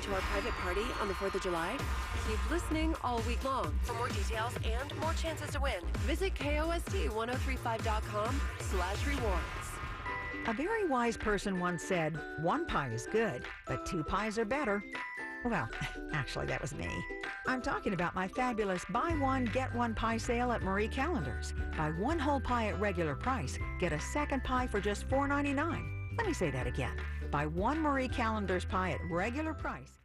to our private party on the 4th of July? Keep listening all week long for more details and more chances to win. Visit KOST1035.com/rewards. A very wise person once said, one pie is good, but two pies are better. Well, actually, that was me. I'm talking about my fabulous buy one, get one pie sale at Marie Callender's. Buy one whole pie at regular price, get a second pie for just $4.99. Let me say that again. Buy one Marie Callender's pie at regular price.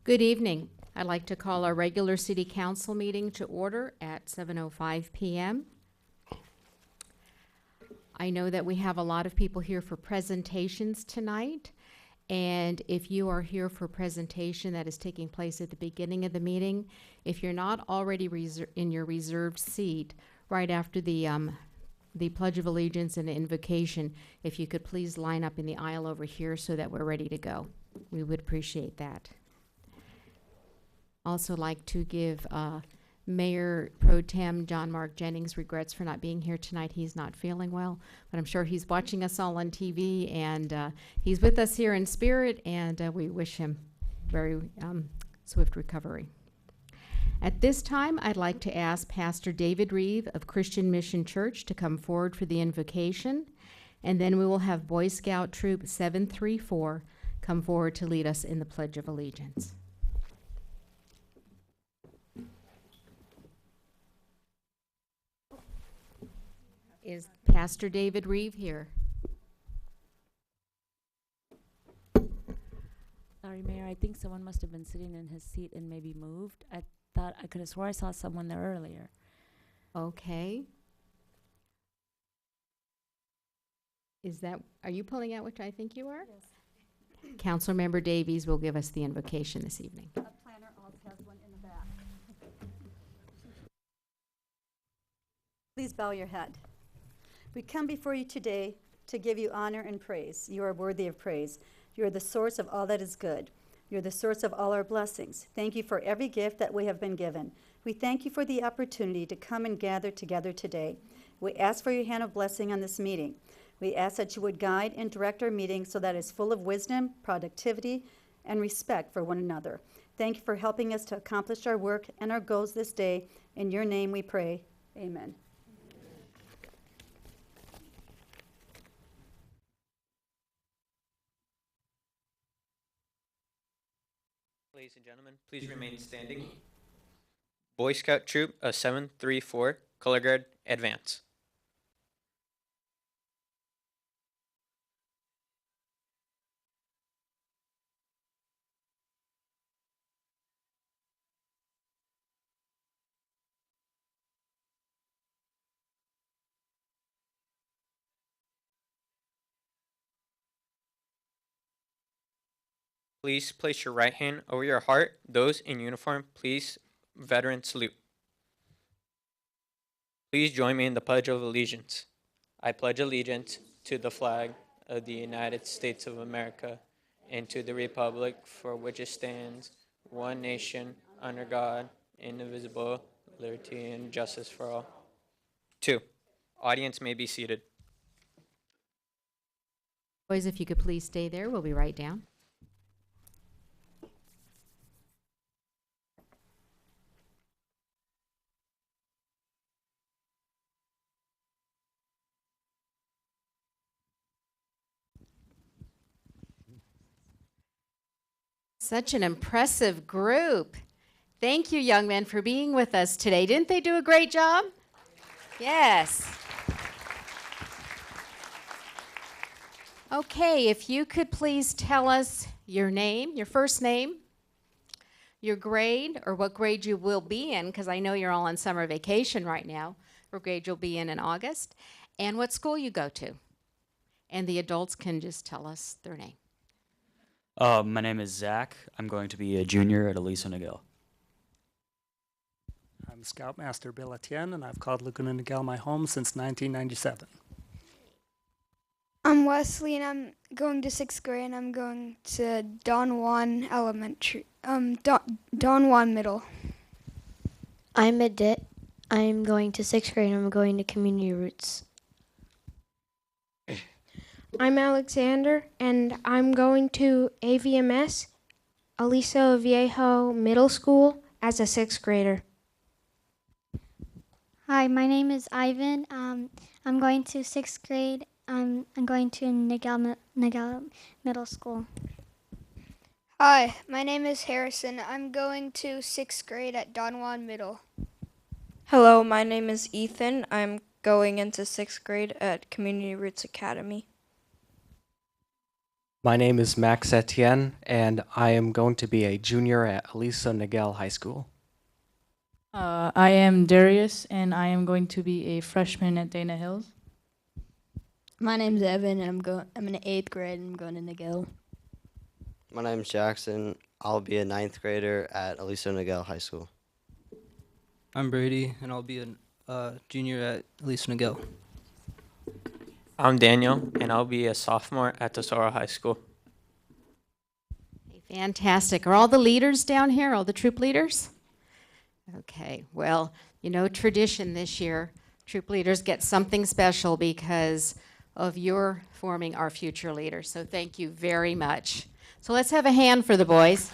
Good evening. I'd like to call our regular city council meeting to order at 7:05 p.m. I know that we have a lot of people here for presentations tonight, and if you are here for a presentation that is taking place at the beginning of the meeting, if you're not already in your reserved seat right after the Pledge of Allegiance and the invocation, if you could please line up in the aisle over here so that we're ready to go. We would appreciate that. Also like to give Mayor Pro Tem John Mark Jennings regrets for not being here tonight. He's not feeling well, but I'm sure he's watching us all on TV, and he's with us here in spirit, and we wish him very swift recovery. At this time, I'd like to ask Pastor David Reeve of Christian Mission Church to come forward for the invocation, and then we will have Boy Scout Troop 734 come forward to lead us in the Pledge of Allegiance. Is Pastor David Reeve here? Sorry, Mayor, I think someone must have been sitting in his seat and maybe moved. I thought I could have swore I saw someone there earlier. Okay. Are you pulling out which I think you are? Yes. Councilmember Davies will give us the invocation this evening. A planner also has one in the back. Please bow your head. We come before you today to give you honor and praise. You are worthy of praise. You are the source of all that is good. You're the source of all our blessings. Thank you for every gift that we have been given. We thank you for the opportunity to come and gather together today. We ask for your hand of blessing on this meeting. We ask that you would guide and direct our meeting so that it's full of wisdom, productivity, and respect for one another. Thank you for helping us to accomplish our work and our goals this day. In your name we pray. Amen. Ladies and gentlemen, please remain standing. Boy Scout Troop 734, color guard, advance. Please place your right hand over your heart. Those in uniform, please veteran salute. Please join me in the Pledge of Allegiance. I pledge allegiance to the flag of the United States of America and to the republic for which it stands, one nation, under God, indivisible, liberty and justice for all. 2. Audience may be seated. Boys, if you could please stay there, we'll be right down. Such an impressive group. Thank you, young men, for being with us today. Didn't they do a great job? Yes. Okay, if you could please tell us your name, your first name, your grade, or what grade you will be in, because I know you're all on summer vacation right now, what grade you'll be in August, and what school you go to. And the adults can just tell us their name. My name is Zach. I'm going to be a junior at Aliso Niguel. I'm Scoutmaster Bill Etienne, and I've called Laguna Niguel my home since 1997. I'm Wesley, and I'm going to 6th grade, and I'm going to Don Juan Elementary, Don Juan Middle. I'm Edith. I'm going to 6th grade, and I'm going to Community Roots. I'm Alexander, and I'm going to AVMS, Aliso Viejo Middle School, as a 6th grader. Hi, my name is Ivan. I'm going to 6th grade. I'm going to Niguel Middle School. Hi, my name is Harrison. I'm going to 6th grade at Don Juan Middle. Hello, my name is Ethan. I'm going into 6th grade at Community Roots Academy. My name is Max Etienne, and I am going to be a junior at Aliso Niguel High School. I am Darius, and I am going to be a freshman at Dana Hills. My name's Evan, and I'm in 8th grade, and I'm going to Niguel. My name's Jackson. I'll be a 9th grader at Aliso Niguel High School. I'm Brady, and I'll be a junior at Aliso Niguel. I'm Daniel, and I'll be a sophomore at Tesoro High School. Fantastic. Are all the leaders down here, all the troop leaders? Okay, well, you know, tradition this year, troop leaders get something special because of your forming our future leaders. So thank you very much. So let's have a hand for the boys.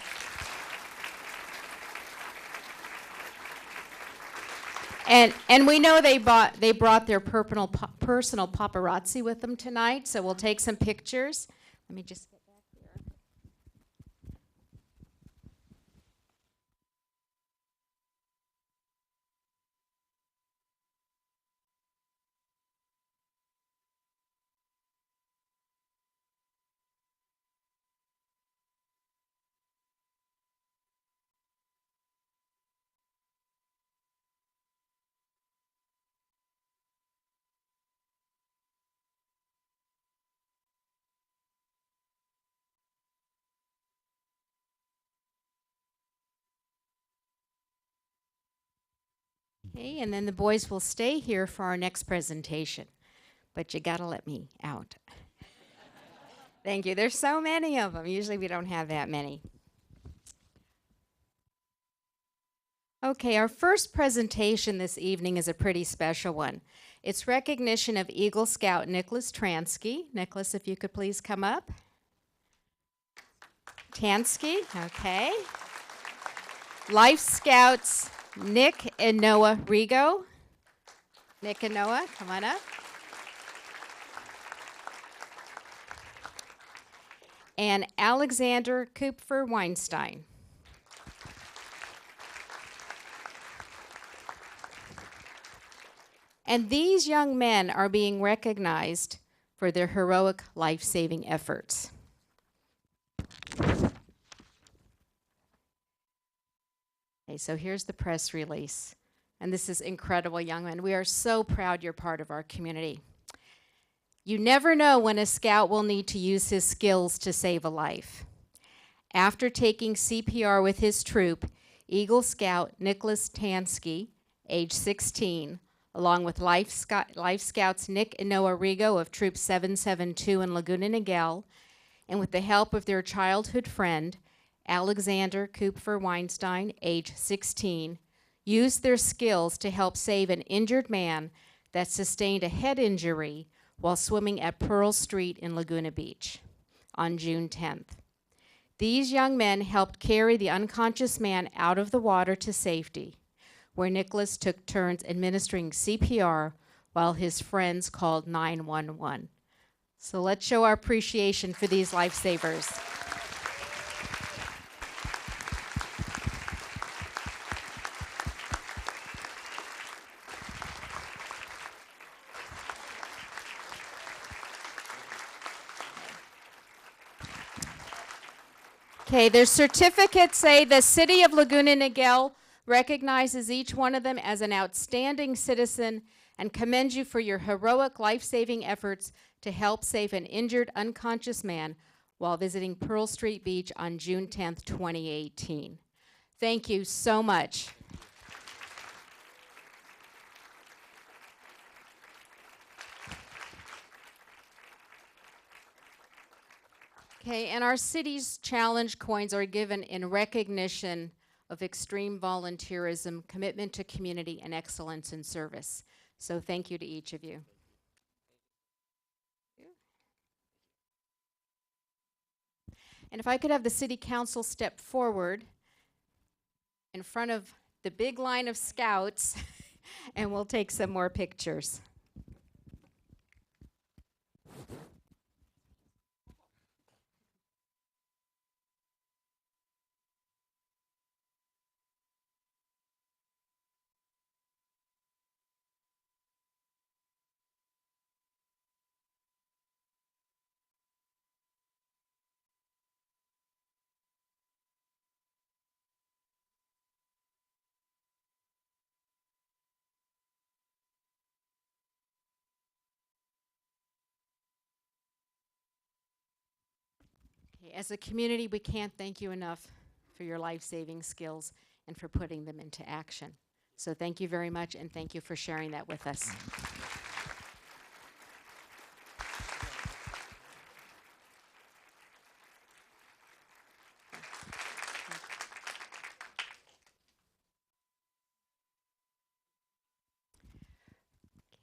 And we know they brought their personal paparazzi with them tonight, so we'll take some pictures. Let me just get back here. Okay, and then the boys will stay here for our next presentation, but you gotta let me out. Thank you. There's so many of them. Usually we don't have that many. Okay, our first presentation this evening is a pretty special one. It's recognition of Eagle Scout Nicholas Transky. Nicholas, if you could please come up. Tansky, okay. Life Scouts Nick and Noah Rigo. Nick and Noah, come on up. And Alexander Kupfer Weinstein. And these young men are being recognized for their heroic life-saving efforts. Okay, so here's the press release. And this is incredible, young men. We are so proud you're part of our community. You never know when a scout will need to use his skills to save a life. After taking CPR with his troop, Eagle Scout Nicholas Tansky, age 16, along with Life Scouts Nick and Noah Rigo of Troop 772 in Laguna Niguel, and with the help of their childhood friend, Alexander Kupfer Weinstein, age 16, used their skills to help save an injured man that sustained a head injury while swimming at Pearl Street in Laguna Beach on June 10th. These young men helped carry the unconscious man out of the water to safety, where Nicholas took turns administering CPR while his friends called 911. So let's show our appreciation for these lifesavers. Okay, their certificates say the City of Laguna Niguel recognizes each one of them as an outstanding citizen and commends you for your heroic life-saving efforts to help save an injured, unconscious man while visiting Pearl Street Beach on June 10th, 2018. Thank you so much. Okay, and our city's challenge coins are given in recognition of extreme volunteerism, commitment to community, and excellence in service. So thank you to each of you. And if I could have the city council step forward in front of the big line of scouts, and we'll take some more pictures. Okay, as a community, we can't thank you enough for your life-saving skills and for putting them into action. So thank you very much, and thank you for sharing that with us.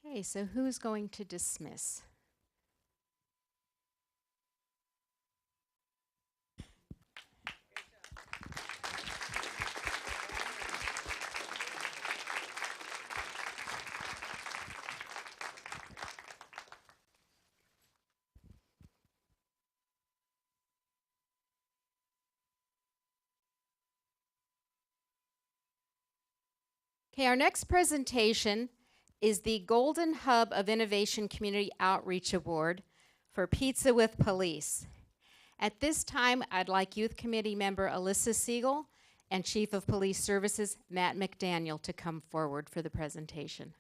Okay, so who's going to dismiss? Okay, our next presentation is the Golden Hub of Innovation Community Outreach Award for Pizza with Police. At this time, I'd like Youth Committee member Alyssa Siegel and Chief of Police Services Matt McDaniel to come forward for the presentation.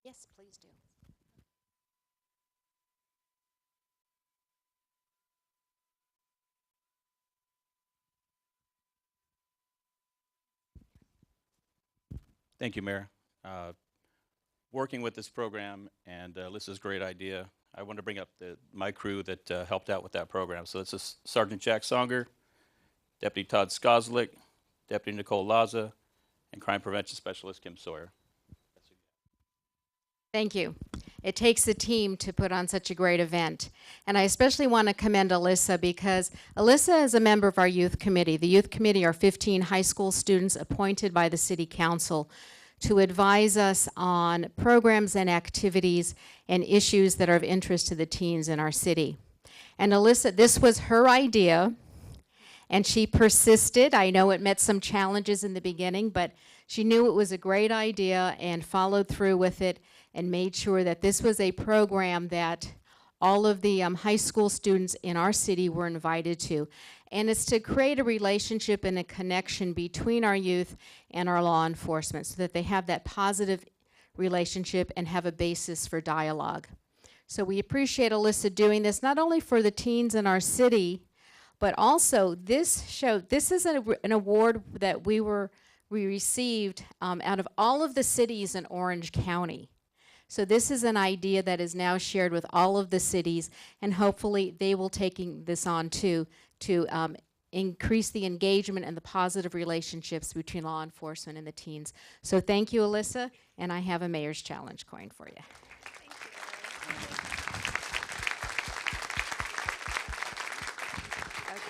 Yes, please do. Thank you, Mayor. Working with this program and Alyssa's great idea, I want to bring up my crew that helped out with that program. So this is Sergeant Jack Songer, Deputy Todd Skozlik, Deputy Nicole Laza, and Crime Prevention Specialist Kim Sawyer. Thank you. It takes a team to put on such a great event. And I especially want to commend Alyssa because Alyssa is a member of our youth committee. The youth committee are 15 high school students appointed by the city council to advise us on programs and activities and issues that are of interest to the teens in our city. And Alyssa, this was her idea, and she persisted. I know it met some challenges in the beginning, but she knew it was a great idea and followed through with it and made sure that this was a program that all of the high school students in our city were invited to. And it's to create a relationship and a connection between our youth and our law enforcement so that they have that positive relationship and have a basis for dialogue. So we appreciate Alyssa doing this, not only for the teens in our city, but also this is an award that we received out of all of the cities in Orange County. So this is an idea that is now shared with all of the cities, and hopefully they will take this on too to increase the engagement and the positive relationships between law enforcement and the teens. So thank you, Alyssa, and I have a Mayor's Challenge coin for you.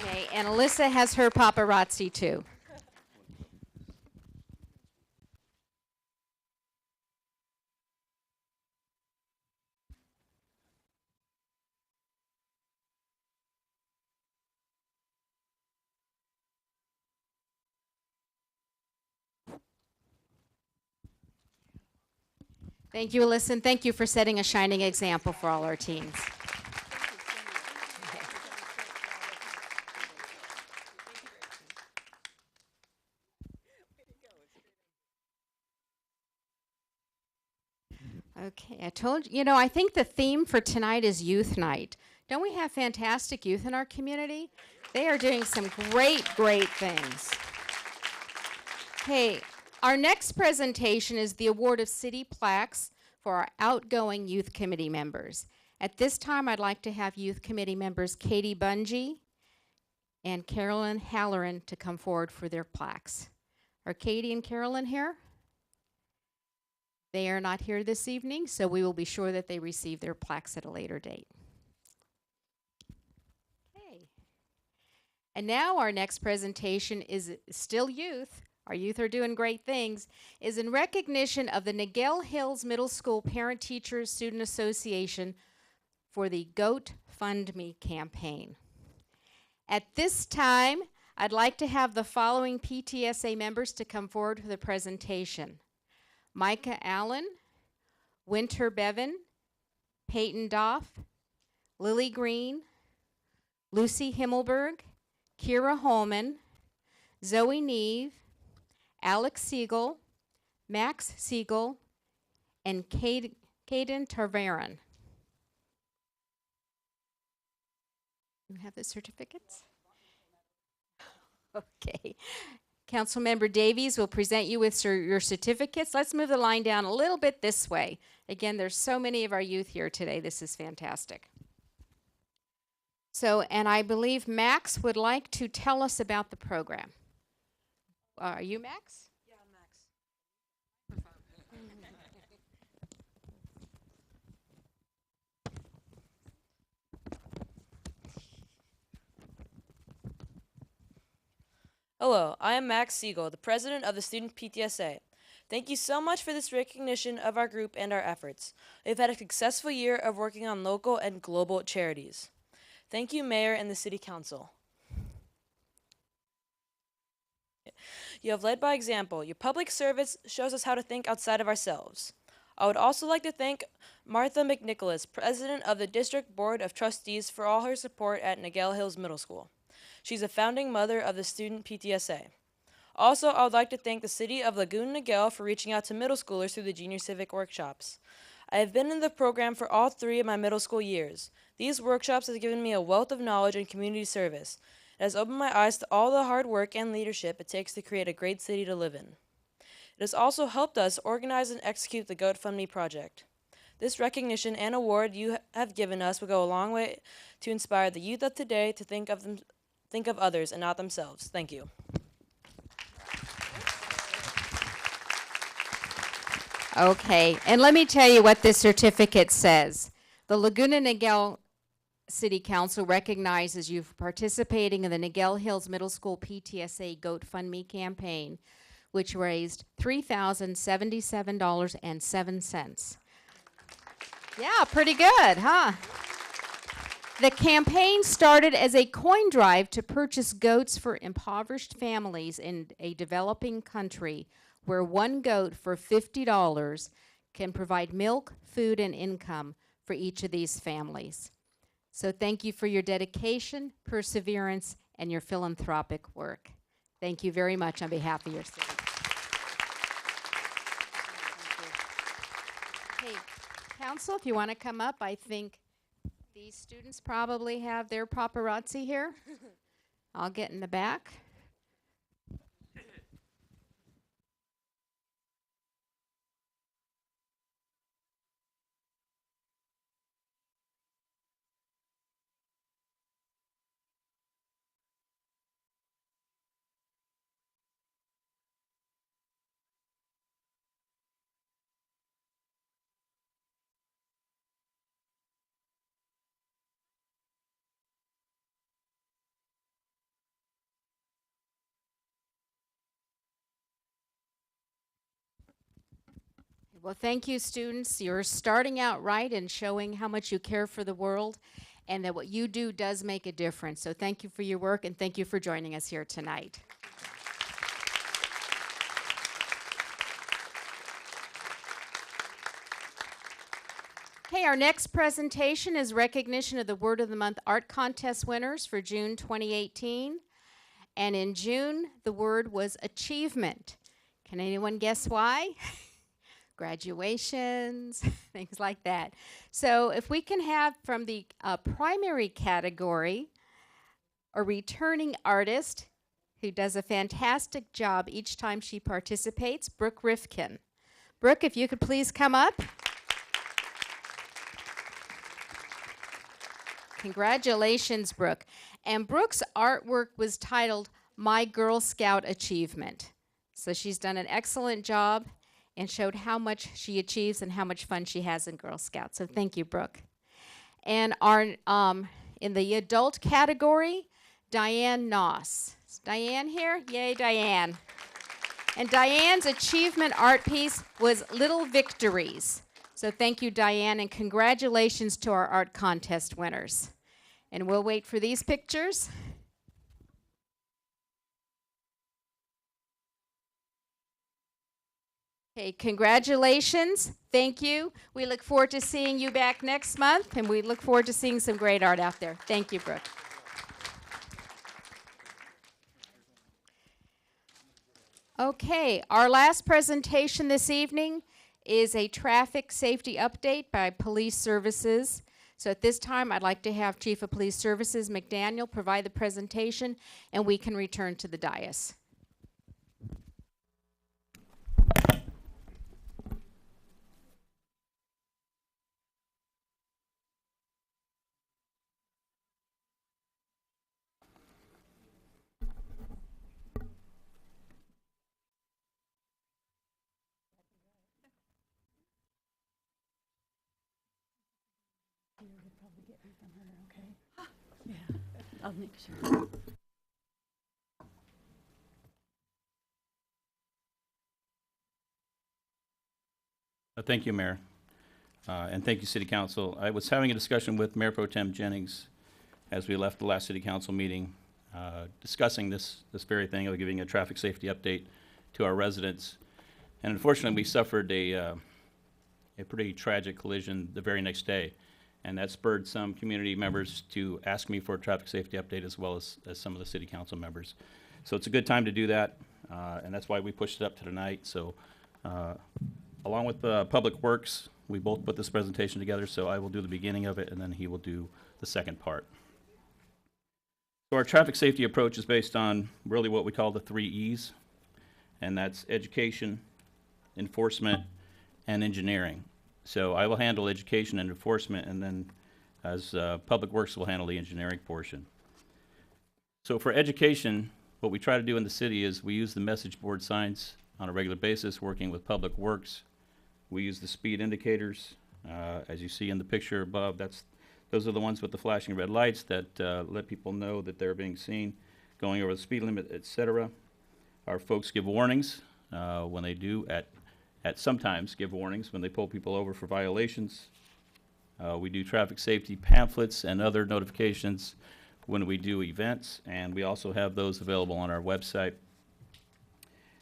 Okay, and Alyssa has her paparazzi too. Thank you, Alyssa, and thank you for setting a shining example for all our teens. Okay, I told you, I think the theme for tonight is Youth Night. Don't we have fantastic youth in our community? They are doing some great, great things. Okay, our next presentation is the award of city plaques for our outgoing youth committee members. At this time, I'd like to have youth committee members Katie Bungie and Carolyn Halloran to come forward for their plaques. Are Katie and Carolyn here? They are not here this evening, so we will be sure that they receive their plaques at a later date. Okay. And now our next presentation is still youth. Our youth are doing great things, is in recognition of the Niguel Hills Middle School Parent Teachers Student Association for the GoatFundMe campaign. At this time, I'd like to have the following PTSA members to come forward for the presentation. Micah Allen, Winter Bevan, Peyton Doff, Lily Green, Lucy Himmelberg, Kira Holman, Zoe Neve, Alex Siegel, Max Siegel, and Caden Tarvaran. You have the certificates? Okay. Councilmember Davies will present you with your certificates. Let's move the line down a little bit this way. Again, there's so many of our youth here today. This is fantastic. So, and I believe Max would like to tell us about the program. Are you Max? Yeah, Max. Hello, I am Max Siegel, the president of the Student PTSA. Thank you so much for this recognition of our group and our efforts. We've had a successful year of working on local and global charities. Thank you, Mayor and the City Council. You have led by example. Your public service shows us how to think outside of ourselves. I would also like to thank Martha McNicholas, president of the District Board of Trustees, for all her support at Niguel Hills Middle School. She's a founding mother of the Student PTSA. Also, I would like to thank the City of Laguna Niguel for reaching out to middle schoolers through the Junior Civic Workshops. I have been in the program for all 3 of my middle school years. These workshops have given me a wealth of knowledge and community service. It has opened my eyes to all the hard work and leadership it takes to create a great city to live in. It has also helped us organize and execute the GoatFundMe project. This recognition and award you have given us will go a long way to inspire the youth of today to think of others and not themselves. Thank you. Okay, and let me tell you what this certificate says. The Laguna Niguel City Council recognizes you for participating in the Niguel Hills Middle School PTSA GoatFundMe campaign, which raised $3,077.07. Yeah, pretty good, huh? The campaign started as a coin drive to purchase goats for impoverished families in a developing country where one goat for $50 can provide milk, food, and income for each of these families. So thank you for your dedication, perseverance, and your philanthropic work. Thank you very much on behalf of your city. Hey, council, if you want to come up, I think these students probably have their paparazzi here. I'll get in the back. Well, thank you, students. You're starting out right and showing how much you care for the world and that what you do does make a difference. So thank you for your work and thank you for joining us here tonight. Okay, our next presentation is recognition of the Word of the Month Art Contest winners for June 2018. And in June, the word was achievement. Can anyone guess why? graduations, things like that. So if we can have from the primary category a returning artist who does a fantastic job each time she participates, Brooke Rifkin. Brooke, if you could please come up. Congratulations, Brooke. And Brooke's artwork was titled My Girl Scout Achievement. So she's done an excellent job and showed how much she achieves and how much fun she has in Girl Scouts. So thank you, Brooke. And our in the adult category, Diane Noss. Is Diane here? Yay, Diane. And Diane's achievement art piece was Little Victories. So thank you, Diane, and congratulations to our art contest winners. And we'll wait for these pictures. Okay, congratulations. Thank you. We look forward to seeing you back next month, and we look forward to seeing some great art out there. Thank you, Brooke. Okay, our last presentation this evening is a traffic safety update by Police Services. So at this time, I'd like to have Chief of Police Services McDaniel provide the presentation, and we can return to the dais. I'll make sure. Thank you, Mayor. And thank you, City Council. I was having a discussion with Mayor Pro Tem Jennings as we left the last City Council meeting, discussing this very thing of giving a traffic safety update to our residents. And unfortunately, we suffered a pretty tragic collision the very next day. And that spurred some community members to ask me for a traffic safety update, as well as some of the City Council members. So it's a good time to do that, and that's why we pushed it up to tonight. So along with Public Works, we both put this presentation together, so I will do the beginning of it, and then he will do the second part. So our traffic safety approach is based on really what we call the 3 E's, and that's education, enforcement, and engineering. So I will handle education and enforcement, and then as Public Works will handle the engineering portion. So for education, what we try to do in the city is we use the message board signs on a regular basis, working with Public Works. We use the speed indicators. As you see in the picture above, those are the ones with the flashing red lights that let people know that they're being seen going over the speed limit, etc. Our folks give warnings when they do sometimes give warnings when they pull people over for violations. We do traffic safety pamphlets and other notifications when we do events, and we also have those available on our website.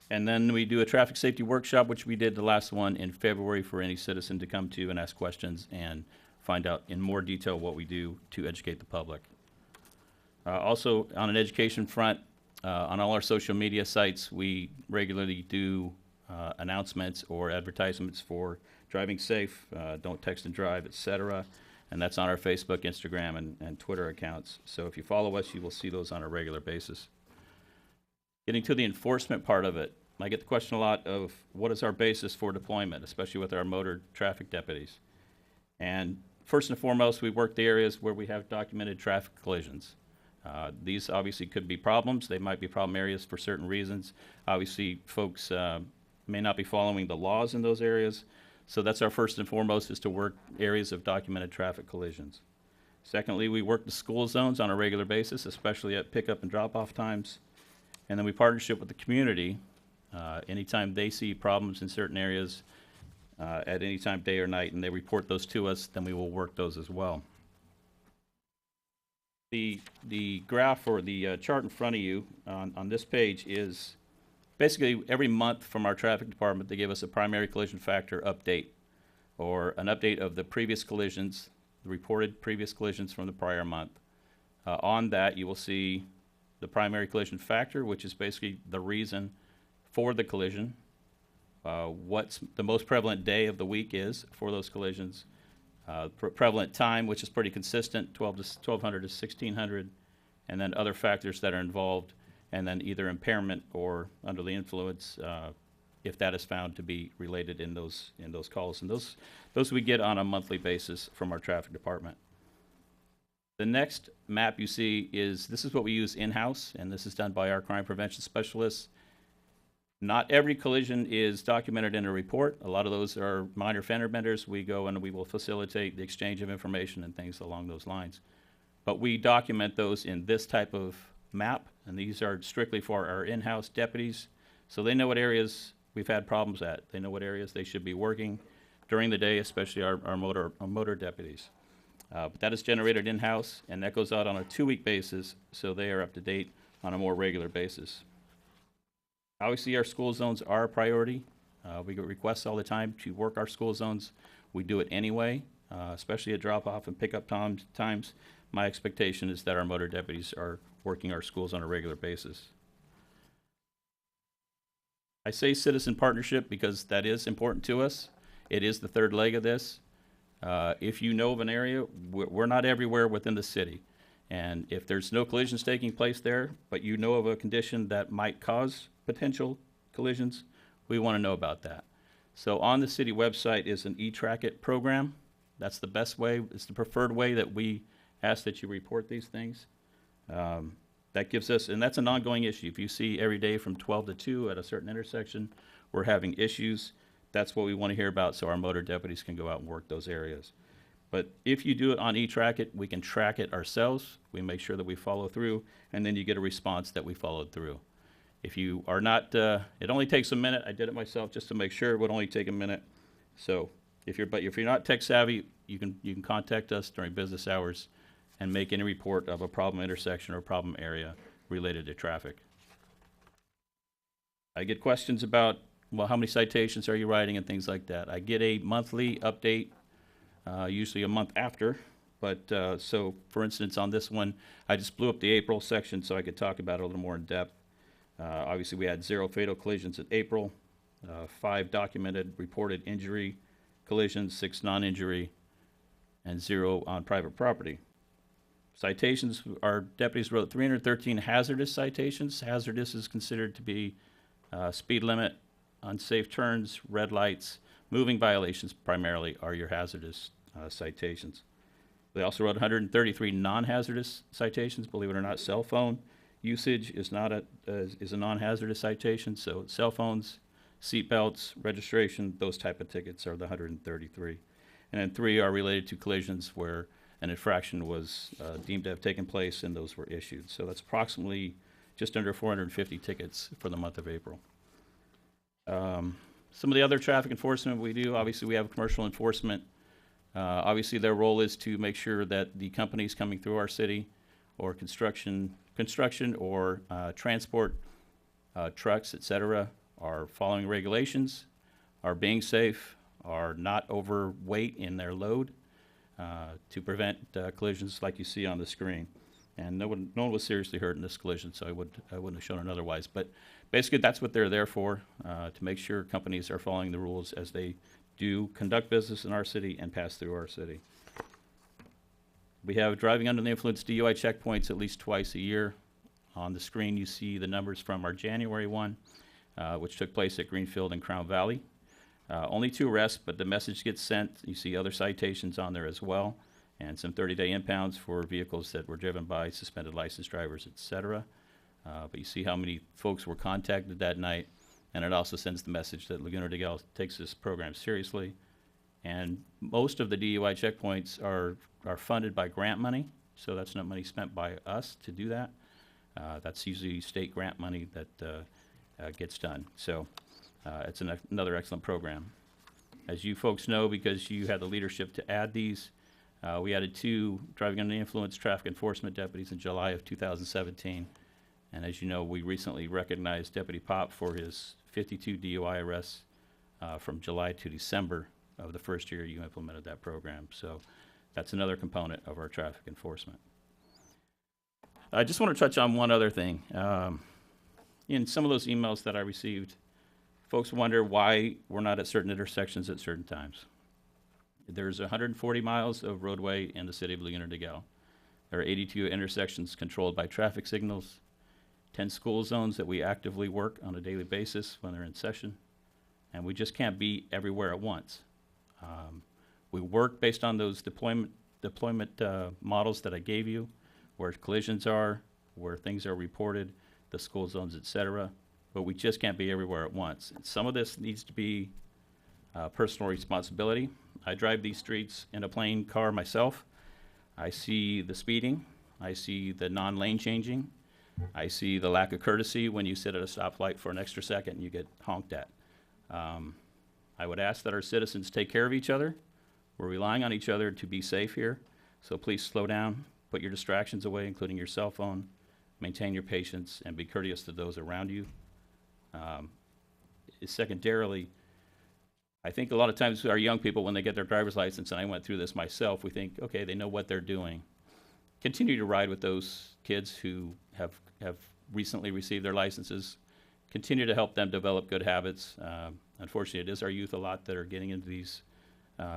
And then we do a traffic safety workshop, which we did the last one in February for any citizen to come to and ask questions and find out in more detail what we do to educate the public. Also, on an education front, on all our social media sites, we regularly do announcements or advertisements for driving safe, don't text and drive, etc. And that's on our Facebook, Instagram, and Twitter accounts. So if you follow us, you will see those on a regular basis. Getting to the enforcement part of it, I get the question a lot of what is our basis for deployment, especially with our motor traffic deputies. And first and foremost, we work the areas where we have documented traffic collisions. These obviously could be problems. They might be problem areas for certain reasons. Obviously, folks may not be following the laws in those areas. So that's our first and foremost, is to work areas of documented traffic collisions. Secondly, we work the school zones on a regular basis, especially at pickup and drop-off times. And then we partnership with the community. Anytime they see problems in certain areas, at any time, day or night, and they report those to us, then we will work those as well. The graph or the chart in front of you on this page is basically every month from our traffic department. They give us a primary collision factor update, or an update of the previous collisions, the reported previous collisions from the prior month. On that, you will see the primary collision factor, which is basically the reason for the collision. what's the most prevalent day of the week is for those collisions, prevalent time, which is pretty consistent, 1200 to 1600, and then other factors that are involved, and then either impairment or under the influence, if that is found to be related in those calls. And those we get on a monthly basis from our traffic department. The next map you see this is what we use in-house, and this is done by our crime prevention specialists. Not every collision is documented in a report. A lot of those are minor fender benders. We go and we will facilitate the exchange of information and things along those lines. But we document those in this type of map, and these are strictly for our in-house deputies, so they know what areas we've had problems at. They know what areas they should be working during the day, especially our motor deputies. But that is generated in-house, and that goes out on a 2-week basis, so they are up to date on a more regular basis. Obviously, our school zones are a priority. We get requests all the time to work our school zones. We do it anyway, especially at drop-off and pickup times. My expectation is that our motor deputies are working our schools on a regular basis. I say citizen partnership because that is important to us. It is the third leg of this. If you know of an area, we're not everywhere within the city. And if there's no collisions taking place there, but you know of a condition that might cause potential collisions, we want to know about that. So on the city website is an e-track it program. That's the best way. It's the preferred way that we ask that you report these things. That gives us, and that's an ongoing issue. If you see every day from 12 to 2 at a certain intersection, we're having issues, that's what we want to hear about so our motor deputies can go out and work those areas. But if you do it on e-track it, we can track it ourselves. We make sure that we follow through, and then you get a response that we followed through. If you are not, it only takes a minute. I did it myself just to make sure it would only take a minute. So if you're not tech savvy, you can contact us during business hours and make any report of a problem intersection or problem area related to traffic. I get questions about, well, how many citations are you writing and things like that. I get a monthly update, usually a month after. But so, for instance, on this one, I just blew up the April section so I could talk about it a little more in depth. Obviously, we had 0 fatal collisions in April, 5 documented reported injury collisions, 6 non-injury, and 0 on private property. Citations, our deputies wrote 313 hazardous citations. Hazardous is considered to be speed limit, unsafe turns, red lights, moving violations primarily are your hazardous citations. They also wrote 133 non-hazardous citations. Believe it or not, cell phone usage is not is a non-hazardous citation. So cell phones, seat belts, registration, those type of tickets are the 133. And then 3 are related to collisions where an infraction was deemed to have taken place and those were issued. So that's approximately just under 450 tickets for the month of April. Some of the other traffic enforcement we do, obviously we have commercial enforcement. Obviously their role is to make sure that the companies coming through our city or construction or transport trucks, etc., are following regulations, are being safe, are not overweight in their load to prevent collisions like you see on the screen. And no one was seriously hurt in this collision, so I wouldn't have shown it otherwise. But basically, that's what they're there for, to make sure companies are following the rules as they do conduct business in our city and pass through our city. We have driving under the influence DUI checkpoints at least twice a year. On the screen, you see the numbers from our January one, which took place at Greenfield and Crown Valley. Only 2 arrests, but the message gets sent. You see other citations on there as well, and some 30-day impounds for vehicles that were driven by suspended license drivers, etc. But you see how many folks were contacted that night, and it also sends the message that Laguna de Gal takes this program seriously. And most of the DUI checkpoints are funded by grant money, so that's not money spent by us to do that. That's usually state grant money that gets done. So it's another excellent program. As you folks know, because you had the leadership to add these, we added 2 driving under the influence traffic enforcement deputies in July of 2017. And as you know, we recently recognized Deputy Pop for his 52 DUI arrests from July to December of the first year you implemented that program. So that's another component of our traffic enforcement. I just want to touch on one other thing. In some of those emails that I received folks wonder why we're not at certain intersections at certain times. There's 140 miles of roadway in the city of Laguna Niguel. There are 82 intersections controlled by traffic signals, 10 school zones that we actively work on a daily basis when they're in session, and we just can't be everywhere at once. We work based on those deployment models that I gave you, where collisions are, where things are reported, the school zones, et cetera, but we just can't be everywhere at once. And some of this needs to be personal responsibility. I drive these streets in a plain car myself. I see the speeding, I see the non-lane changing, I see the lack of courtesy when you sit at a stoplight for an extra second and you get honked at. I would ask that our citizens take care of each other. We're relying on each other to be safe here, so please slow down, put your distractions away, including your cell phone, maintain your patience, and be courteous to those around you. Secondarily, I think a lot of times our young people, when they get their driver's license, and I went through this myself, we think, okay, they know what they're doing. Continue to ride with those kids who have recently received their licenses. Continue to help them develop good habits. Unfortunately, it is our youth a lot that are getting into these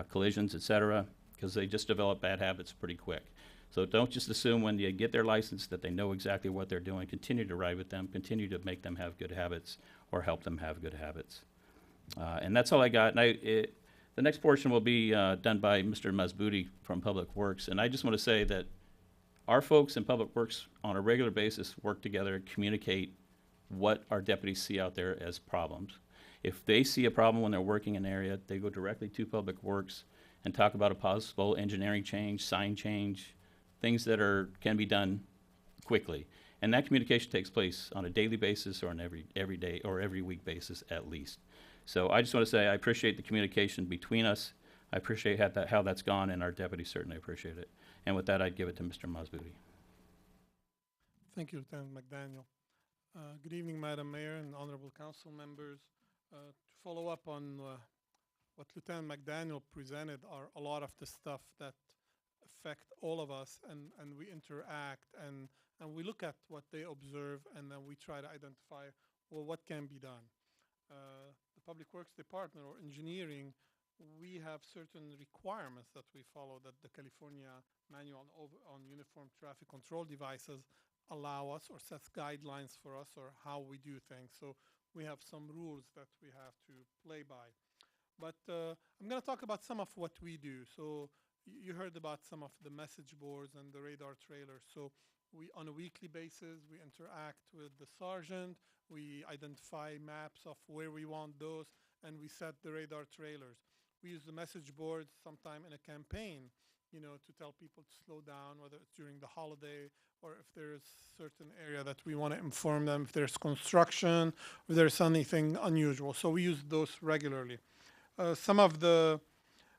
collisions, et cetera, because they just develop bad habits pretty quick. So don't just assume when you get their license that they know exactly what they're doing. Continue to ride with them. Continue to make them have good habits or help them have good habits. And that's all I got. And the next portion will be done by Mr. Masboudi from Public Works. And I just want to say that our folks in Public Works on a regular basis work together, communicate what our deputies see out there as problems. If they see a problem when they're working in an area, they go directly to Public Works and talk about a possible engineering change, sign change, things that can be done quickly. And that communication takes place on a daily basis or on every day or every week basis at least. So I just want to say I appreciate the communication between us. I appreciate how that's gone, and our deputies certainly appreciate it. And with that, I'd give it to Mr. Masboudi. Thank you, Lieutenant McDaniel. Good evening, Madam Mayor and honorable council members. To follow up on what Lieutenant McDaniel presented are a lot of the stuff that affect all of us, and we interact and we look at what they observe, and then we try to identify, well, what can be done. The Public Works Department or engineering, we have certain requirements that we follow that the California Manual on Uniform Traffic Control Devices allow us or sets guidelines for us or how we do things. So we have some rules that we have to play by. But I'm going to talk about some of what we do. So you heard about some of the message boards and the radar trailers. So we, on a weekly basis, we interact with the sergeant. We identify maps of where we want those, and we set the radar trailers. We use the message boards sometime in a campaign, you know, to tell people to slow down, whether it's during the holiday or if there's certain area that we want to inform them, if there's construction, if there's anything unusual. So we use those regularly. Some of the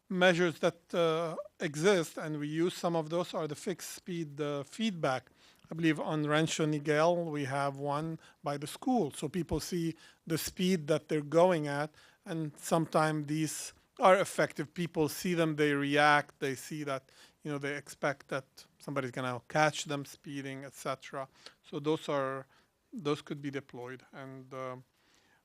measures that exist, and we use some of those, are the fixed speed feedback. I believe on Rancho Niguel, we have one by the school. So people see the speed that they're going at, and sometimes these are effective. People see them, they react, they see that, you know, they expect that somebody's gonna catch them speeding, etc. So those could be deployed. And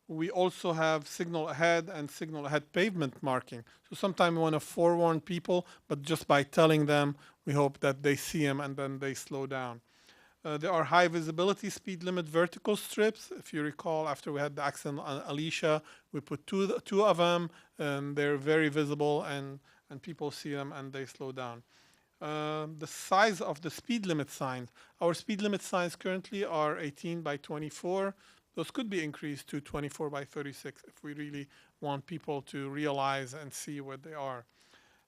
we also have signal ahead and signal ahead pavement marking. So sometimes we want to forewarn people, but just by telling them, we hope that they see them and then they slow down. There are high visibility speed limit vertical strips. If you recall, after we had the accident on Alicia, we put two of them, and they're very visible, and people see them and they slow down. The size of the speed limit signs. Our speed limit signs currently are 18 by 24. Those could be increased to 24 by 36 if we really want people to realize and see what they are.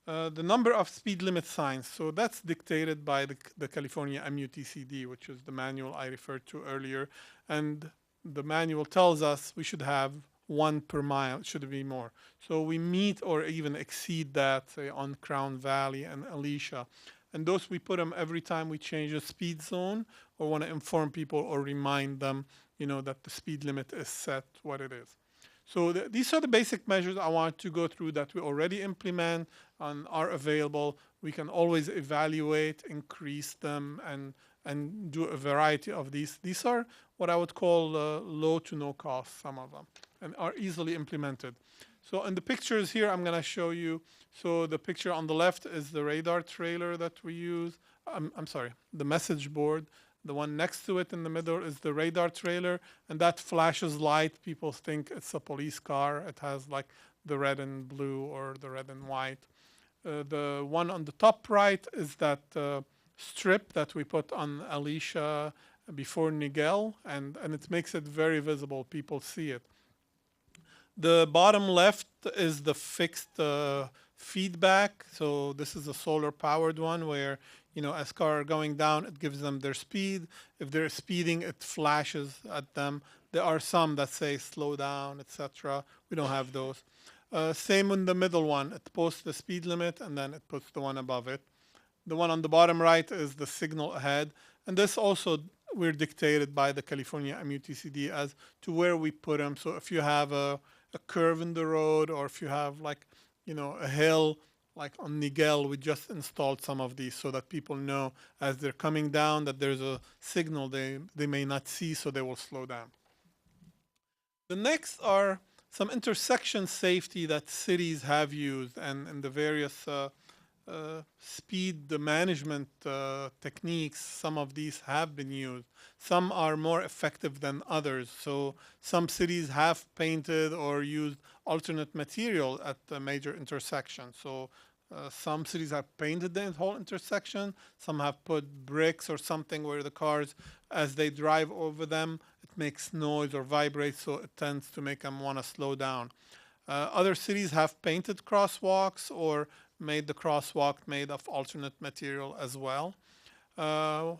The number of speed limit signs, so that's dictated by the California MUTCD, which is the manual I referred to earlier. And the manual tells us we should have 1 per mile, it should be more. So we meet or even exceed that, say, on Crown Valley and Alicia. And those, we put them every time we change a speed zone or want to inform people or remind them, you know, that the speed limit is set what it is. So these are the basic measures I want to go through that we already implement and are available. We can always evaluate, increase them, and do a variety of these. These are what I would call low to no cost, some of them. and are easily implemented. So in the pictures here, I'm going to show you. So the picture on the left is the radar trailer that we use. I'm sorry, the message board. The one next to it in the middle is the radar trailer, and that flashes light. People think it's a police car. It has like the red and blue or the red and white. The one on the top right is that strip that we put on Alicia before Nigel, and it makes it very visible. People see it. The bottom left is the fixed feedback. So this is a solar powered one where, you know, as cars are going down, it gives them their speed. If they're speeding, it flashes at them. There are some that say slow down, etc. We don't have those. Same in the middle one. It posts the speed limit and then it puts the one above it. The one on the bottom right is the signal ahead. And this also, we're dictated by the California MUTCD as to where we put them. So if you have a curve in the road, or if you have like, you know, a hill, like on Nigel, we just installed some of these so that people know as they're coming down that there's a signal they may not see, so they will slow down. The next are some intersection safety that cities have used, and the various speed management techniques. Some of these have been used. Some are more effective than others. So some cities have painted or used alternate material at the major intersections. So some cities have painted the whole intersection. Some have put bricks or something where the cars, as they drive over them, it makes noise or vibrates, so it tends to make them want to slow down. Other cities have painted crosswalks or made the crosswalk made of alternate material as well.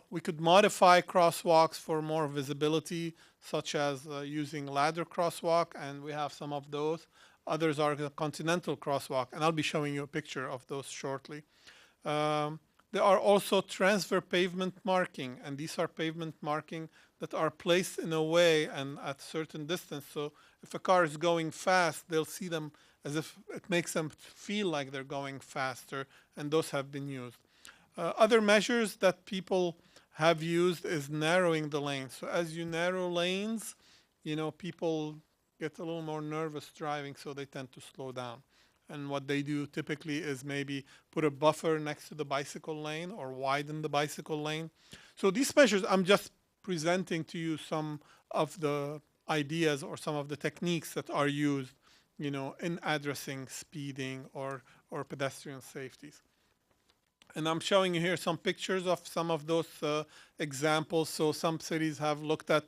We could modify crosswalks for more visibility, such as using ladder crosswalk, and we have some of those. Others are the continental crosswalk, and I'll be showing you a picture of those shortly. There are also transfer pavement marking, and these are pavement marking that are placed in a way and at certain distance. So if a car is going fast, they'll see them as if it makes them feel like they're going faster, and those have been used. Other measures that people have used is narrowing the lanes. So as you narrow lanes, you know, people get a little more nervous driving, so they tend to slow down. And what they do typically is maybe put a buffer next to the bicycle lane or widen the bicycle lane. So these measures, I'm just presenting to you some of the ideas or some of the techniques that are used, you know, in addressing speeding or pedestrian safeties. And I'm showing you here some pictures of some of those examples. So some cities have looked at,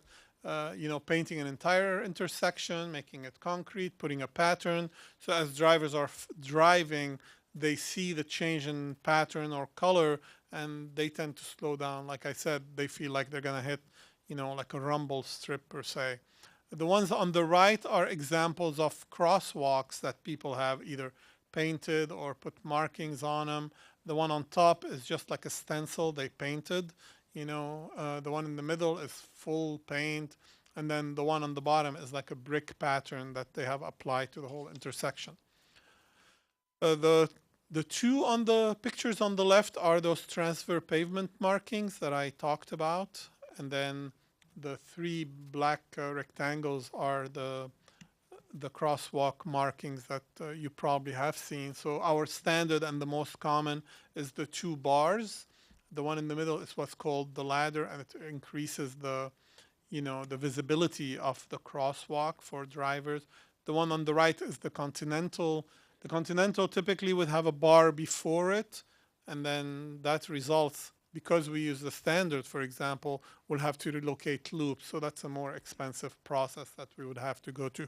you know, painting an entire intersection, making it concrete, putting a pattern. So as drivers are driving, they see the change in pattern or color, and they tend to slow down. Like I said, they feel like they're going to hit, you know, like a rumble strip per se. The ones on the right are examples of crosswalks that people have either painted or put markings on them. The one on top is just like a stencil they painted. You know, the one in the middle is full paint. And then the one on the bottom is like a brick pattern that they have applied to the whole intersection. The two on the pictures on the left are those transfer pavement markings that I talked about. And then the three black rectangles are the crosswalk markings that you probably have seen. So our standard and the most common is the two bars. The one in the middle is what's called the ladder, and it increases the, you know, the visibility of the crosswalk for drivers. The one on the right is the continental. The continental typically would have a bar before it, and then that results, because we use the standard, for example, we'll have to relocate loops. So that's a more expensive process that we would have to go to.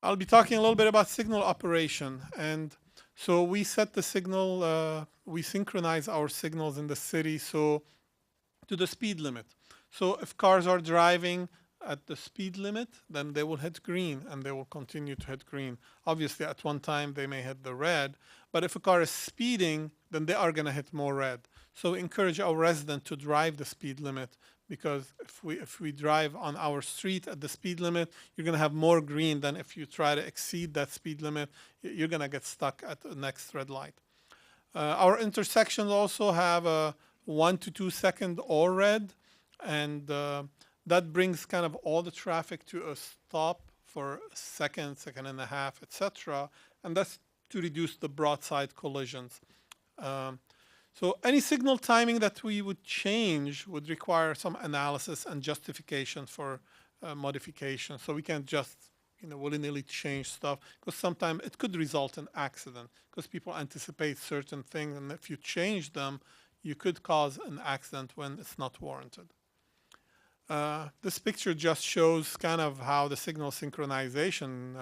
I'll be talking a little bit about signal operation. And so we set the signal, we synchronize our signals in the city so to the speed limit. So if cars are driving at the speed limit, then they will hit green and they will continue to hit green. Obviously, at one time they may hit the red, but if a car is speeding, then they are going to hit more red. So encourage our resident to drive the speed limit, because if we drive on our street at the speed limit, you're going to have more green than if you try to exceed that speed limit. You're going to get stuck at the next red light. Our intersections also have a 1 to 2 second all red, and that brings kind of all the traffic to a stop for a second, second and a half, etc. And that's to reduce the broadside collisions. So any signal timing that we would change would require some analysis and justification for modification. So we can't just willy-nilly change stuff, because sometimes it could result in accident, because people anticipate certain things, and if you change them, you could cause an accident when it's not warranted. This picture just shows kind of how the signal synchronization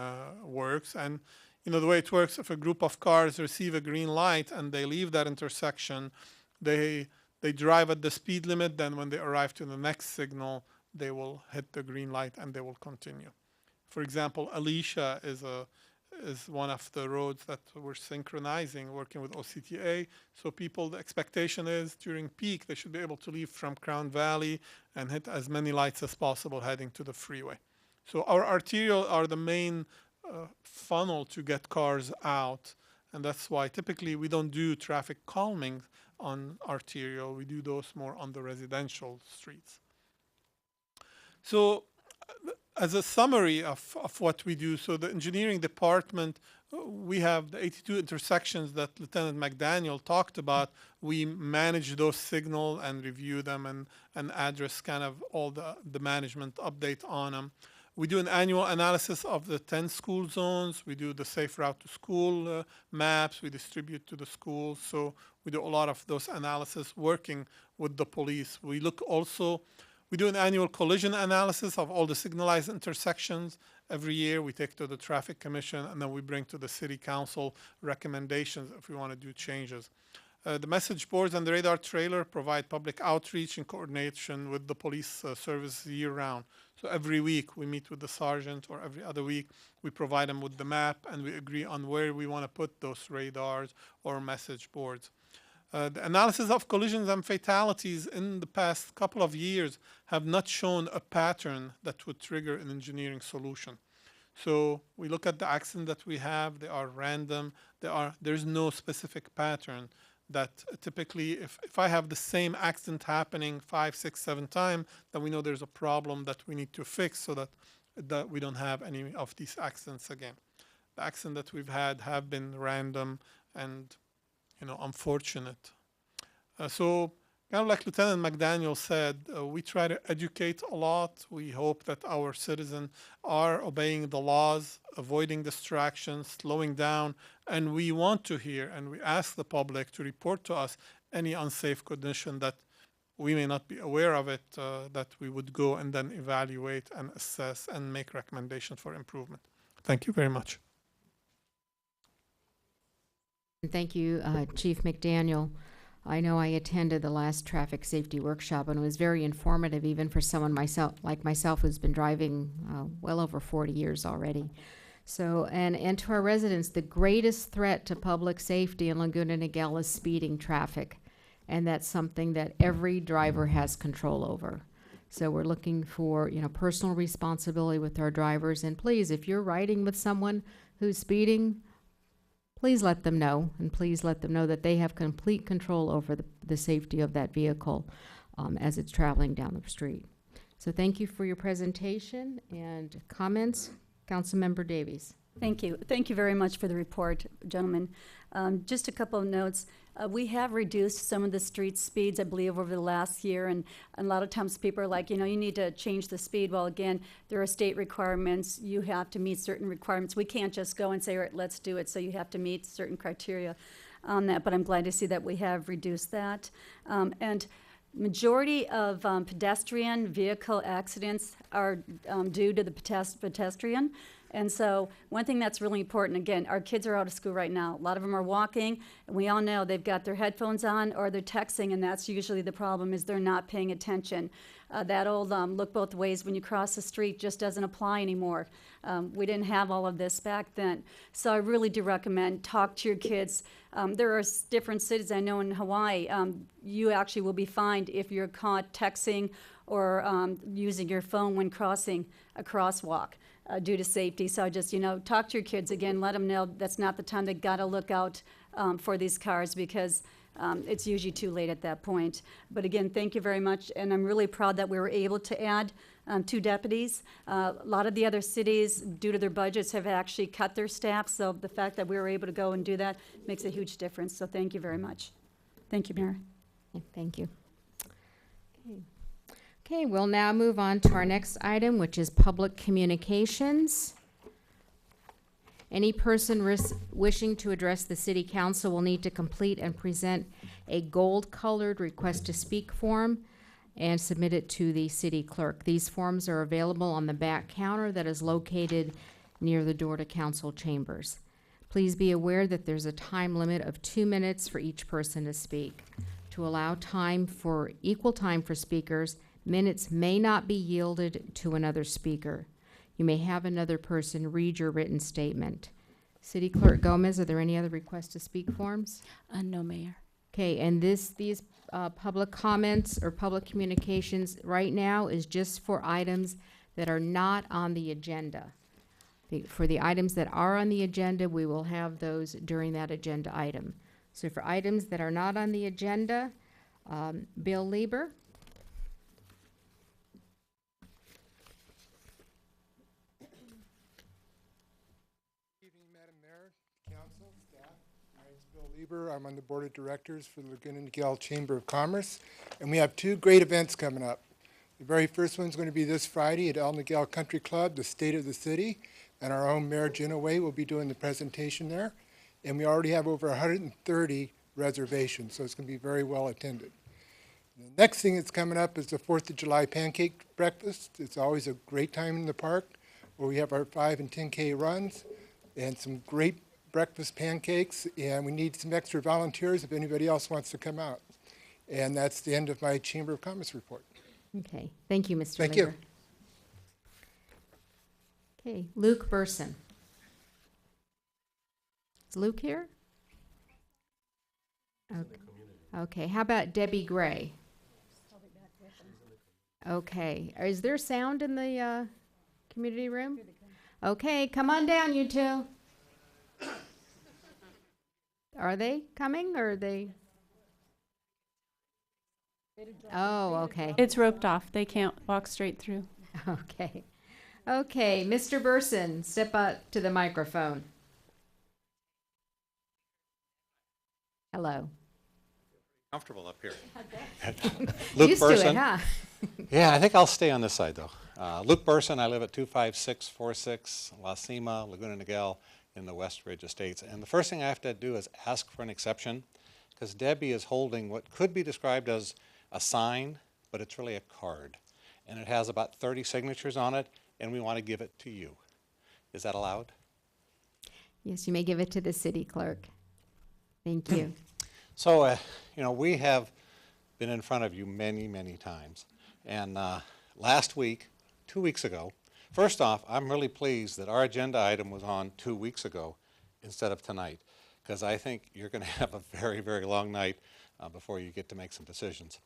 works. And the way it works, if a group of cars receive a green light and they leave that intersection, they drive at the speed limit. Then when they arrive to the next signal, they will hit the green light and they will continue. For example, Alicia is one of the roads that we're synchronizing, working with OCTA. So the expectation is during peak, they should be able to leave from Crown Valley and hit as many lights as possible heading to the freeway. So our arterial are the main funnel to get cars out. And that's why typically we don't do traffic calming on arterial. We do those more on the residential streets. So as a summary of what we do, so the engineering department, we have the 82 intersections that Lieutenant McDaniel talked about. We manage those signals and review them and address kind of all the management update on them. We do an annual analysis of the 10 school zones. We do the safe route to school maps. We distribute to the schools. So we do a lot of those analysis working with the police. We do an annual collision analysis of all the signalized intersections. Every year we take to the Traffic Commission, and then we bring to the City Council recommendations if we want to do changes. The message boards and the radar trailer provide public outreach in coordination with the police service year-round. So every week we meet with the sergeant, or every other week we provide them with the map, and we agree on where we want to put those radars or message boards. The analysis of collisions and fatalities in the past couple of years have not shown a pattern that would trigger an engineering solution. So we look at the accidents that we have, they are random, there's no specific pattern that typically, if I have the same accident happening 5, 6, 7 times, then we know there's a problem that we need to fix so that we don't have any of these accidents again. The accidents that we've had have been random and unfortunate. So kind of like Lieutenant McDaniel said, we try to educate a lot. We hope that our citizens are obeying the laws, avoiding distractions, slowing down, and we want to hear and we ask the public to report to us any unsafe condition that we may not be aware of it, that we would go and then evaluate and assess and make recommendations for improvement. Thank you very much. Thank you, Chief McDaniel. I know I attended the last traffic safety workshop, and it was very informative, even for someone like myself who's been driving well over 40 years already. So, and to our residents, the greatest threat to public safety in Laguna Niguel is speeding traffic, and that's something that every driver has control over. So we're looking for, personal responsibility with our drivers. And please, if you're riding with someone who's speeding, please let them know, and please let them know that they have complete control over the safety of that vehicle as it's traveling down the street. So thank you for your presentation and comments. Councilmember Davies. Thank you. Thank you very much for the report, gentlemen. Just a couple of notes. We have reduced some of the street speeds, I believe, over the last year, and a lot of times people are like, you need to change the speed. Well, again, there are state requirements. You have to meet certain requirements. We can't just go and say, all right, let's do it. So you have to meet certain criteria on that, but I'm glad to see that we have reduced that. And majority of pedestrian vehicle accidents are due to the pedestrian. And so one thing that's really important, again, our kids are out of school right now. A lot of them are walking, and we all know they've got their headphones on or they're texting, and that's usually the problem, is they're not paying attention. That old look both ways when you cross the street just doesn't apply anymore. We didn't have all of this back then. So I really do recommend talk to your kids. There are different cities, I know in Hawaii, you actually will be fined if you're caught texting or using your phone when crossing a crosswalk. Due to safety. So just, talk to your kids again, let them know that's not the time they gotta look out for these cars, because it's usually too late at that point. But again, thank you very much, and I'm really proud that we were able to add 2 deputies. A lot of the other cities, due to their budgets, have actually cut their staff, so the fact that we were able to go and do that makes a huge difference. So thank you very much. Thank you, Mayor. Yeah, thank you. Okay, we'll now move on to our next item, which is public communications. Any person wishing to address the city council will need to complete and present a gold-colored request to speak form and submit it to the city clerk. These forms are available on the back counter that is located near the door to council chambers. Please be aware that there's a time limit of 2 minutes for each person to speak. To allow equal time for speakers, minutes may not be yielded to another speaker. You may have another person read your written statement. City Clerk Gomez, are there any other requests to speak forms? No, Mayor. Okay, and these public comments or public communications right now is just for items that are not on the agenda. For the items that are on the agenda, we will have those during that agenda item. So for items that are not on the agenda, Bill Lieber. I'm on the board of directors for the Laguna Niguel Chamber of Commerce, and we have 2 great events coming up. The very first one's going to be this Friday at El Niguel Country Club, the State of the City, and our own Mayor Ginaway will be doing the presentation there. And we already have over 130 reservations, so it's going to be very well attended. The next thing that's coming up is the 4th of July pancake breakfast. It's always a great time in the park where we have our 5 and 10K runs and some great breakfast pancakes, and we need some extra volunteers if anybody else wants to come out. And that's the end of my Chamber of Commerce report. Okay, thank you, Mr. Thank Lieber. you. Okay, Luke Burson. Is Luke here? Okay, how about Debbie Gray? Okay, is there sound in the community room? Okay, come on down, you two. Are they coming or are they? Oh, okay. It's roped off. They can't walk straight through. Okay. Okay, Mr. Burson, step up to the microphone. Hello. Comfortable up here. Luke Used Burson. to it, huh? Yeah, I think I'll stay on this side though. Luke Burson, I live at 25646 La Cima, Laguna Niguel in the West Ridge Estates. And the first thing I have to do is ask for an exception because Debbie is holding what could be described as a sign, but it's really a card. And it has about 30 signatures on it, and we want to give it to you. Is that allowed? Yes, you may give it to the city clerk. Thank you. So, you know, we have been in front of you many, many times. And last week, 2 weeks ago, first off, I'm really pleased that our agenda item was on 2 weeks ago instead of tonight, because I think you're going to have a very, very long night before you get to make some decisions.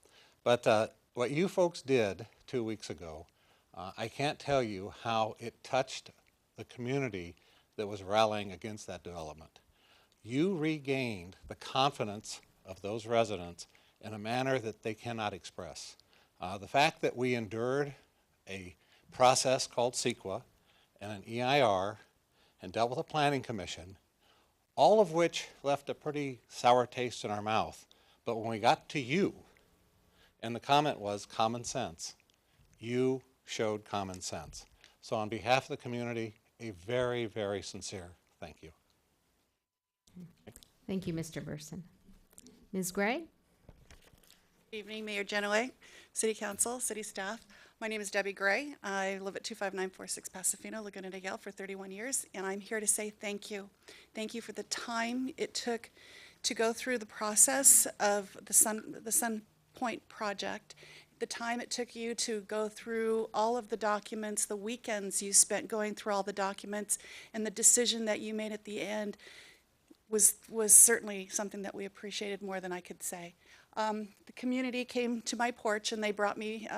But what you folks did 2 weeks ago, I can't tell you how it touched the community that was rallying against that development. You regained the confidence of those residents in a manner that they cannot express. The fact that we endured a process called CEQA and an EIR and dealt with a planning commission, all of which left a pretty sour taste in our mouth. But when we got to you, and the comment was common sense, you showed common sense. So on behalf of the community, a very, very sincere thank you. Thank you, Mr. Burson. Ms. Gray? Good evening, Mayor Genoway, City Council, City staff. My name is Debbie Gray. I live at 25946 Pasofino, Laguna Niguel for 31 years, and I'm here to say thank you. Thank you for the time it took to go through the process of the Sun Point project, the time it took you to go through all of the documents, the weekends you spent going through all the documents, and the decision that you made at the end was certainly something that we appreciated more than I could say. The community came to my porch and they brought me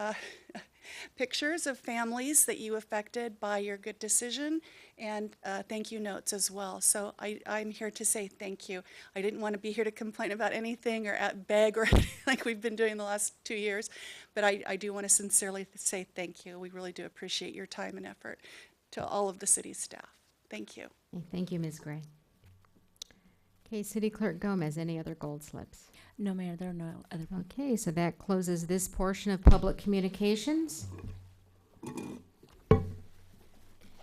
pictures of families that you affected by your good decision, and thank you notes as well. So I'm here to say thank you. I didn't want to be here to complain about anything or beg or anything like we've been doing the last 2 years, but I do want to sincerely say thank you. We really do appreciate your time and effort to all of the city's staff. Thank you. Okay, thank you, Ms. Gray. Okay, City Clerk Gomez, any other gold slips? No, Mayor, there are no other. Okay, so that closes this portion of public communications.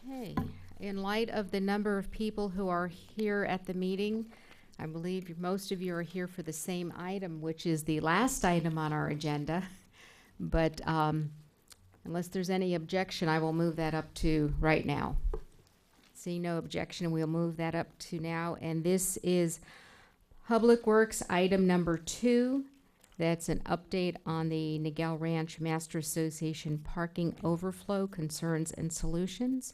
Okay, in light of the number of people who are here at the meeting, I believe most of you are here for the same item, which is the last item on our agenda. But unless there's any objection, I will move that up to right now. Seeing no objection, we'll move that up to now. And this is Public Works item number 2. That's an update on the Niguel Ranch Master Association parking overflow concerns and solutions.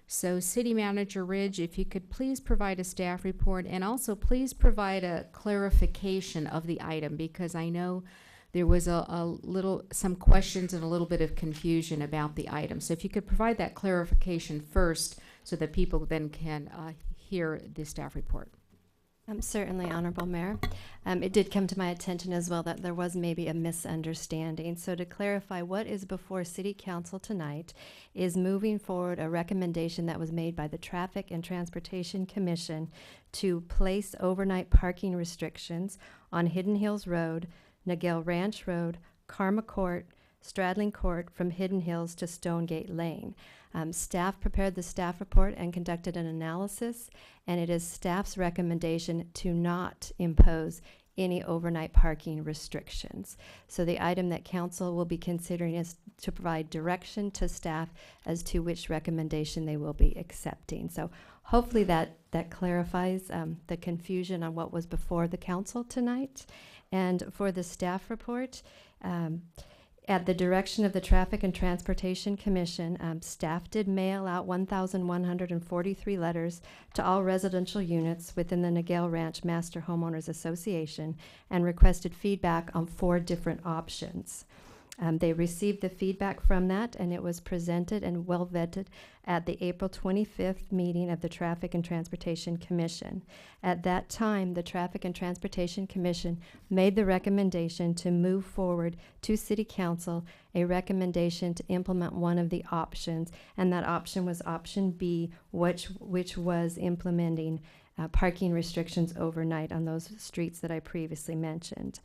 So City Manager Ridge, if you could please provide a staff report, and also please provide a clarification of the item, because I know there was some questions and a little bit of confusion about the item. So if you could provide that clarification first, so that people then can hear the staff report. Certainly, Honorable Mayor. It did come to my attention as well that there was maybe a misunderstanding. So to clarify, what is before City Council tonight is moving forward a recommendation that was made by the Traffic and Transportation Commission to place overnight parking restrictions on Hidden Hills Road, Niguel Ranch Road, Karma Court, Stradling Court from Hidden Hills to Stonegate Lane. Staff prepared the staff report and conducted an analysis, and it is staff's recommendation to not impose any overnight parking restrictions. So the item that council will be considering is to provide direction to staff as to which recommendation they will be accepting. So hopefully that clarifies the confusion on what was before the council tonight. And for the staff report, at the direction of the Traffic and Transportation Commission, staff did mail out 1,143 letters to all residential units within the Niguel Ranch Master Homeowners Association and requested feedback on 4 different options. They received the feedback from that, and it was presented and well vetted at the April 25th meeting of the Traffic and Transportation Commission. At that time, the Traffic and Transportation Commission made the recommendation to move forward to City Council a recommendation to implement one of the options, and that option was option B, which was implementing parking restrictions overnight on those streets that I previously mentioned.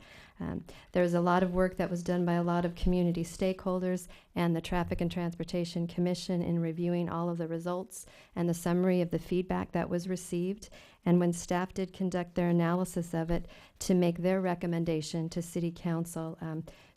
There was a lot of work that was done by a lot of community stakeholders and the Traffic and Transportation Commission in reviewing all of the results and the summary of the feedback that was received. And when staff did conduct their analysis of it to make their recommendation to City Council,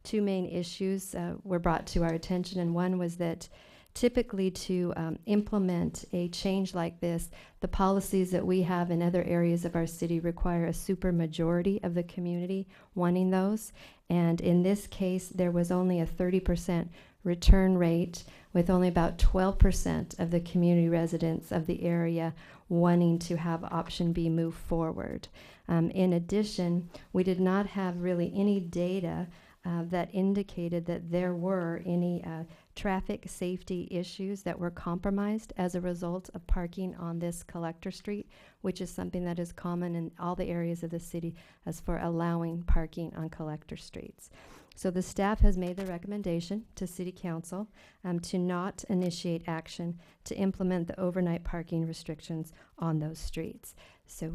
2 main issues were brought to our attention, and one was that typically to implement a change like this, the policies that we have in other areas of our city require a supermajority of the community wanting those. And in this case, there was only a 30% return rate, with only about 12% of the community residents of the area wanting to have option B move forward. In addition, we did not have really any data that indicated that there were any traffic safety issues that were compromised as a result of parking on this collector street, which is something that is common in all the areas of the city as for allowing parking on collector streets. So the staff has made the recommendation to City Council to not initiate action to implement the overnight parking restrictions on those streets. So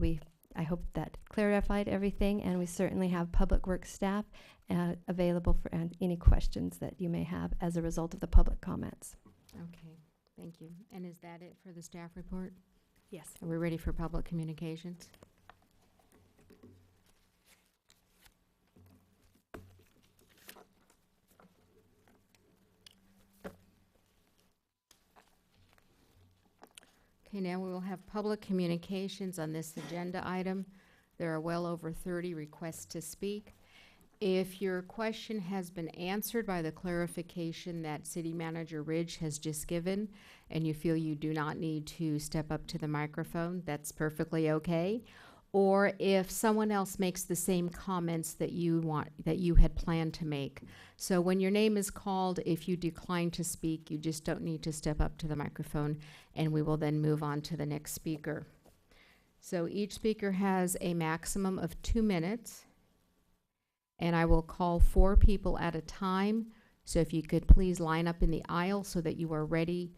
I hope that clarified everything, and we certainly have Public Works staff available for any questions that you may have as a result of the public comments. Okay, thank you. And is that it for the staff report? Yes. Are we ready for public communications? Okay, now we will have public communications on this agenda item. There are well over 30 requests to speak. If your question has been answered by the clarification that City Manager Ridge has just given, and you feel you do not need to step up to the microphone, that's perfectly okay. or if someone else makes the same comments that you had planned to make. So when your name is called, if you decline to speak, you just don't need to step up to the microphone, and we will then move on to the next speaker. So each speaker has a maximum of 2 minutes, and I will call 4 people at a time. So if you could please line up in the aisle so that you are ready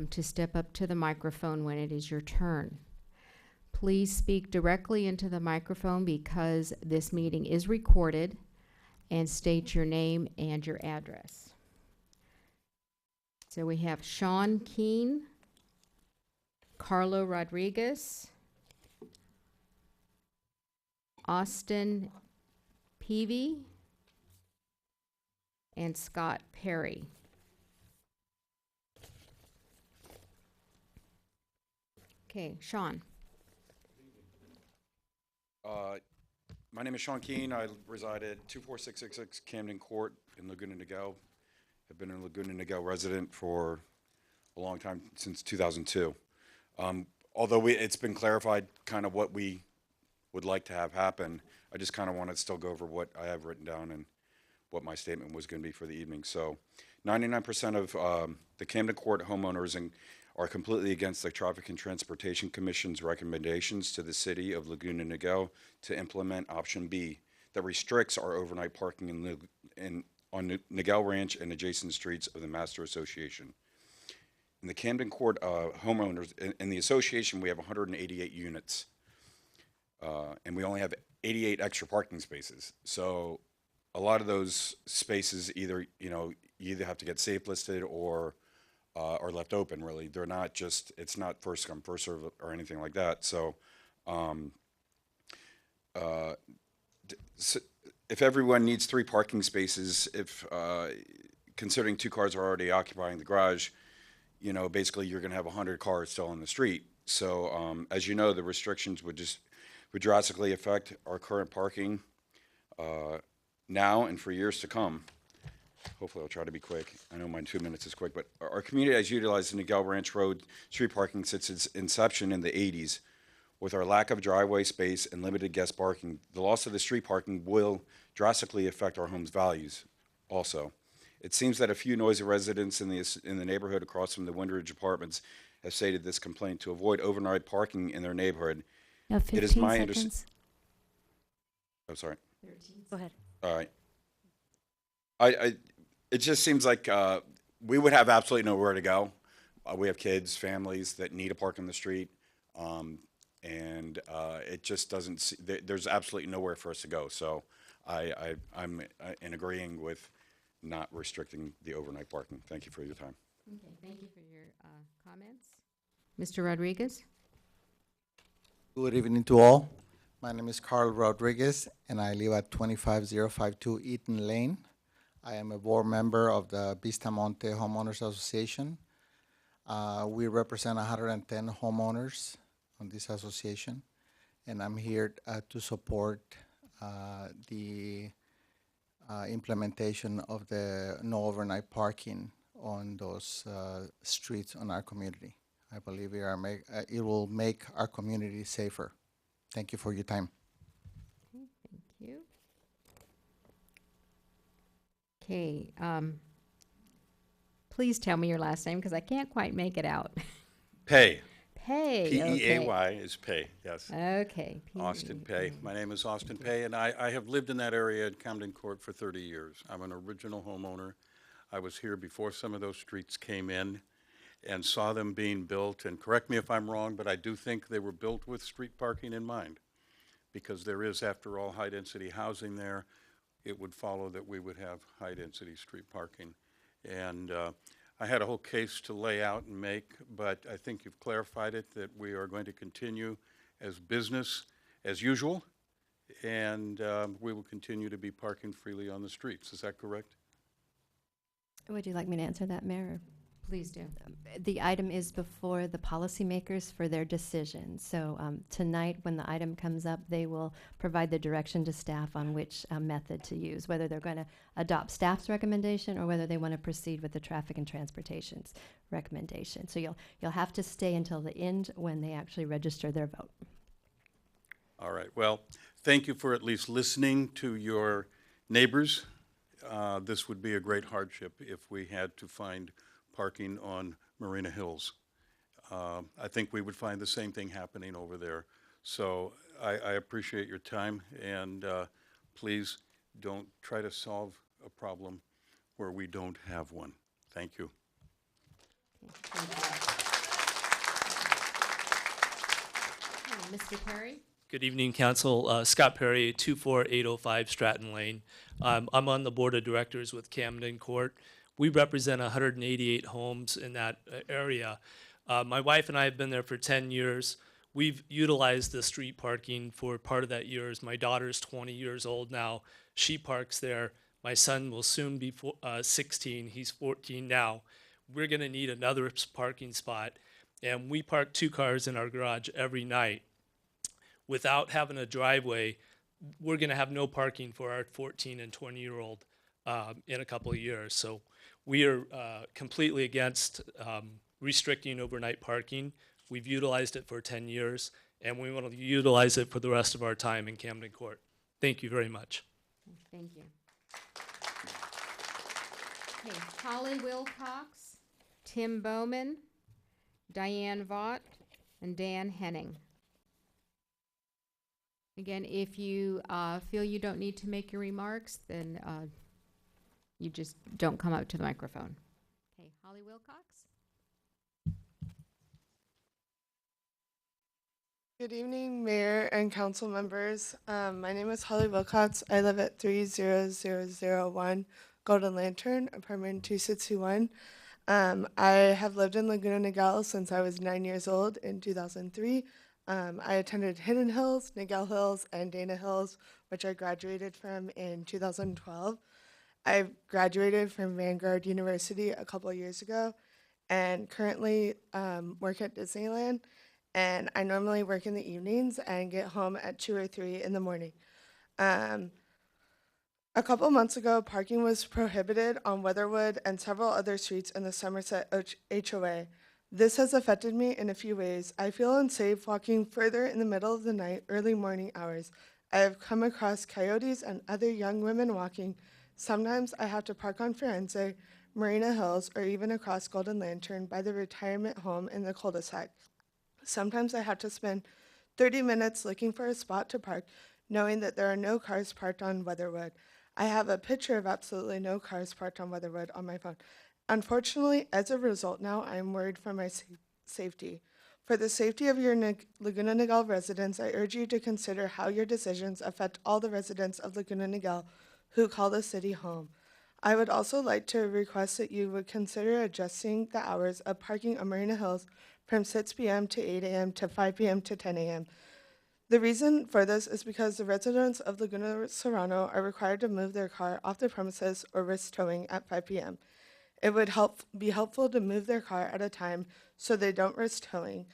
to step up to the microphone when it is your turn. Please speak directly into the microphone because this meeting is recorded, and state your name and your address. So we have Sean Keene, Carlo Rodriguez, Austin Peavy, and Scott Perry. Okay, Sean. My name is Sean Keene. I reside at 24666 Camden Court in Laguna Niguel. I've been a Laguna Niguel resident for a long time, since 2002. Although it's been clarified kind of what we would like to have happen, I just kind of want to still go over what I have written down and what my statement was going to be for the evening. So 99% of the Camden Court homeowners are completely against the Traffic and Transportation Commission's recommendations to the city of Laguna Niguel to implement option B that restricts our overnight parking on Niguel Ranch and adjacent streets of the Master Association. In the Camden Court homeowners, in the association, we have 188 units, and we only have 88 extra parking spaces. So a lot of those spaces you either have to get safe listed or are left open. Really, they're not just, it's not first come first serve or anything like that. So if everyone needs 3 parking spaces, if considering 2 cars are already occupying the garage, basically you're going to have 100 cars still on the street. So as you know, the restrictions would drastically affect our current parking now and for years to come. Hopefully I'll try to be quick. I know my 2 minutes is quick, but our community has utilized the Niguel Ranch Road street parking since its inception in the 80s. With our lack of driveway space and limited guest parking, the loss of the street parking will drastically affect our home's values also. It seems that a few noisy residents in the neighborhood across from the Windridge Apartments have stated this complaint to avoid overnight parking in their neighborhood. You have 15 It is my seconds. Oh, sorry. 13. Go ahead. All right. It just seems like we would have absolutely nowhere to go. We have kids, families that need to park on the street, and it just doesn't. There's absolutely nowhere for us to go. So I'm in agreeing with not restricting the overnight parking. Thank you for your time. Okay, thank you for your comments. Mr. Rodriguez? Good evening to all. My name is Carl Rodriguez, and I live at 25052 Eaton Lane. I am a board member of the Vistamonte Homeowners Association. We represent 110 homeowners on this association, and I'm here to support the implementation of the no overnight parking on those streets on our community. I believe it will make our community safer. Thank you for your time. Okay, thank you. Okay, please tell me your last name because I can't quite make it out. Pay. Pay. P-E-A-Y is Pay, yes. Okay. Austin Pay. My name is Austin Pay, and I have lived in that area at Camden Court for 30 years. I'm an original homeowner. I was here before some of those streets came in and saw them being built. And correct me if I'm wrong, but I do think they were built with street parking in mind, because there is, after all, high-density housing there. It would follow that we would have high-density street parking. And I had a whole case to lay out and make, but I think you've clarified it, that we are going to continue as business as usual, and we will continue to be parking freely on the streets. Is that correct? Would you like me to answer that, Mayor? Please do. The item is before the policymakers for their decision. So tonight, when the item comes up, they will provide the direction to staff on which method to use, whether they're going to adopt staff's recommendation or whether they want to proceed with the Traffic and Transportation's recommendation. So you'll have to stay until the end when they actually register their vote. All right. Well, thank you for at least listening to your neighbors. This would be a great hardship if we had to find parking on Marina Hills. I think we would find the same thing happening over there. So I appreciate your time, and please don't try to solve a problem where we don't have one. Thank you. Mr. Perry? Good evening, Council. Scott Perry, 24805 Stratton Lane. I'm on the Board of Directors with Camden Court. We represent 188 homes in that area. My wife and I have been there for 10 years. We've utilized the street parking for part of that years. My daughter's 20 years old now. She parks there. My son will soon be 16. He's 14 now. We're going to need another parking spot. And we park 2 cars in our garage every night. Without having a driveway, we're going to have no parking for our 14 and 20-year-old in a couple of years. So we are completely against restricting overnight parking. We've utilized it for 10 years, and we want to utilize it for the rest of our time in Camden Court. Thank you very much. Thank you. Okay, Holly Wilcox, Tim Bowman, Diane Vaught, and Dan Henning. Again, if you feel you don't need to make your remarks, then you just don't come up to the microphone. Okay, Holly Wilcox. Good evening, Mayor and Council members. My name is Holly Wilcox. I live at 30001 Golden Lantern, apartment 261. I have lived in Laguna Niguel since I was 9 years old in 2003. I attended Hidden Hills, Niguel Hills, and Dana Hills, which I graduated from in 2012. I graduated from Vanguard University a couple of years ago and currently work at Disneyland. And I normally work in the evenings and get home at 2 or 3 in the morning. A couple months ago, parking was prohibited on Weatherwood and several other streets in the Somerset HOA. This has affected me in a few ways. I feel unsafe walking further in the middle of the night, early morning hours. I have come across coyotes and other young women walking. Sometimes I have to park on Firenze, Marina Hills, or even across Golden Lantern by the retirement home in the cul-de-sac. Sometimes I have to spend 30 minutes looking for a spot to park, knowing that there are no cars parked on Weatherwood. I have a picture of absolutely no cars parked on Weatherwood on my phone. Unfortunately, as a result now, I am worried for my safety. For the safety of your Laguna Niguel residents, I urge you to consider how your decisions affect all the residents of Laguna Niguel who call the city home. I would also like to request that you would consider adjusting the hours of parking on Marina Hills from 6 p.m. to 8 a.m. to 5 p.m. to 10 a.m. The reason for this is because the residents of Laguna Serrano are required to move their car off the premises or risk towing at 5 p.m. It would be helpful to move their car at a time so they don't risk towing.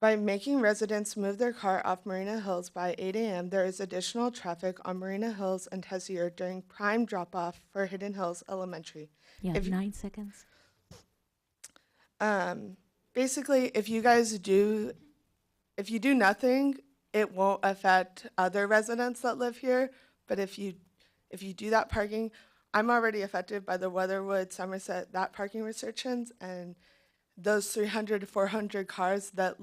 By making residents move their car off Marina Hills by 8 a.m., there is additional traffic on Marina Hills and Tessier during prime drop-off for Hidden Hills Elementary. You have 9 seconds. Basically, if you do nothing, it won't affect other residents that live here. But if you do that parking, I'm already affected by the Weatherwood, Somerset, that parking restrictions, and those 300 to 400 cars that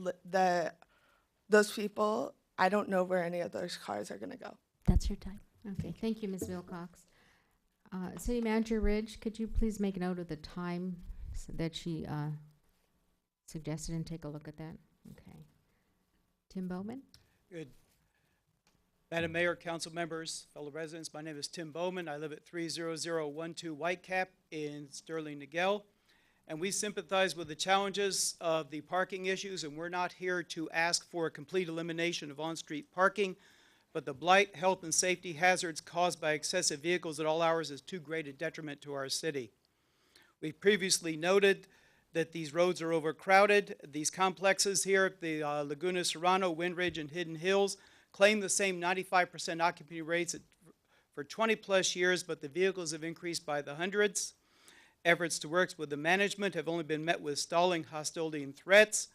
those people, I don't know where any of those cars are going to go. That's your time. Okay, thank you, Ms. Wilcox. City Manager Ridge, could you please make note of the time that she suggested and take a look at that? Okay. Tim Bowman? Good. Madam Mayor, council members, fellow residents, my name is Tim Bowman. I live at 30012 Whitecap in Sterling, Niguel. And we sympathize with the challenges of the parking issues, and we're not here to ask for a complete elimination of on-street parking, but the blight, health, and safety hazards caused by excessive vehicles at all hours is too great a detriment to our city. We previously noted that these roads are overcrowded. These complexes here, the Laguna Serrano, Windridge, and Hidden Hills, claim the same 95% occupancy rates for 20-plus years, but the vehicles have increased by the hundreds. Efforts to work with the management have only been met with stalling, hostility, and threats.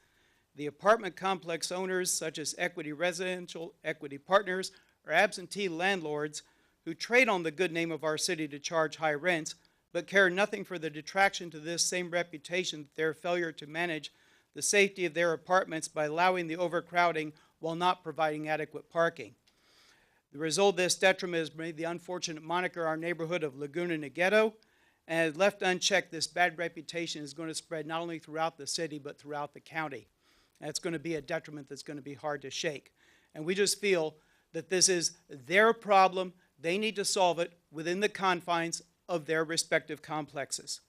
The apartment complex owners, such as Equity Residential, Equity Partners, or absentee landlords who trade on the good name of our city to charge high rents, but care nothing for the detraction to this same reputation, their failure to manage the safety of their apartments by allowing the overcrowding while not providing adequate parking. The result of this detriment has made the unfortunate moniker our neighborhood of Laguna Niguel, and left unchecked, this bad reputation is going to spread not only throughout the city, but throughout the county. And it's going to be a detriment that's going to be hard to shake. And we just feel that this is their problem. They need to solve it within the confines of their respective complexes.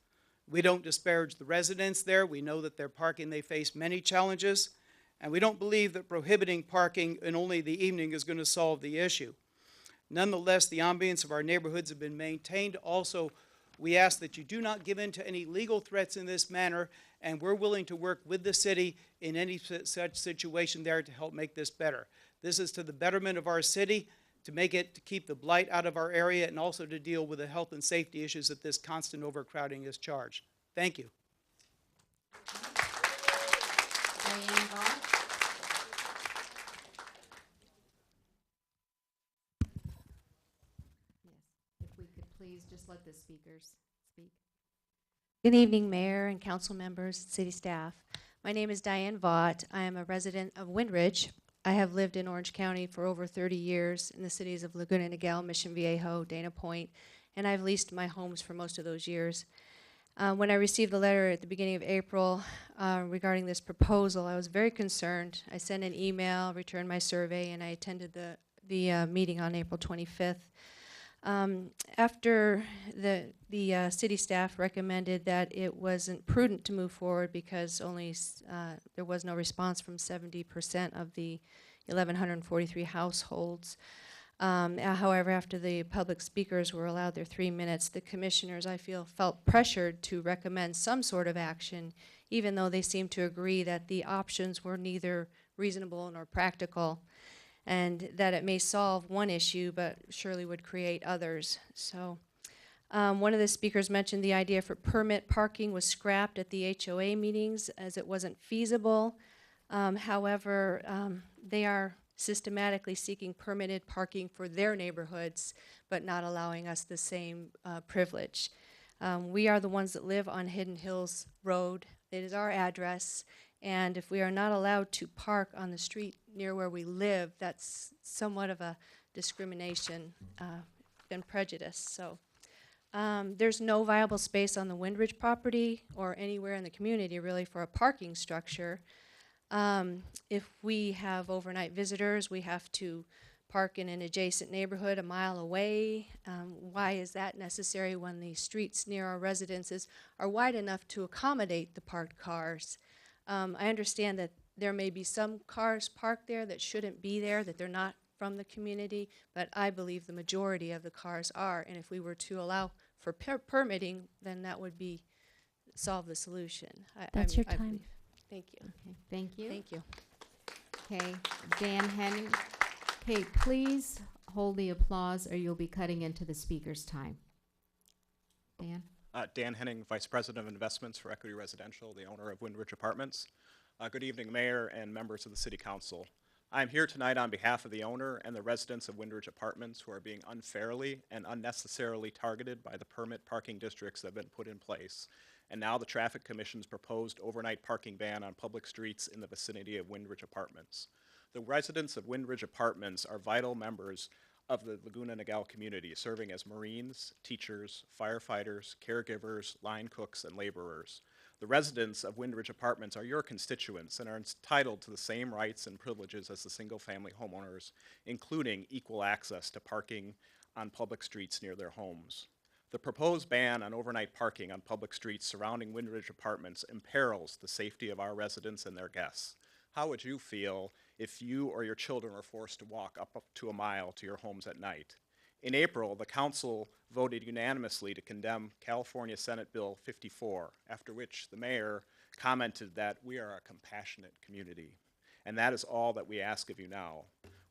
We don't disparage the residents there. We know that their parking, they face many challenges. And we don't believe that prohibiting parking in only the evening is going to solve the issue. Nonetheless, the ambience of our neighborhoods have been maintained. Also, we ask that you do not give in to any legal threats in this manner, and we're willing to work with the city in any such situation there to help make this better. This is to the betterment of our city, to keep the blight out of our area, and also to deal with the health and safety issues that this constant overcrowding is charged. Thank you. If we could please just let the speakers speak. Good evening, Mayor and council members, city staff. My name is Diane Vaught. I am a resident of Windridge. I have lived in Orange County for over 30 years in the cities of Laguna Niguel, Mission Viejo, Dana Point, and I've leased my homes for most of those years. When I received the letter at the beginning of April regarding this proposal, I was very concerned. I sent an email, returned my survey, and I attended the meeting on April 25th. After the city staff recommended that it wasn't prudent to move forward because only there was no response from 70% of the 1,143 households. However, after the public speakers were allowed their 3 minutes, the commissioners, I feel, felt pressured to recommend some sort of action, even though they seemed to agree that the options were neither reasonable nor practical, and that it may solve one issue, but surely would create others. So one of the speakers mentioned the idea for permit parking was scrapped at the HOA meetings as it wasn't feasible. However, they are systematically seeking permitted parking for their neighborhoods, but not allowing us the same privilege. We are the ones that live on Hidden Hills Road. It is our address. And if we are not allowed to park on the street near where we live, that's somewhat of a discrimination and prejudice. So there's no viable space on the Windridge property or anywhere in the community really for a parking structure. If we have overnight visitors, we have to park in an adjacent neighborhood a mile away. Why is that necessary when the streets near our residences are wide enough to accommodate the parked cars? I understand that there may be some cars parked there that shouldn't be there, that they're not from the community, but I believe the majority of the cars are, and if we were to allow for permitting, then that would be solve the solution. That's your time. believe. Thank you. Okay, thank you. Thank you. Okay, Dan Henning. Okay, please hold the applause or you'll be cutting into the speaker's time. Dan? Dan Henning, Vice President of Investments for Equity Residential, the owner of Windridge Apartments. Good evening, Mayor and members of the City Council. I'm here tonight on behalf of the owner and the residents of Windridge Apartments who are being unfairly and unnecessarily targeted by the permit parking districts that have been put in place, and now the Traffic Commission's proposed overnight parking ban on public streets in the vicinity of Windridge Apartments. The residents of Windridge Apartments are vital members of the Laguna Niguel community, serving as Marines, teachers, firefighters, caregivers, line cooks, and laborers. The residents of Windridge Apartments are your constituents and are entitled to the same rights and privileges as the single-family homeowners, including equal access to parking on public streets near their homes. The proposed ban on overnight parking on public streets surrounding Windridge Apartments imperils the safety of our residents and their guests. How would you feel if you or your children were forced to walk up to a mile to your homes at night? In April, the Council voted unanimously to condemn California Senate Bill 54, after which the mayor commented that we are a compassionate community. And that is all that we ask of you now.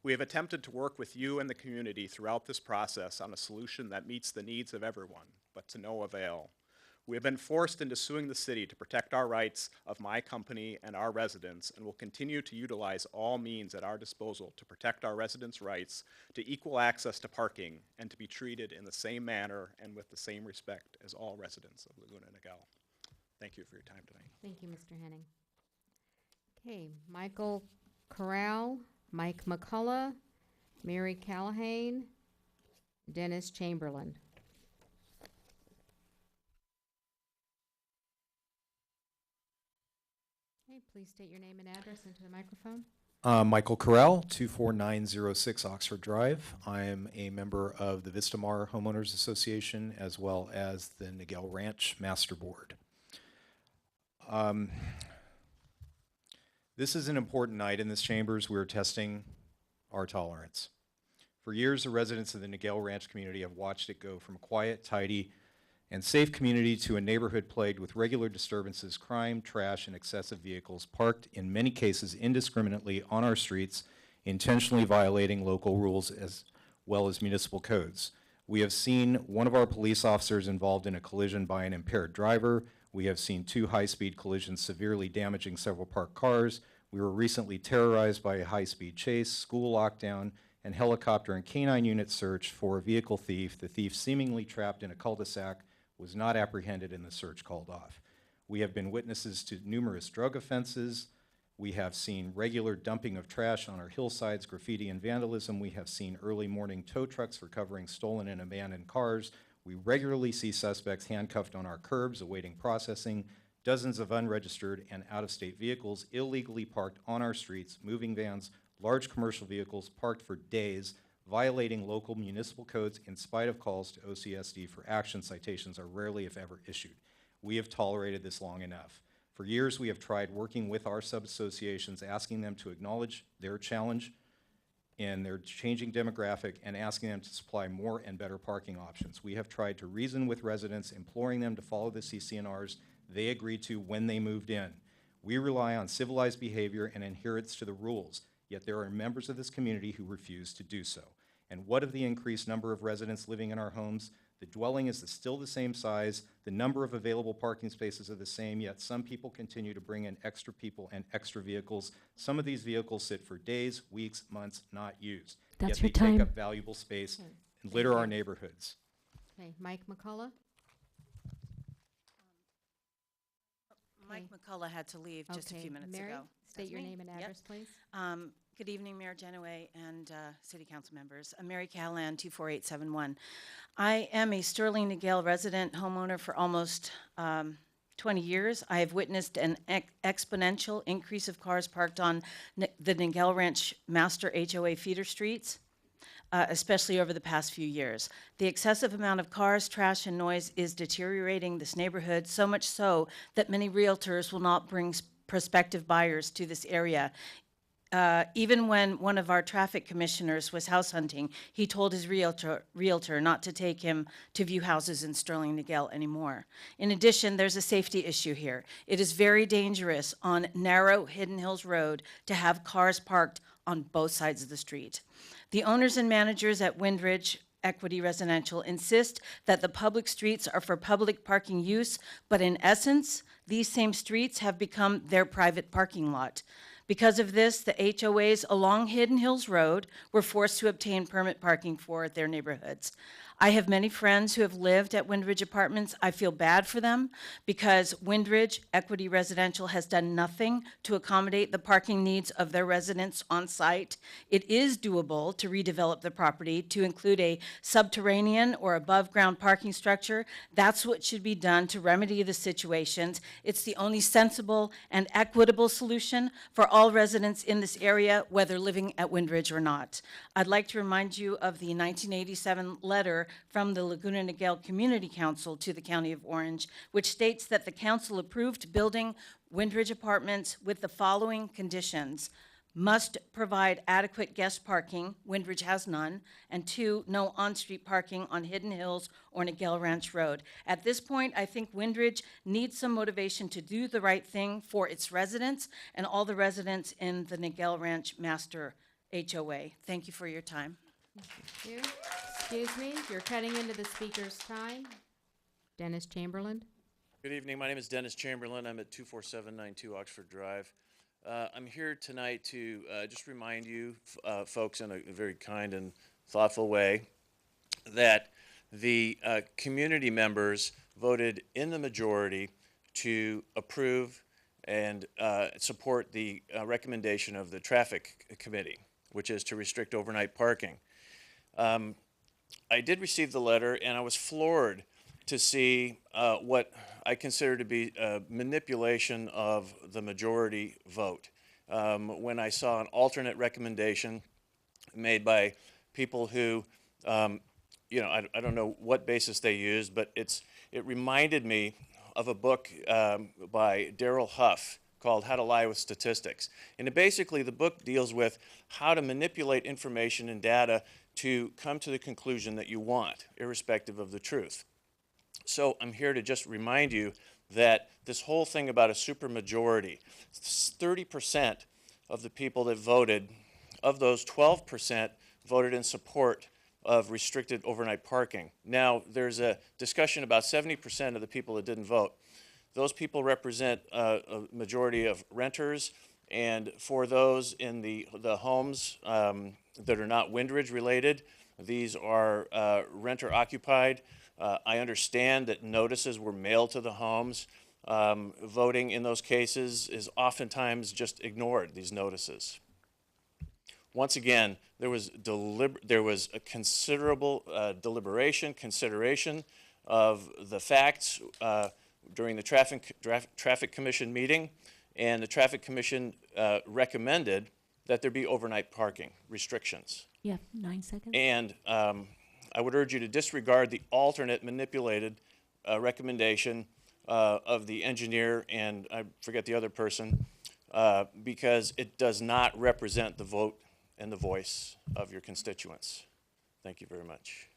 We have attempted to work with you and the community throughout this process on a solution that meets the needs of everyone, but to no avail. We have been forced into suing the city to protect our rights of my company and our residents, and will continue to utilize all means at our disposal to protect our residents' rights to equal access to parking and to be treated in the same manner and with the same respect as all residents of Laguna Niguel. Thank you for your time tonight. Thank you, Mr. Henning. Okay, Michael Corral, Mike McCullough, Mary Callahan, Dennis Chamberlain. Okay, please state your name and address into the microphone. Michael Corral, 24906 Oxford Drive. I am a member of the Vistamar Homeowners Association as well as the Niguel Ranch Master Board. This is an important night in this chambers. We're testing our tolerance. For years, the residents of the Niguel Ranch community have watched it go from a quiet, tidy, and safe community to a neighborhood plagued with regular disturbances, crime, trash, and excessive vehicles parked in many cases indiscriminately on our streets, intentionally violating local rules as well as municipal codes. We have seen one of our police officers involved in a collision by an impaired driver. We have seen 2 high-speed collisions severely damaging several parked cars. We were recently terrorized by a high-speed chase, school lockdown, and helicopter and canine unit search for a vehicle thief. The thief, seemingly trapped in a cul-de-sac, was not apprehended and the search called off. We have been witnesses to numerous drug offenses. We have seen regular dumping of trash on our hillsides, graffiti and vandalism. We have seen early morning tow trucks recovering stolen and abandoned cars. We regularly see suspects handcuffed on our curbs awaiting processing. Dozens of unregistered and out-of-state vehicles illegally parked on our streets, moving vans, large commercial vehicles parked for days, violating local municipal codes in spite of calls to OCSD for action. Citations are rarely, if ever, issued. We have tolerated this long enough. For years, we have tried working with our sub-associations, asking them to acknowledge their challenge in their changing demographic and asking them to supply more and better parking options. We have tried to reason with residents, imploring them to follow the CCNRs they agreed to when they moved in. We rely on civilized behavior and adherence to the rules, yet there are members of this community who refuse to do so. And what of the increased number of residents living in our homes? The dwelling is still the same size, the number of available parking spaces are the same, yet some people continue to bring in extra people and extra vehicles. Some of these vehicles sit for days, weeks, months, not used. That's yet your they take time. up valuable space Okay. and litter our neighborhoods. Okay, Mike McCullough. Mike McCullough had to leave just a few minutes Mary, ago. state That's your me. name and Yep. address, please. Good evening, Mayor Genoway and City Council members. I'm Mary Callahan, 24871. I am a Sterling Niguel resident homeowner for almost 20 years. I have witnessed an exponential increase of cars parked on the Niguel Ranch Master HOA feeder streets, especially over the past few years. The excessive amount of cars, trash, and noise is deteriorating this neighborhood, so much so that many realtors will not bring prospective buyers to this area. Even when one of our traffic commissioners was house hunting, he told his realtor not to take him to view houses in Sterling Niguel anymore. In addition, there's a safety issue here. It is very dangerous on narrow Hidden Hills Road to have cars parked on both sides of the street. The owners and managers at Windridge Equity Residential insist that the public streets are for public parking use, but in essence, these same streets have become their private parking lot. Because of this, the HOAs along Hidden Hills Road were forced to obtain permit parking for their neighborhoods. I have many friends who have lived at Windridge Apartments. I feel bad for them because Windridge Equity Residential has done nothing to accommodate the parking needs of their residents on site. It is doable to redevelop the property to include a subterranean or above-ground parking structure. That's what should be done to remedy the situations. It's the only sensible and equitable solution for all residents in this area, whether living at Windridge or not. I'd like to remind you of the 1987 letter from the Laguna Niguel Community Council to the County of Orange, which states that the council approved building Windridge Apartments with the following conditions: must provide adequate guest parking, Windridge has none, and 2, no on-street parking on Hidden Hills or Niguel Ranch Road. At this point, I think Windridge needs some motivation to do the right thing for its residents and all the residents in the Niguel Ranch Master HOA. Thank you for your time. Thank you. Excuse me, you're cutting into the speaker's time. Dennis Chamberlain. Good evening. My name is Dennis Chamberlain. I'm at 24792 Oxford Drive. I'm here tonight to just remind you, folks, in a very kind and thoughtful way, that the community members voted in the majority to approve and support the recommendation of the Traffic Committee, which is to restrict overnight parking. I did receive the letter, and I was floored to see what I consider to be manipulation of the majority vote. When I saw an alternate recommendation made by people who, you know, I don't know what basis they used, but it reminded me of a book by Darrell Huff called How to Lie with Statistics. And basically the book deals with how to manipulate information and data to come to the conclusion that you want, irrespective of the truth. So I'm here to just remind you that this whole thing about a supermajority, 30% of the people that voted, of those 12% voted in support of restricted overnight parking. Now, there's a discussion about 70% of the people that didn't vote. Those people represent a majority of renters, and for those in the homes that are not Windridge related, these are renter occupied. I understand that notices were mailed to the homes. Voting in those cases is oftentimes just ignored, these notices. Once again, there was a considerable deliberation, consideration of the facts during the Traffic Commission meeting, and the Traffic Commission recommended that there be overnight parking restrictions. You have 9 seconds. And I would urge you to disregard the alternate manipulated recommendation of the engineer, and I forget the other person, because it does not represent the vote and the voice of your constituents. Thank you very much.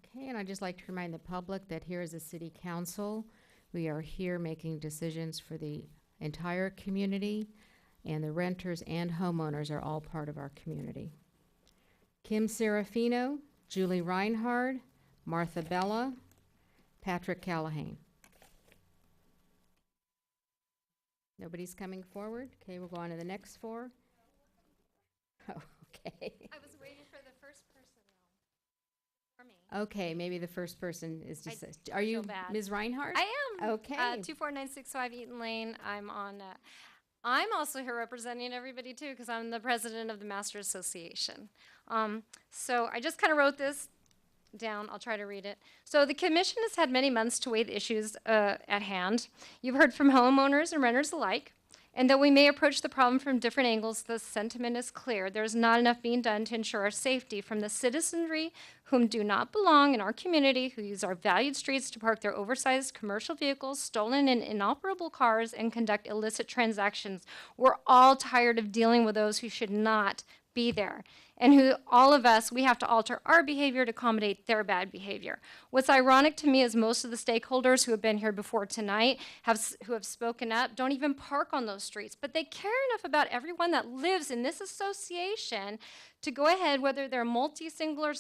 Okay, and I'd just like to remind the public that here is a city council. We are here making decisions for the entire community, and the renters and homeowners are all part of our community. Kim Serafino, Julie Reinhard, Martha Bella, Patrick Callahan. Nobody's coming forward? Okay, we'll go on to the next four. Oh, okay. I was waiting for the first person, though. For me. Okay, maybe the first person is just, are you Ms. Reinhardt? I am. Okay. 24965 Eaton Lane. I'm on, I'm also here representing everybody too, because I'm the president of the Master Association. So I just kind of wrote this down. I'll try to read it. So the commission has had many months to weigh the issues at hand. You've heard from homeowners and renters alike. And though we may approach the problem from different angles, the sentiment is clear. There's not enough being done to ensure our safety from the citizenry whom do not belong in our community, who use our valued streets to park their oversized commercial vehicles, stolen and inoperable cars, and conduct illicit transactions. We're all tired of dealing with those who should not be there, and who all of us, we have to alter our behavior to accommodate their bad behavior. What's ironic to me is most of the stakeholders who have been here before tonight, who have spoken up, don't even park on those streets, but they care enough about everyone that lives in this association to go ahead, whether they're single or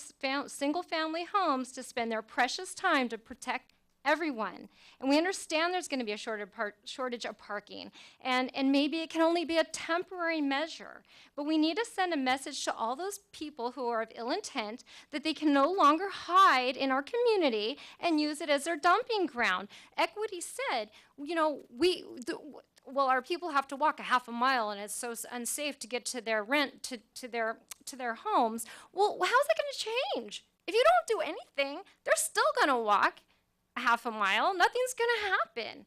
single family homes, to spend their precious time to protect everyone. And we understand there's going to be a shortage of parking, and maybe it can only be a temporary measure, but we need to send a message to all those people who are of ill intent that they can no longer hide in our community and use it as their dumping ground. Equity said, you know, well, our people have to walk a half a mile, and it's so unsafe to get to their to their homes. Well, how's that going to change? If you don't do anything, they're still going to walk a half a mile. Nothing's going to happen.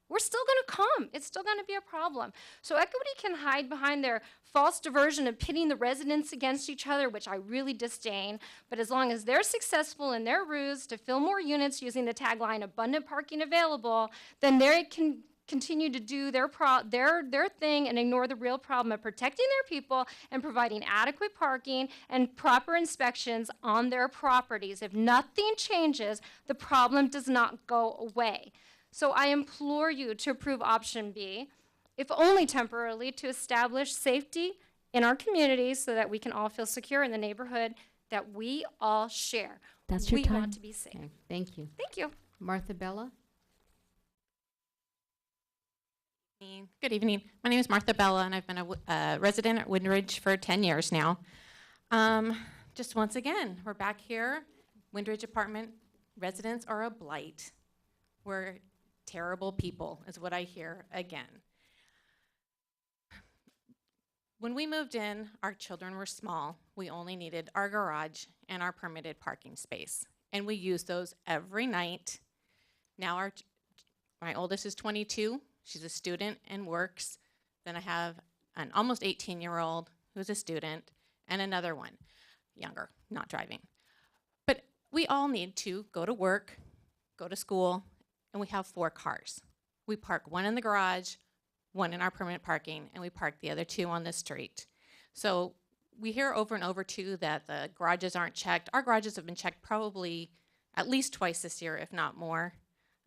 We're still going to come. It's still going to be a problem. So equity can hide behind their false diversion of pitting the residents against each other, which I really disdain. But as long as they're successful in their ruse to fill more units using the tagline "abundant parking available," then they can continue to do their thing and ignore the real problem of protecting their people and providing adequate parking and proper inspections on their properties. If nothing changes, the problem does not go away. So I implore you to approve option B, if only temporarily, to establish safety in our communities so that we can all feel secure in the neighborhood that we all share. That's your we time. want to be safe. Okay, thank you. Thank you. Martha Bella? Good evening. My name is Martha Bella, and I've been a resident at Windridge for 10 years now. Just once again, we're back here. Windridge apartment residents are a blight. We're terrible people, is what I hear again. When we moved in, our children were small. We only needed our garage and our permitted parking space, and we used those every night. Now my oldest is 22. She's a student and works. Then I have an almost 18-year-old who's a student and another one, younger, not driving. But we all need to go to work, go to school, and we have 4 cars. We park one in the garage, one in our permanent parking, and we park the other 2 on the street. So we hear over and over too that the garages aren't checked. Our garages have been checked probably at least twice this year, if not more.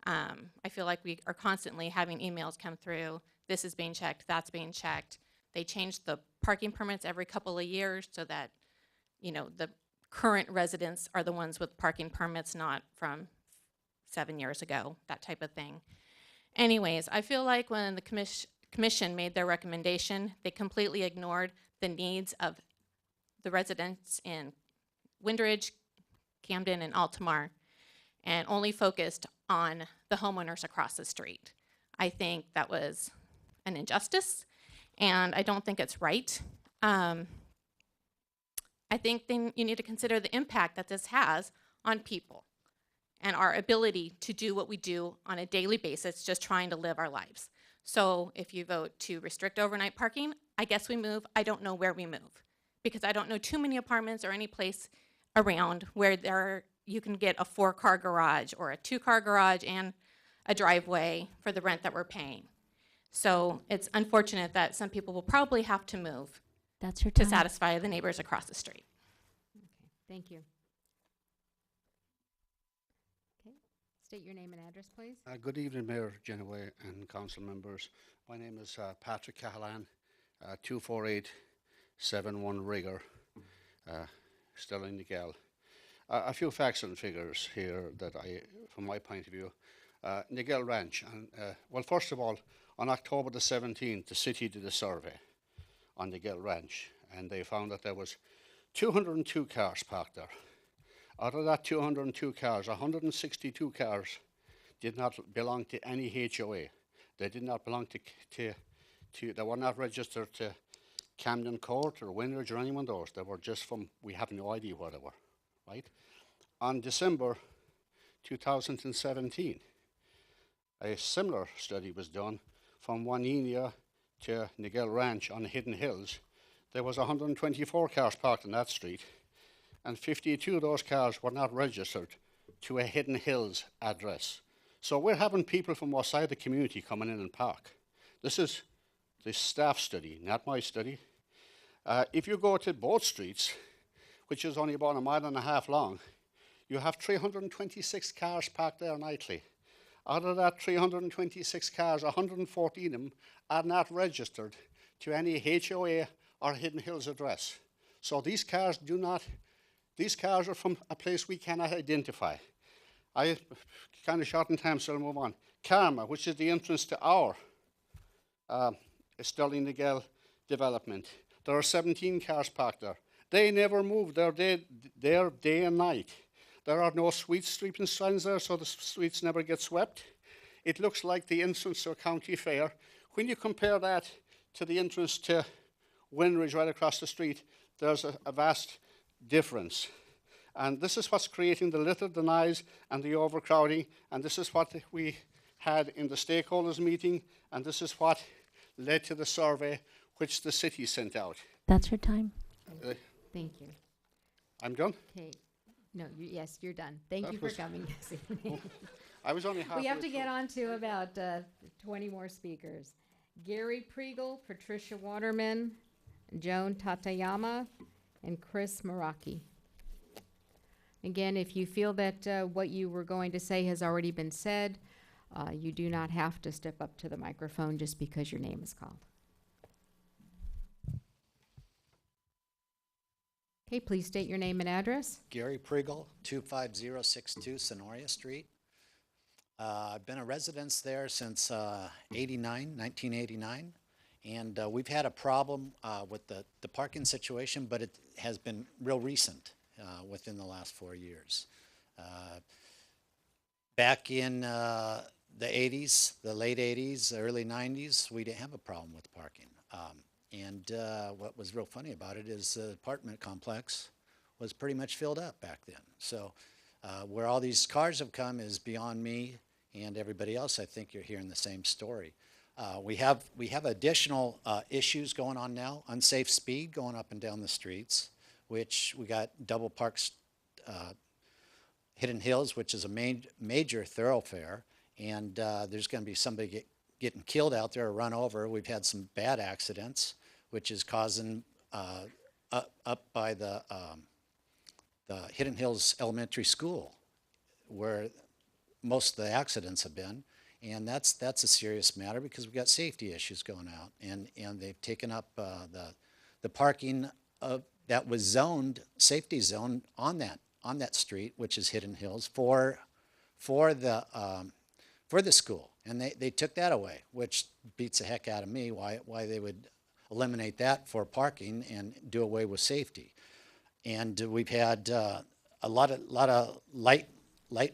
I feel like we are constantly having emails come through. This is being checked, that's being checked. They change the parking permits every couple of years so that, you know, the current residents are the ones with parking permits, not from 7 years ago, that type of thing. Anyways, I feel like when the commission made their recommendation, they completely ignored the needs of the residents in Windridge, Camden, and Altamar, and only focused on the homeowners across the street. I think that was an injustice, and I don't think it's right. I think you need to consider the impact that this has on people and our ability to do what we do on a daily basis, just trying to live our lives. So if you vote to restrict overnight parking, I guess we move. I don't know where we move, because I don't know too many apartments or any place around where you can get a 4-car garage or a 2-car garage and a driveway for the rent that we're paying. So it's unfortunate that some people will probably have to move to satisfy the neighbors across the street. Okay, thank you. Okay, state your name and address, please. Good evening, Mayor Genoway and council members. My name is Patrick Cahalan, 24871 Rigger, Sterling Nigel. A few facts and figures here that from my point of view. Nigel Ranch, well, first of all, on October the 17th, the city did a survey on Nigel Ranch, and they found that there was 202 cars parked there. Out of that 202 cars, 162 cars did not belong to any HOA. They did not belong to they were not registered to Camden Court or Windridge or anyone of those. They were just from, we have no idea where they were, right? On December 2017, a similar study was done from Juanina to Nigel Ranch on Hidden Hills. There was 124 cars parked on that street, and 52 of those cars were not registered to a Hidden Hills address. So we're having people from outside the community coming in and park. This is the staff study, not my study. If you go to both streets, which is only about 1.5 miles long, you have 326 cars parked there nightly. Out of that 326 cars, 114 of them are not registered to any HOA or Hidden Hills address. So these cars are from a place we cannot identify. I kind of short in time, so I'll move on. Karma, which is the entrance to our Sterling Nigel development. There are 17 cars parked there. They never move. They're day and night. There are no street sweeping signs there, so the streets never get swept. It looks like the entrance to a county fair. When you compare that to the entrance to Windridge right across the street, there's a vast difference. And this is what's creating the litter, the noise, and the overcrowding. And this is what we had in the stakeholders meeting, and this is what led to the survey which the city sent out. That's your time. Thank you. I'm done? Okay. No, yes, you're done. Thank you for coming this evening. I was only halfway We have to get through. on to about 20 more speakers. Gary Priegel, Patricia Waterman, Joan Tatayama, and Chris Maraki. Again, if you feel that what you were going to say has already been said, you do not have to step up to the microphone just because your name is called. Okay, please state your name and address. Gary Pregel, 25062 Sonoria Street. I've been a resident there since 1989, and we've had a problem with the parking situation, but it has been real recent within the last 4 years. Back in the 80s, the late 80s, early 90s, we didn't have a problem with parking. And what was real funny about it is the apartment complex was pretty much filled up back then. So where all these cars have come is beyond me and everybody else. I think you're hearing the same story. We have additional issues going on now. Unsafe speed going up and down the streets, which we got double parks, Hidden Hills, which is a major thoroughfare, and there's going to be somebody getting killed out there or run over. We've had some bad accidents, which is causing up by the Hidden Hills Elementary School, where most of the accidents have been, and that's a serious matter because we've got safety issues going out, and they've taken up the parking that was zoned, safety zone on that street, which is Hidden Hills, for the school, and they took that away, which beats the heck out of me why they would eliminate that for parking and do away with safety. And we've had a lot of light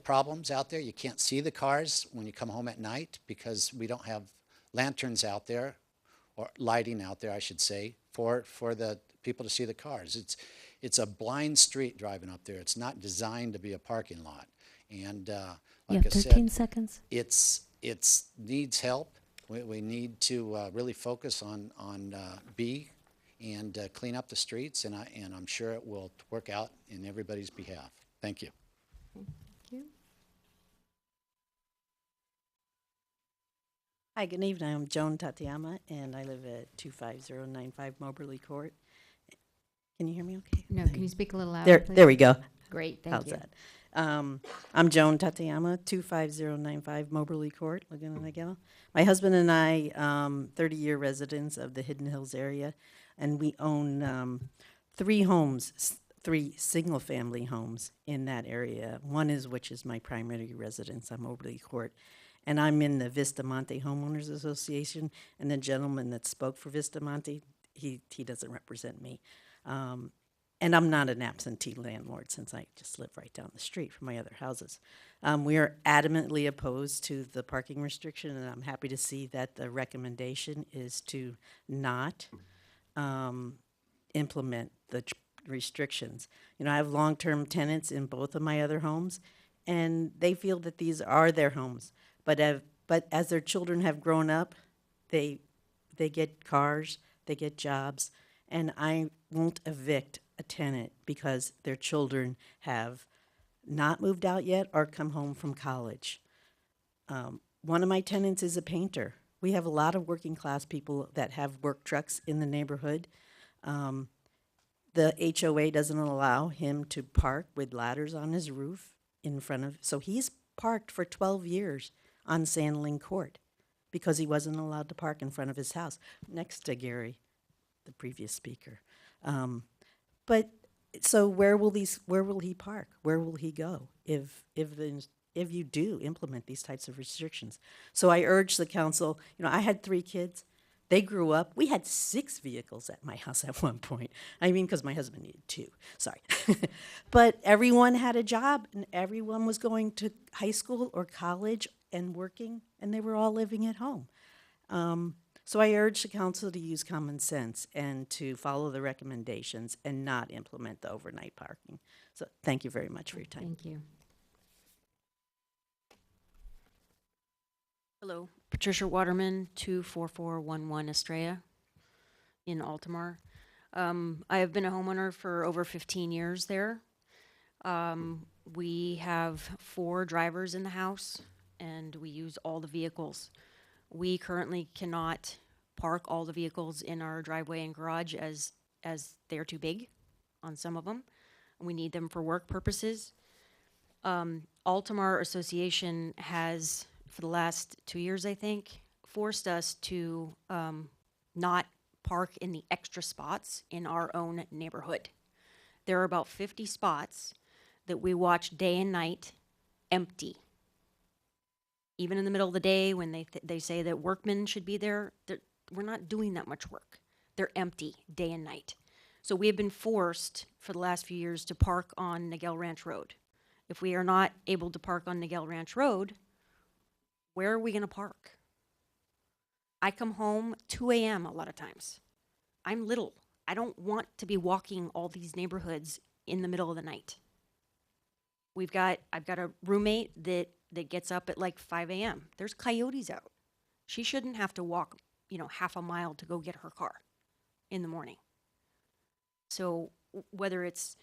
problems out there. You can't see the cars when you come home at night because we don't have lanterns out there, or lighting out there, I should say, for the people to see the cars. It's a blind street driving up there. It's not designed to be a parking lot. And like I 13 said, seconds. it's needs help. We need to really focus on B and clean up the streets, and I'm sure it will work out in everybody's behalf. Thank you. Thank you. Hi, good evening. I'm Joan Tateyama, and I live at 25095 Moberly Court. Can you hear me okay? No, can you speak a little louder, please? There we go. Great, thank How's you. that? I'm Joan Tateyama, 25095 Moberly Court, Laguna Niguel. My husband and I, 30-year residents of the Hidden Hills area, and we own 3 homes, 3 single-family homes in that area. One is, which is my primary residence on Moberly Court, and I'm in the Vistamonte Homeowners Association, and the gentleman that spoke for Vistamonte, he doesn't represent me. And I'm not an absentee landlord since I just live right down the street from my other houses. We are adamantly opposed to the parking restriction, and I'm happy to see that the recommendation is to not implement the restrictions. You know, I have long-term tenants in both of my other homes, and they feel that these are their homes. But as their children have grown up, they get cars, they get jobs, and I won't evict a tenant because their children have not moved out yet or come home from college. One of my tenants is a painter. We have a lot of working class people that have work trucks in the neighborhood. The HOA doesn't allow him to park with ladders on his roof in front of, so he's parked for 12 years on Sandling Court because he wasn't allowed to park in front of his house, next to Gary, the previous speaker. But so where will he park? Where will he go if you do implement these types of restrictions? So I urge the council, you know, I had 3 kids. They grew up. We had 6 vehicles at my house at one point. I mean, because my husband needed 2. Sorry. But everyone had a job, and everyone was going to high school or college and working, and they were all living at home. So I urge the council to use common sense and to follow the recommendations and not implement the overnight parking. So thank you very much for your time. Thank you. Hello, Patricia Waterman, 24411 Estrella in Altamar. I have been a homeowner for over 15 years there. We have 4 drivers in the house, and we use all the vehicles. We currently cannot park all the vehicles in our driveway and garage as they're too big on some of them. We need them for work purposes. Altamar Association has, for the last 2 years, I think, forced us to not park in the extra spots in our own neighborhood. There are about 50 spots that we watch day and night empty. Even in the middle of the day when they say that workmen should be there, we're not doing that much work. They're empty day and night. So we have been forced for the last few years to park on Niguel Ranch Road. If we are not able to park on Niguel Ranch Road, where are we going to park? I come home 2 a.m. a lot of times. I'm little. I don't want to be walking all these neighborhoods in the middle of the night. I've got a roommate that gets up at like 5 a.m. There's coyotes out. She shouldn't have to walk, half a mile to go get her car in the morning. So whether it's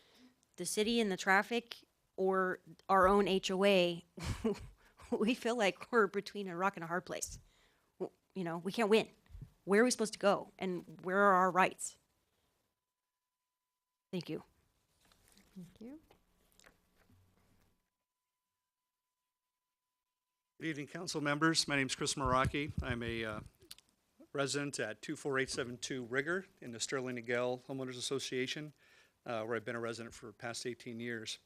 the city and the traffic or our own HOA, we feel like we're between a rock and a hard place. We can't win. Where are we supposed to go? And where are our rights? Thank you. Thank you. Good evening, council members. My name is Chris Maraki. I'm a resident at 24872 Rigger in the Sterling Niguel Homeowners Association, where I've been a resident for the past 18 years.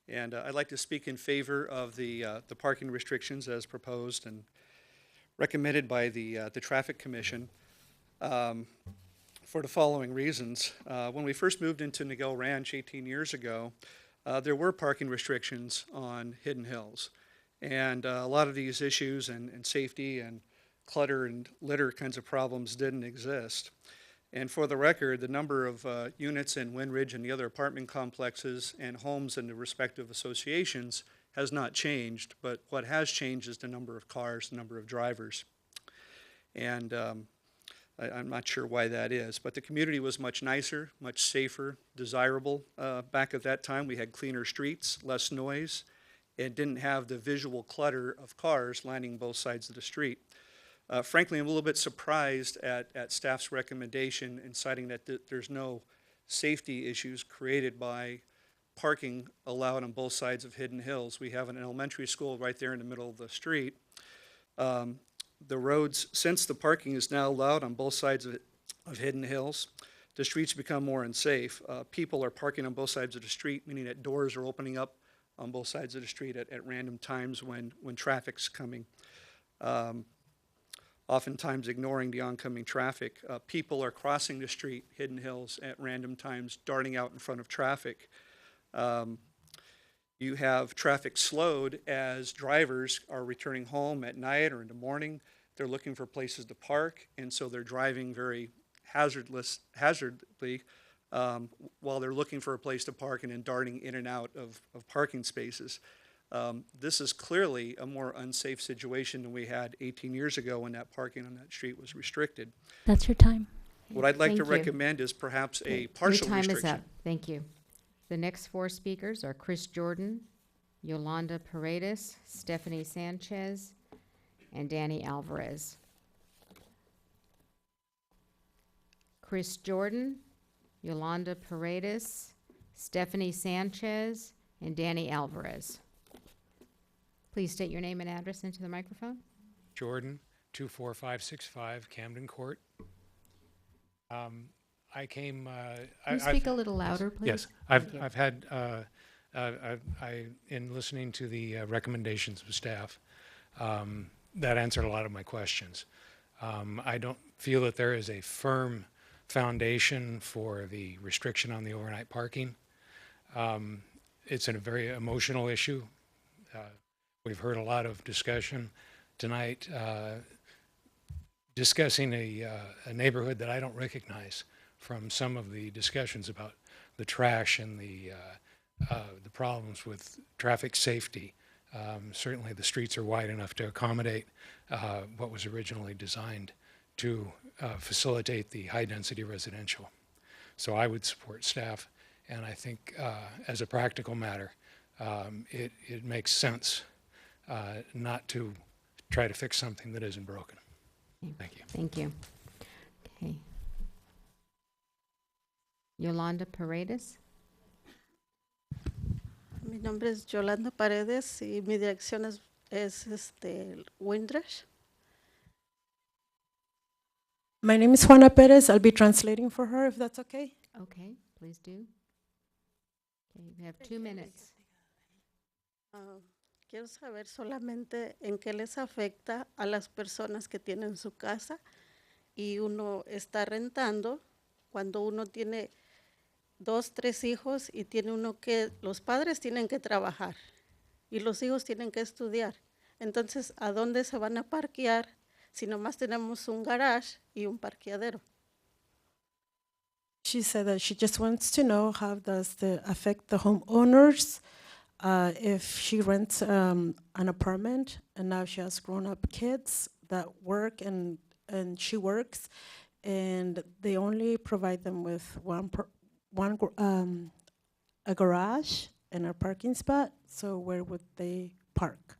And I'd like to speak in favor of the parking restrictions as proposed and recommended by the Traffic Commission for the following reasons. When we first moved into Niguel Ranch 18 years ago, there were parking restrictions on Hidden Hills. And a lot of these issues and safety and clutter and litter kinds of problems didn't exist. And for the record, the number of units in Windridge and the other apartment complexes and homes in the respective associations has not changed, but what has changed is the number of cars, the number of drivers. And I'm not sure why that is, but the community was much nicer, much safer, desirable. Back at that time, we had cleaner streets, less noise, and didn't have the visual clutter of cars lining both sides of the street. Frankly, I'm a little bit surprised at staff's recommendation in citing that there's no safety issues created by parking allowed on both sides of Hidden Hills. We have an elementary school right there in the middle of the street. The roads, since the parking is now allowed on both sides of Hidden Hills, the streets become more unsafe. People are parking on both sides of the street, meaning that doors are opening up on both sides of the street at random times when traffic's coming. Oftentimes ignoring the oncoming traffic. People are crossing the street, Hidden Hills, at random times, darting out in front of traffic. You have traffic slowed as drivers are returning home at night or in the morning. They're looking for places to park, and so they're driving very hazardly while they're looking for a place to park and then darting in and out of parking spaces. This is clearly a more unsafe situation than we had 18 years ago when that parking on that street was restricted. That's your time. What I'd like Thank to you. recommend is perhaps a partial Your time restriction. is up. Thank you. The next four speakers are Chris Jordan, Yolanda Paredes, Stephanie Sanchez, and Danny Alvarez. Chris Jordan, Yolanda Paredes, Stephanie Sanchez, and Danny Alvarez. Please state your name and address into the microphone. Jordan, 24565 Camden Court. I came. Can you speak a little louder, please? Yes, I've had in listening to the recommendations of staff, that answered a lot of my questions. I don't feel that there is a firm foundation for the restriction on the overnight parking. It's a very emotional issue. We've heard a lot of discussion tonight discussing a neighborhood that I don't recognize from some of the discussions about the trash and the problems with traffic safety. Certainly the streets are wide enough to accommodate what was originally designed to facilitate the high-density residential. So I would support staff, and I think as a practical matter, it makes sense not to try to fix something that isn't broken. Thank you. Thank you. Okay. Yolanda Paredes. Mi nombre es Yolanda Paredes y mi dirección es Windrush. My name is Juana Perez. I'll be translating for her, if that's okay. Okay, please do. Okay, we have 2 minutes. Quiero saber solamente en qué les afecta a las personas que tienen su casa y uno está rentando cuando uno tiene 2, 3 hijos y tiene uno que, los padres tienen que trabajar y los hijos tienen que estudiar. Entonces, ¿a dónde se van a parquear si nomás tenemos un garage y un parqueadero? She said that she just wants to know how does it affect the homeowners if she rents an apartment and now she has grown-up kids that work and she works and they only provide them with a garage and a parking spot. So where would they park?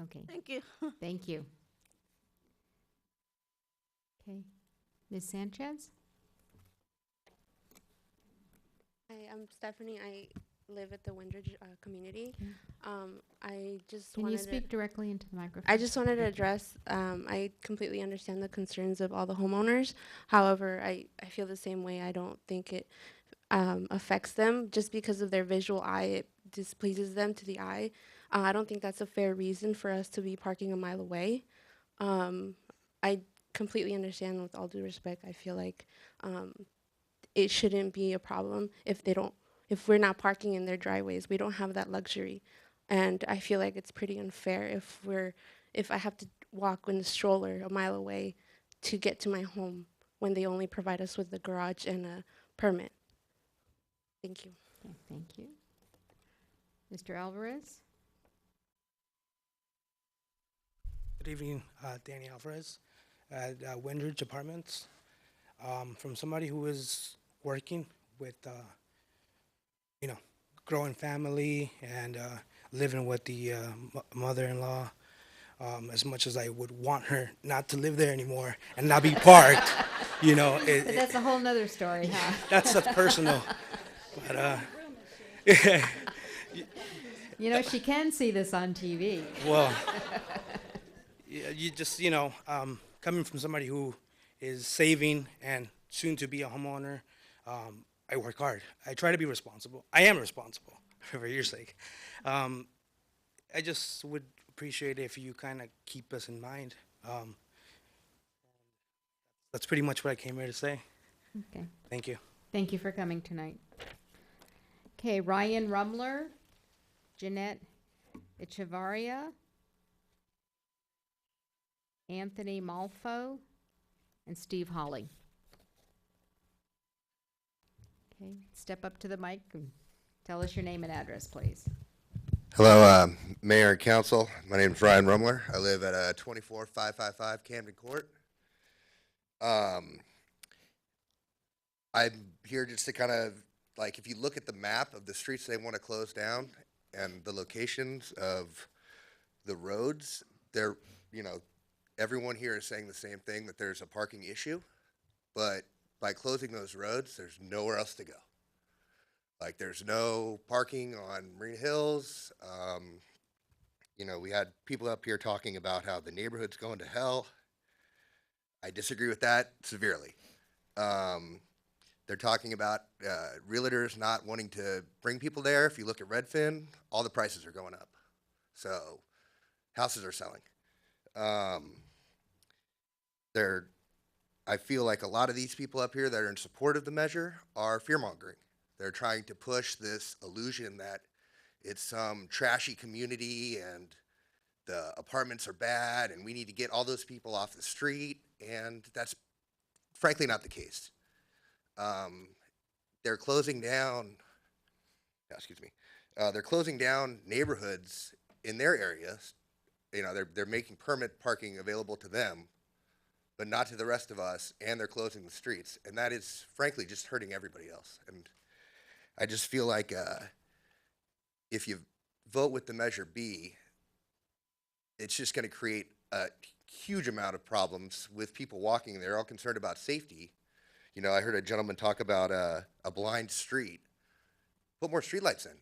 Okay. Thank you. Thank you. Okay. Ms. Sanchez? Hi, I'm Stephanie. I live at the Windridge community. I just Can wanted you speak directly into the microphone? I just wanted to address, I completely understand the concerns of all the homeowners. However, I feel the same way. I don't think it affects them just because of their visual eye. It displeases them to the eye. I don't think that's a fair reason for us to be parking a mile away. I completely understand. With all due respect, I feel like it shouldn't be a problem if we're not parking in their driveways. We don't have that luxury. And I feel like it's pretty unfair if I have to walk in a stroller a mile away to get to my home when they only provide us with a garage and a permit. Thank you. Okay, thank you. Mr. Alvarez? Good evening, Danny Alvarez at Windridge Apartments. From somebody who is working with, growing family and living with the mother-in-law, as much as I would want her not to live there anymore and not be parked, But that's a whole nother story, huh? That's personal. But, she can see this on TV. Well, you just, coming from somebody who is saving and soon to be a homeowner, I work hard. I try to be responsible. I am responsible, for your sake. I just would appreciate it if you kind of keep us in mind. That's pretty much what I came here to say. Okay. Thank you. Thank you for coming tonight. Okay, Ryan Rumler, Jeanette Echevarria, Anthony Malfo, and Steve Holly. Okay, step up to the mic and tell us your name and address, please. Hello, Mayor and Council. My name is Ryan Rumler. I live at 24555 Camden Court. I'm here just to kind of, if you look at the map of the streets they want to close down and the locations of the roads, they're, everyone here is saying the same thing, that there's a parking issue, but by closing those roads, there's nowhere else to go. There's no parking on Marina Hills. We had people up here talking about how the neighborhood's going to hell. I disagree with that severely. They're talking about realtors not wanting to bring people there. If you look at Redfin, all the prices are going up. So houses are selling. I feel like a lot of these people up here that are in support of the measure are fear-mongering. They're trying to push this illusion that it's some trashy community and the apartments are bad and we need to get all those people off the street, and that's frankly not the case. They're closing down, they're closing down neighborhoods in their areas. They're making permit parking available to them, but not to the rest of us, and they're closing the streets. And that is frankly just hurting everybody else. And I just feel like if you vote with the Measure B, it's just going to create a huge amount of problems with people walking. They're all concerned about safety. I heard a gentleman talk about a blind street. Put more streetlights in.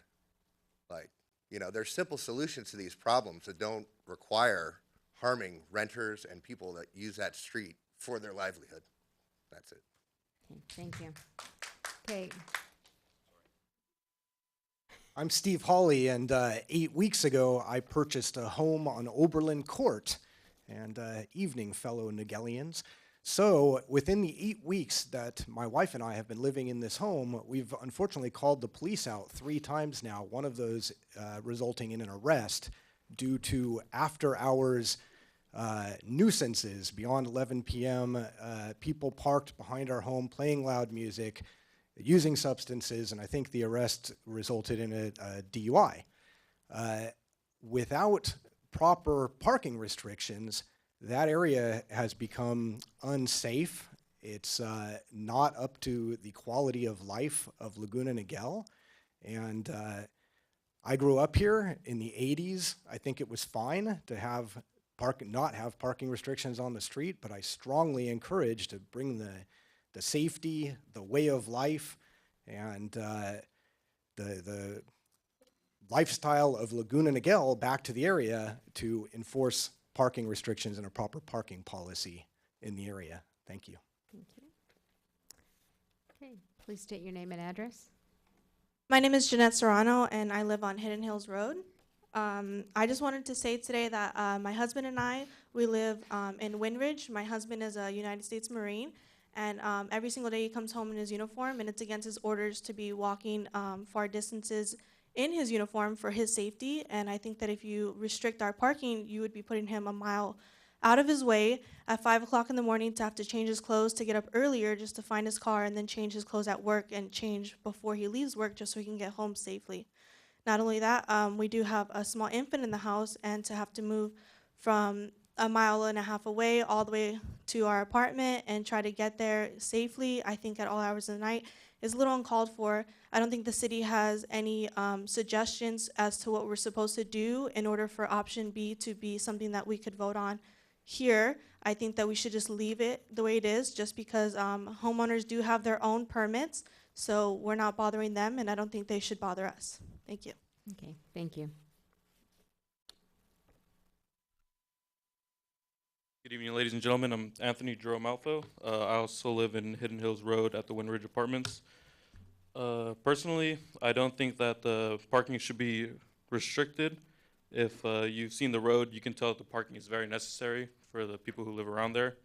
There's simple solutions to these problems that don't require harming renters and people that use that street for their livelihood. That's it. Okay, thank you. Okay, I'm Steve Hawley, and 8 weeks ago, I purchased a home on Oberlin Court. And evening, fellow Nagelians. So within the 8 weeks that my wife and I have been living in this home, we've unfortunately called the police out 3 times now, one of those resulting in an arrest due to after-hours nuisances beyond 11 p.m., people parked behind our home playing loud music, using substances, and I think the arrest resulted in a DUI. Without proper parking restrictions, that area has become unsafe. It's not up to the quality of life of Laguna Niguel. And I grew up here in the 80s. I think it was fine to have not have parking restrictions on the street, but I strongly encourage to bring the safety, the way of life, and the lifestyle of Laguna Niguel back to the area to enforce parking restrictions and a proper parking policy in the area. Thank you. thank you. Okay, please state your name and address. My name is Jeanette Serrano, and I live on Hidden Hills Road. I just wanted to say today that my husband and I, we live in Windridge. My husband is a United States Marine, and every single day he comes home in his uniform, and it's against his orders to be walking far distances in his uniform for his safety. And I think that if you restrict our parking, you would be putting him a mile out of his way at 5 o'clock in the morning to have to change his clothes, to get up earlier just to find his car, and then change his clothes at work and change before he leaves work just so he can get home safely. Not only that, we do have a small infant in the house, and to have to move from a mile and a half away all the way to our apartment and try to get there safely, I think at all hours of the night, is a little uncalled for. I don't think the city has any suggestions as to what we're supposed to do in order for option B to be something that we could vote on here. I think that we should just leave it the way it is, just because homeowners do have their own permits, so we're not bothering them, and I don't think they should bother us. Thank you. Okay, thank you. Good evening, ladies and gentlemen. I'm Anthony Dromalfo. I also live in Hidden Hills Road at the Windridge Apartments. Personally, I don't think that the parking should be restricted. If you've seen the road, you can tell that the parking is very necessary for the people who live around there.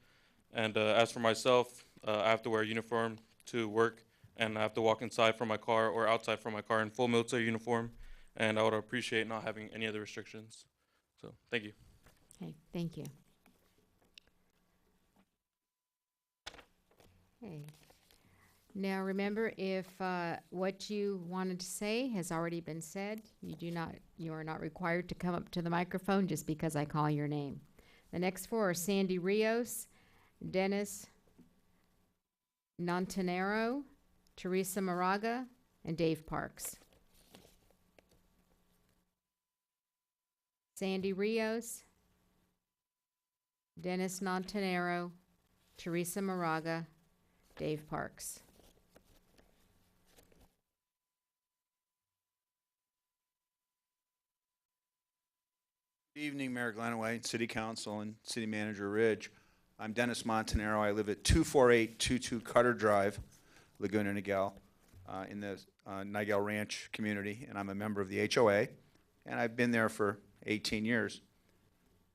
And as for myself, I have to wear a uniform to work, and I have to walk inside from my car or outside from my car in full military uniform, and I would appreciate not having any other restrictions. So, thank you. Okay, thank you. Okay. Now remember, if what you wanted to say has already been said, you are not required to come up to the microphone just because I call your name. The next 4 are Sandy Rios, Dennis Montanero, Teresa Moraga, and Dave Parks. Sandy Rios, Dennis Montanero, Teresa Moraga, Dave Parks. Good evening, Mayor Glenaway, City Council, and City Manager Ridge. I'm Dennis Montanero. I live at 24822 Cutter Drive, Laguna Niguel, in the Niguel Ranch community, and I'm a member of the HOA, and I've been there for 18 years.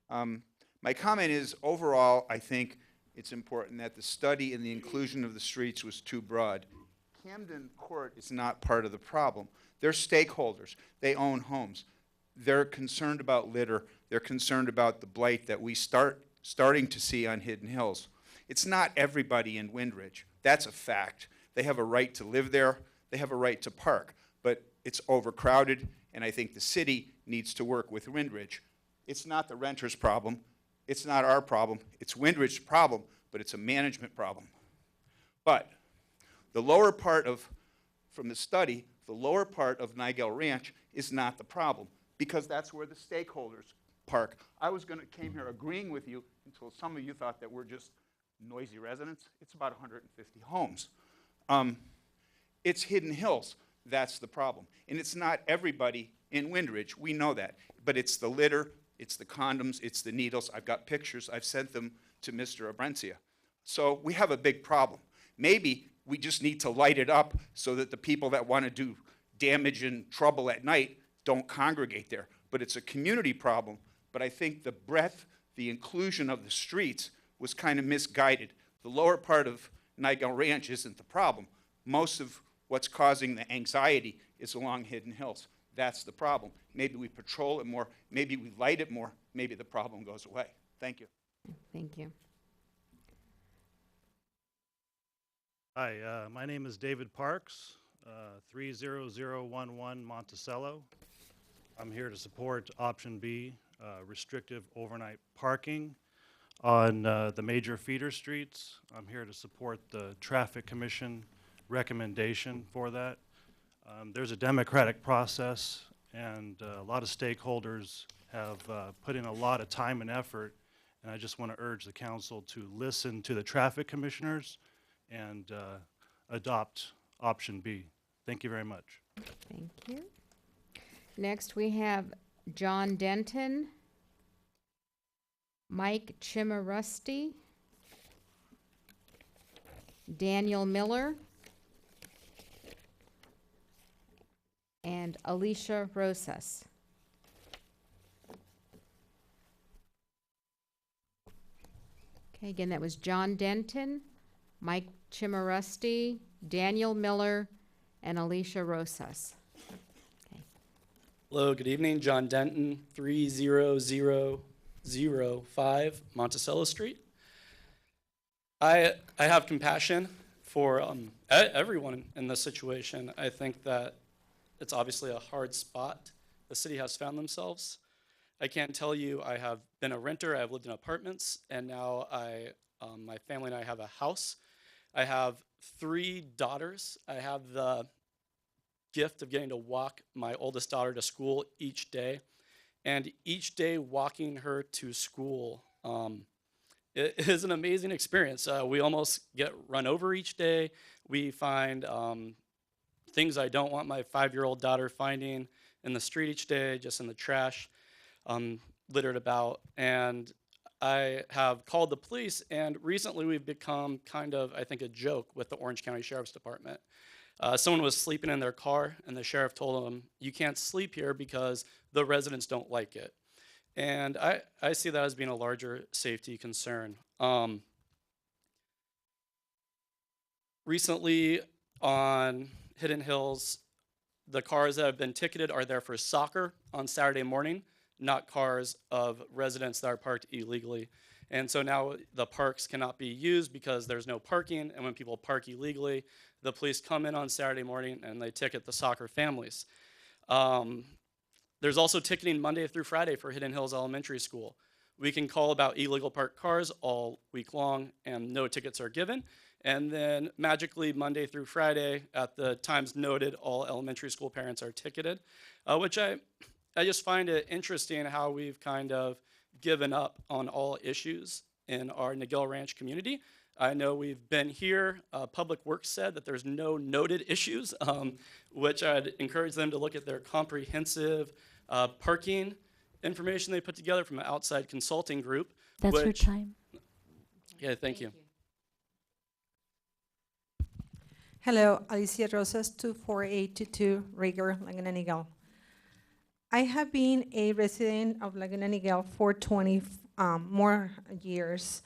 My comment is, overall, I think it's important that the study and the inclusion of the streets was too broad. Camden Court is not part of the problem. They're stakeholders. They own homes. They're concerned about litter. They're concerned about the blight that we starting to see on Hidden Hills. It's not everybody in Windridge. That's a fact. They have a right to live there. They have a right to park. But it's overcrowded, and I think the city needs to work with Windridge. It's not the renter's problem. It's not our problem. It's Windridge's problem, but it's a management problem. But the lower part from the study, the lower part of Niguel Ranch is not the problem, because that's where the stakeholders park. I came here agreeing with you until some of you thought that we're just noisy residents. It's about 150 homes. It's Hidden Hills. That's the problem. And it's not everybody in Windridge. We know that. But it's the litter, it's the condoms, it's the needles. I've got pictures. I've sent them to Mr. Abrencia. So we have a big problem. Maybe We just need to light it up so that the people that want to do damage and trouble at night don't congregate there. But it's a community problem. But I think the breadth, the inclusion of the streets was kind of misguided. The lower part of Nigel Ranch isn't the problem. Most of what's causing the anxiety is along Hidden Hills. That's the problem. Maybe we patrol it more, maybe we light it more, maybe the problem goes away. Thank you. Thank you. Hi, my name is David Parks, 30011 Monticello. I'm here to support option B, restrictive overnight parking on the major feeder streets. I'm here to support the Traffic Commission recommendation for that. There's a democratic process, and a lot of stakeholders have put in a lot of time and effort, and I just want to urge the council to listen to the traffic commissioners and adopt option B. Thank you very much. Thank you. Next, we have John Denton, Mike Chimarusti, Daniel Miller, and Alicia Rosas. Okay, again, that was John Denton, Mike Chimarusti, Daniel Miller, and Alicia Rosas. Hello, good evening. John Denton, 30005 Monticello Street. I have compassion for everyone in this situation. I think that it's obviously a hard spot the city has found themselves. I can't tell you, I have been a renter, I've lived in apartments, and now my family and I have a house. I have 3 daughters. I have the gift of getting to walk my oldest daughter to school each day. And each day walking her to school, it is an amazing experience. We almost get run over each day. We find things I don't want my 5-year-old daughter finding in the street each day, just in the trash, littered about. And I have called the police, and recently we've become kind of, I think, a joke with the Orange County Sheriff's Department. Someone was sleeping in their car, and the sheriff told them, you can't sleep here because the residents don't like it. And I see that as being a larger safety concern. Recently on Hidden Hills, the cars that have been ticketed are there for soccer on Saturday morning, not cars of residents that are parked illegally. And so now the parks cannot be used because there's no parking, and when people park illegally, the police come in on Saturday morning and they ticket the soccer families. There's also ticketing Monday through Friday for Hidden Hills Elementary School. We can call about illegal parked cars all week long and no tickets are given. And then magically Monday through Friday at the times noted, all elementary school parents are ticketed, which I just find it interesting how we've kind of given up on all issues in our Niguel Ranch community. I know we've been here, Public Works said that there's no noted issues, which I'd encourage them to look at their comprehensive parking information they put together from an outside consulting group. That's your time. Yeah, thank you. Hello, Alicia Rosas, 24822 Rager, Laguna Niguel. I have been a resident of Laguna Niguel for 20 more years.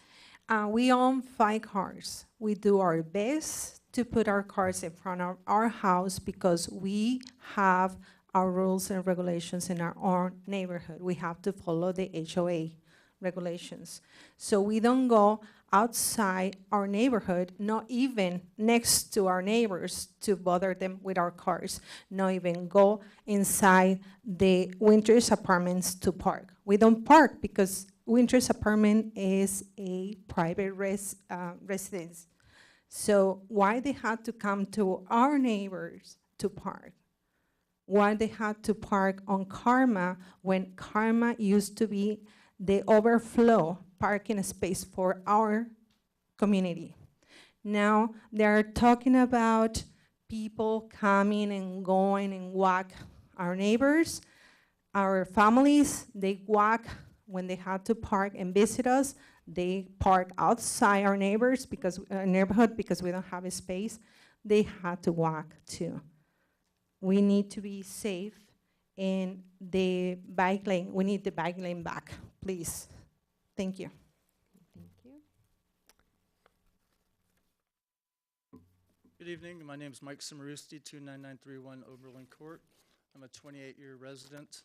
We own 5 cars. We do our best to put our cars in front of our house because we have our rules and regulations in our own neighborhood. We have to follow the HOA regulations. So we don't go outside our neighborhood, not even next to our neighbors to bother them with our cars, not even go inside the Winters apartments to park. We don't park because Winters apartment is a private residence. So why they had to come to our neighbors to park? Why they had to park on Karma when Karma used to be the overflow parking space for our community. Now they're talking about people coming and going and walk. Our neighbors, our families, they walk when they have to park and visit us. They park outside our neighbors because neighborhood because we don't have a space. They had to walk too. We need to be safe, and the bike lane, we need the bike lane back, please. Thank you. Thank you. Good evening. My name is Mike Samarusti, 29931 Oberlin Court. I'm a 28-year resident,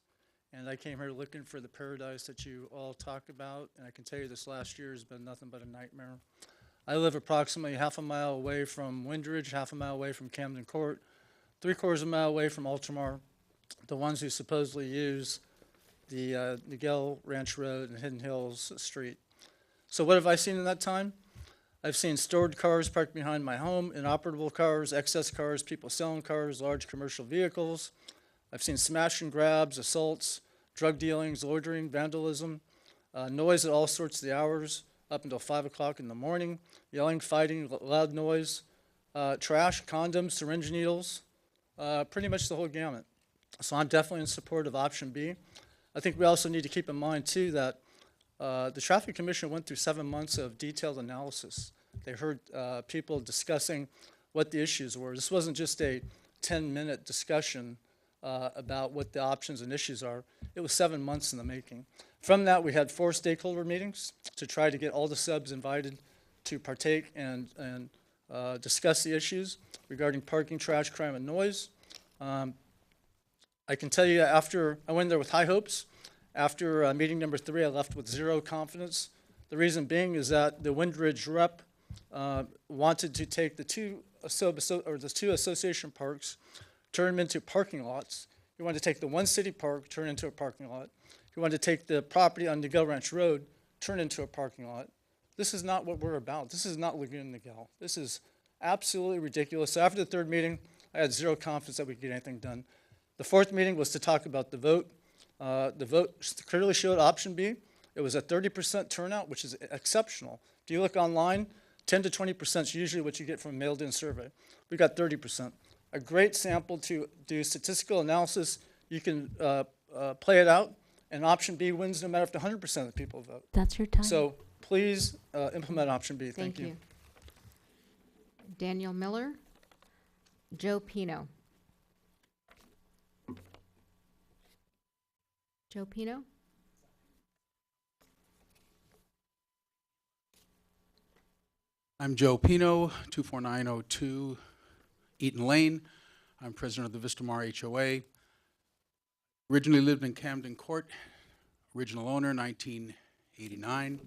and I came here looking for the paradise that you all talk about, and I can tell you this last year has been nothing but a nightmare. I live approximately half a mile away from Windridge, half a mile away from Camden Court, 3/4 mile away from Altamar, the ones who supposedly use the Miguel Ranch Road and Hidden Hills Street. So what have I seen in that time? I've seen stored cars parked behind my home, inoperable cars, excess cars, people selling cars, large commercial vehicles. I've seen smash and grabs, assaults, drug dealings, loitering, vandalism, noise at all sorts of the hours, up until 5 o'clock in the morning, yelling, fighting, loud noise, trash, condoms, syringe needles, pretty much the whole gamut. So I'm definitely in support of option B. I think we also need to keep in mind too that the Traffic Commission went through 7 months of detailed analysis. They heard people discussing what the issues were. This wasn't just a 10-minute discussion about what the options and issues are. It was 7 months in the making. From that, we had 4 stakeholder meetings to try to get all the subs invited to partake and discuss the issues regarding parking, trash, crime, and noise. I can tell you after I went there with high hopes. After meeting number 3, I left with 0 confidence. The reason being is that the Windridge rep wanted to take the two association parks, turn them into parking lots. He wanted to take the one city park, turn it into a parking lot. He wanted to take the property on Miguel Ranch Road, turn it into a parking lot. This is not what we're about. This is not Laguna Niguel. This is absolutely ridiculous. So after the 3rd meeting, I had 0 confidence that we could get anything done. The 4th meeting was to talk about the vote. The vote clearly showed option B. It was a 30% turnout, which is exceptional. If you look online, 10 to 20% is usually what you get from a mailed-in survey. We got 30%. A great sample to do statistical analysis. You can play it out, and option B wins no matter if 100% of the people vote. That's your time. So please implement option B. Thank you. Daniel Miller. Joe Pino. Joe Pino? I'm Joe Pino, 24902 Eaton Lane. I'm president of the Vistamar HOA. Originally lived in Camden Court, original owner, 1989.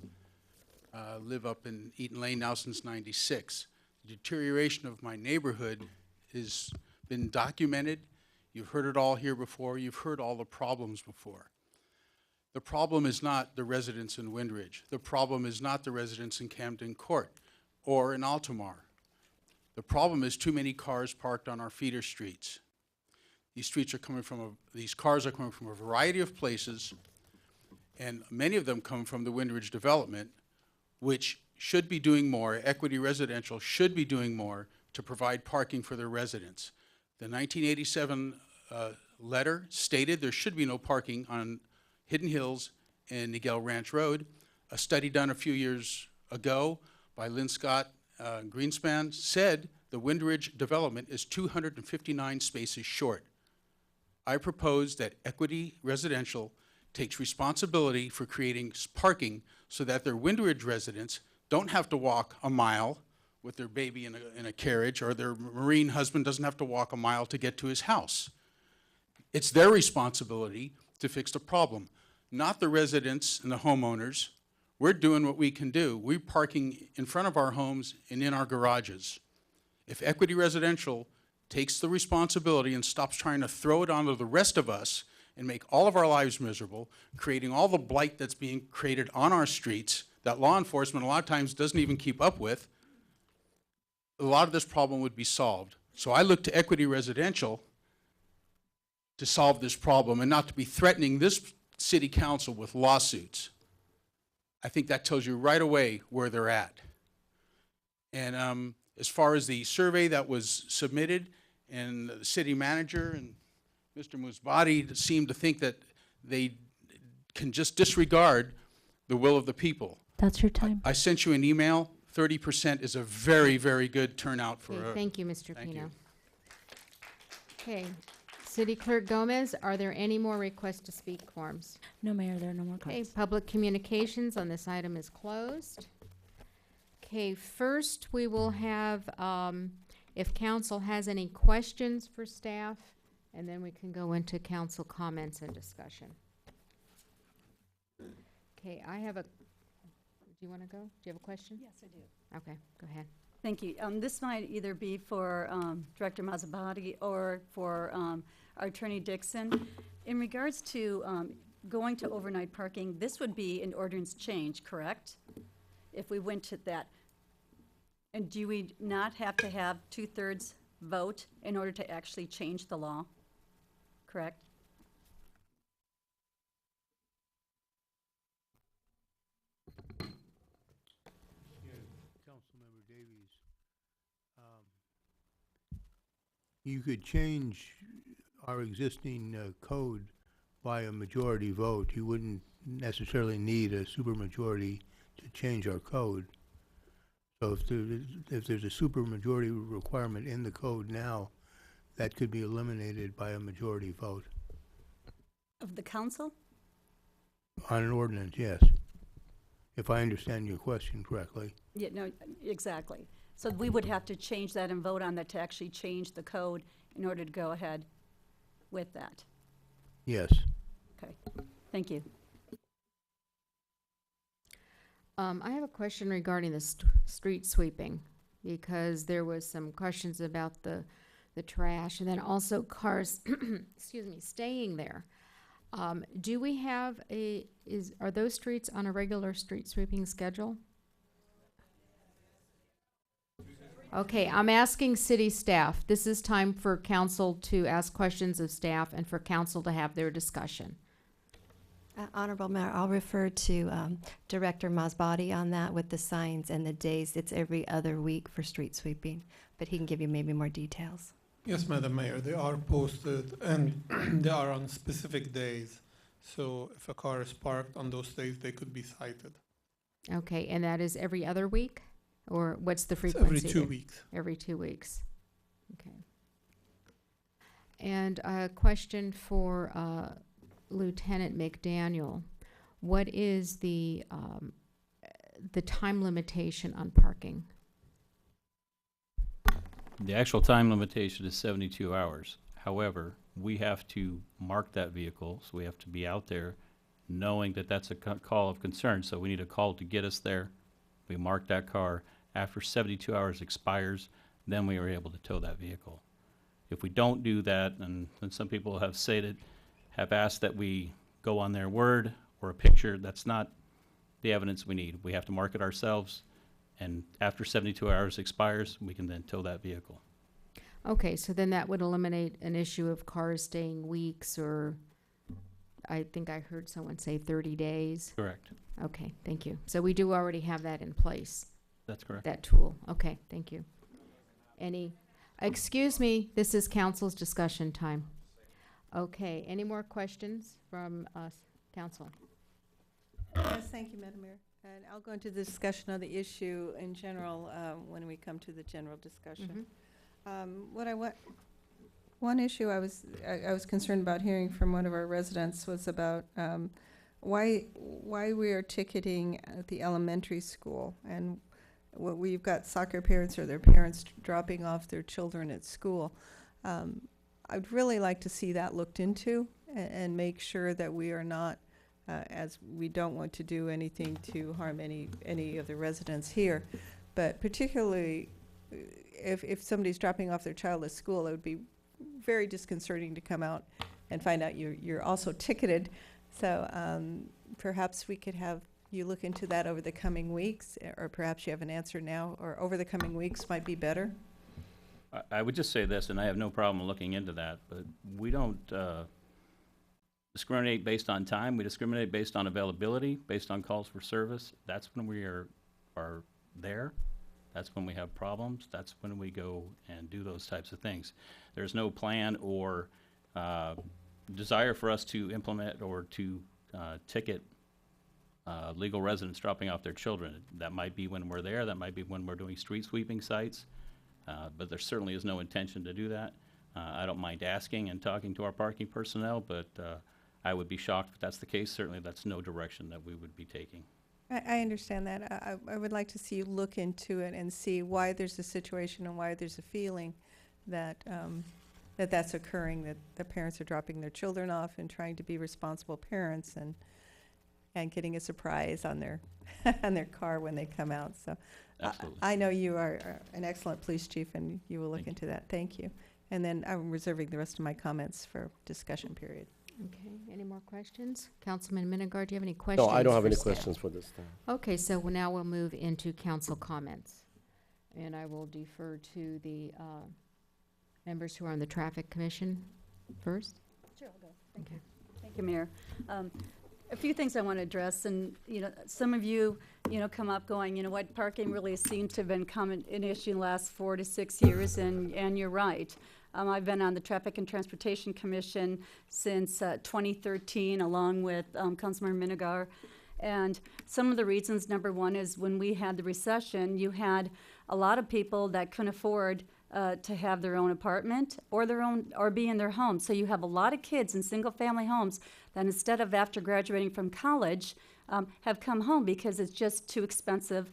Live up in Eaton Lane now since 96. The deterioration of my neighborhood has been documented. You've heard it all here before. You've heard all the problems before. The problem is not the residents in Windridge. The problem is not the residents in Camden Court or in Altamar. The problem is too many cars parked on our feeder streets. These cars are coming from a variety of places, and many of them come from the Windridge development, which should be doing more. Equity Residential should be doing more to provide parking for their residents. The 1987 letter stated there should be no parking on Hidden Hills and Miguel Ranch Road. A study done a few years ago by Lynn Scott Greenspan said the Windridge development is 259 spaces short. I propose that Equity Residential takes responsibility for creating parking so that their Windridge residents don't have to walk a mile with their baby in a carriage, or their Marine husband doesn't have to walk a mile to get to his house. It's their responsibility to fix the problem, not the residents and the homeowners. We're doing what we can do. We're parking in front of our homes and in our garages. If Equity Residential takes the responsibility and stops trying to throw it onto the rest of us and make all of our lives miserable, creating all the blight that's being created on our streets that law enforcement a lot of times doesn't even keep up with, a lot of this problem would be solved. So I look to Equity Residential to solve this problem and not to be threatening this city council with lawsuits. I think that tells you right away where they're at. And as far as the survey that was submitted, and the city manager and Mr. Musbati seem to think that they can just disregard the will of the people. That's your time. I sent you an email. 30% is a very, very good turnout for Okay, a. thank you, Mr. Thank Pino. you. Okay, City Clerk Gomez, are there any more requests to speak forms? No, Mayor, there are no more Okay, cards. public communications on this item is closed. Okay, first we will have, if council has any questions for staff, and then we can go into council comments and discussion. Okay, I have a, do you want to go? Do you have a question? Yes, I do. Okay, go ahead. Thank you. This might either be for Director Mazzabati or for our Attorney Dixon. In regards to going to overnight parking, this would be an ordinance change, correct? If we went to that. And do we not have to have 2/3 vote in order to actually change the law? Correct? Councilmember Davies, you could change our existing code by a majority vote. You wouldn't necessarily need a supermajority to change our code. So if there's a supermajority requirement in the code now, that could be eliminated by a majority vote. Of the council? On an ordinance, yes. If I understand your question correctly. Yeah, no, exactly. So we would have to change that and vote on that to actually change the code in order to go ahead with that. Yes. Okay, thank you. I have a question regarding the street sweeping, because there was some questions about the trash, and then also cars, excuse me, staying there. Do we have are those streets on a regular street sweeping schedule? Okay, I'm asking city staff. This is time for council to ask questions of staff and for council to have their discussion. Honorable Mayor, I'll refer to Director Masbati on that with the signs and the days. It's every other week for street sweeping, but he can give you maybe more details. Yes, Madam Mayor, they are posted and they are on specific days. So if a car is parked on those days, they could be cited. Okay, and that is every other week? Or what's the It's frequency? every 2 there? weeks. Every 2 weeks. Okay. And a question for Lieutenant McDaniel. What is the time limitation on parking? The actual time limitation is 72 hours. However, we have to mark that vehicle, so we have to be out there knowing that that's a call of concern. So we need a call to get us there. We mark that car. After 72 hours expires, then we are able to tow that vehicle. If we don't do that, and some people have asked that we go on their word or a picture, that's not the evidence we need. We have to mark it ourselves, and after 72 hours expires, we can then tow that vehicle. Okay, so then that would eliminate an issue of cars staying weeks, or I think I heard someone say 30 days. Correct. Okay, thank you. So we do already have that in place. That's correct. That tool. Okay, thank you. Excuse me, this is council's discussion time. Okay, any more questions from us, council? Yes, thank you, Madam Mayor. And I'll go into the discussion of the issue in general when we come to the general discussion. One issue I was concerned about hearing from one of our residents was about why we are ticketing at the elementary school, and we've got soccer parents or their parents dropping off their children at school. I'd really like to see that looked into and make sure that we are not, as we don't want to do anything to harm any of the residents here, but particularly if somebody's dropping off their child at school, it would be very disconcerting to come out and find out you're also ticketed. So perhaps we could have you look into that over the coming weeks, or perhaps you have an answer now, or over the coming weeks might be better. I would just say this, and I have no problem looking into that, but we don't discriminate based on time. We discriminate based on availability, based on calls for service. That's when we are there. That's when we have problems. That's when we go and do those types of things. There's no plan or desire for us to implement or to ticket legal residents dropping off their children. That might be when we're there, that might be when we're doing street sweeping sites, but there certainly is no intention to do that. I don't mind asking and talking to our parking personnel, but I would be shocked if that's the case. Certainly that's no direction that we would be taking. I understand that. I would like to see you look into it and see why there's a situation and why there's a feeling that that's occurring, that the parents are dropping their children off and trying to be responsible parents and getting a surprise on their on their car when they come out. So I know you are an excellent police chief, and you will look into that. Thank you. And then I'm reserving the rest of my comments for discussion period. Okay, any more questions? Councilman Minigar, do you have any questions? No, I don't have for any staff? questions for this time. Okay, so now we'll move into council comments. And I will defer to the members who are on the Traffic Commission first. Sure, I'll go. Thank you. Thank you, Mayor. A few things I want to address, and some of you come up going, what, parking really seems to have been an issue in the last 4 to 6 years, and you're right. I've been on the Traffic and Transportation Commission since 2013, along with Councilmember Minigar. And some of the reasons, number one, is when we had the recession, you had a lot of people that couldn't afford to have their own apartment or be in their home. So you have a lot of kids in single-family homes that, instead of after graduating from college, have come home because it's just too expensive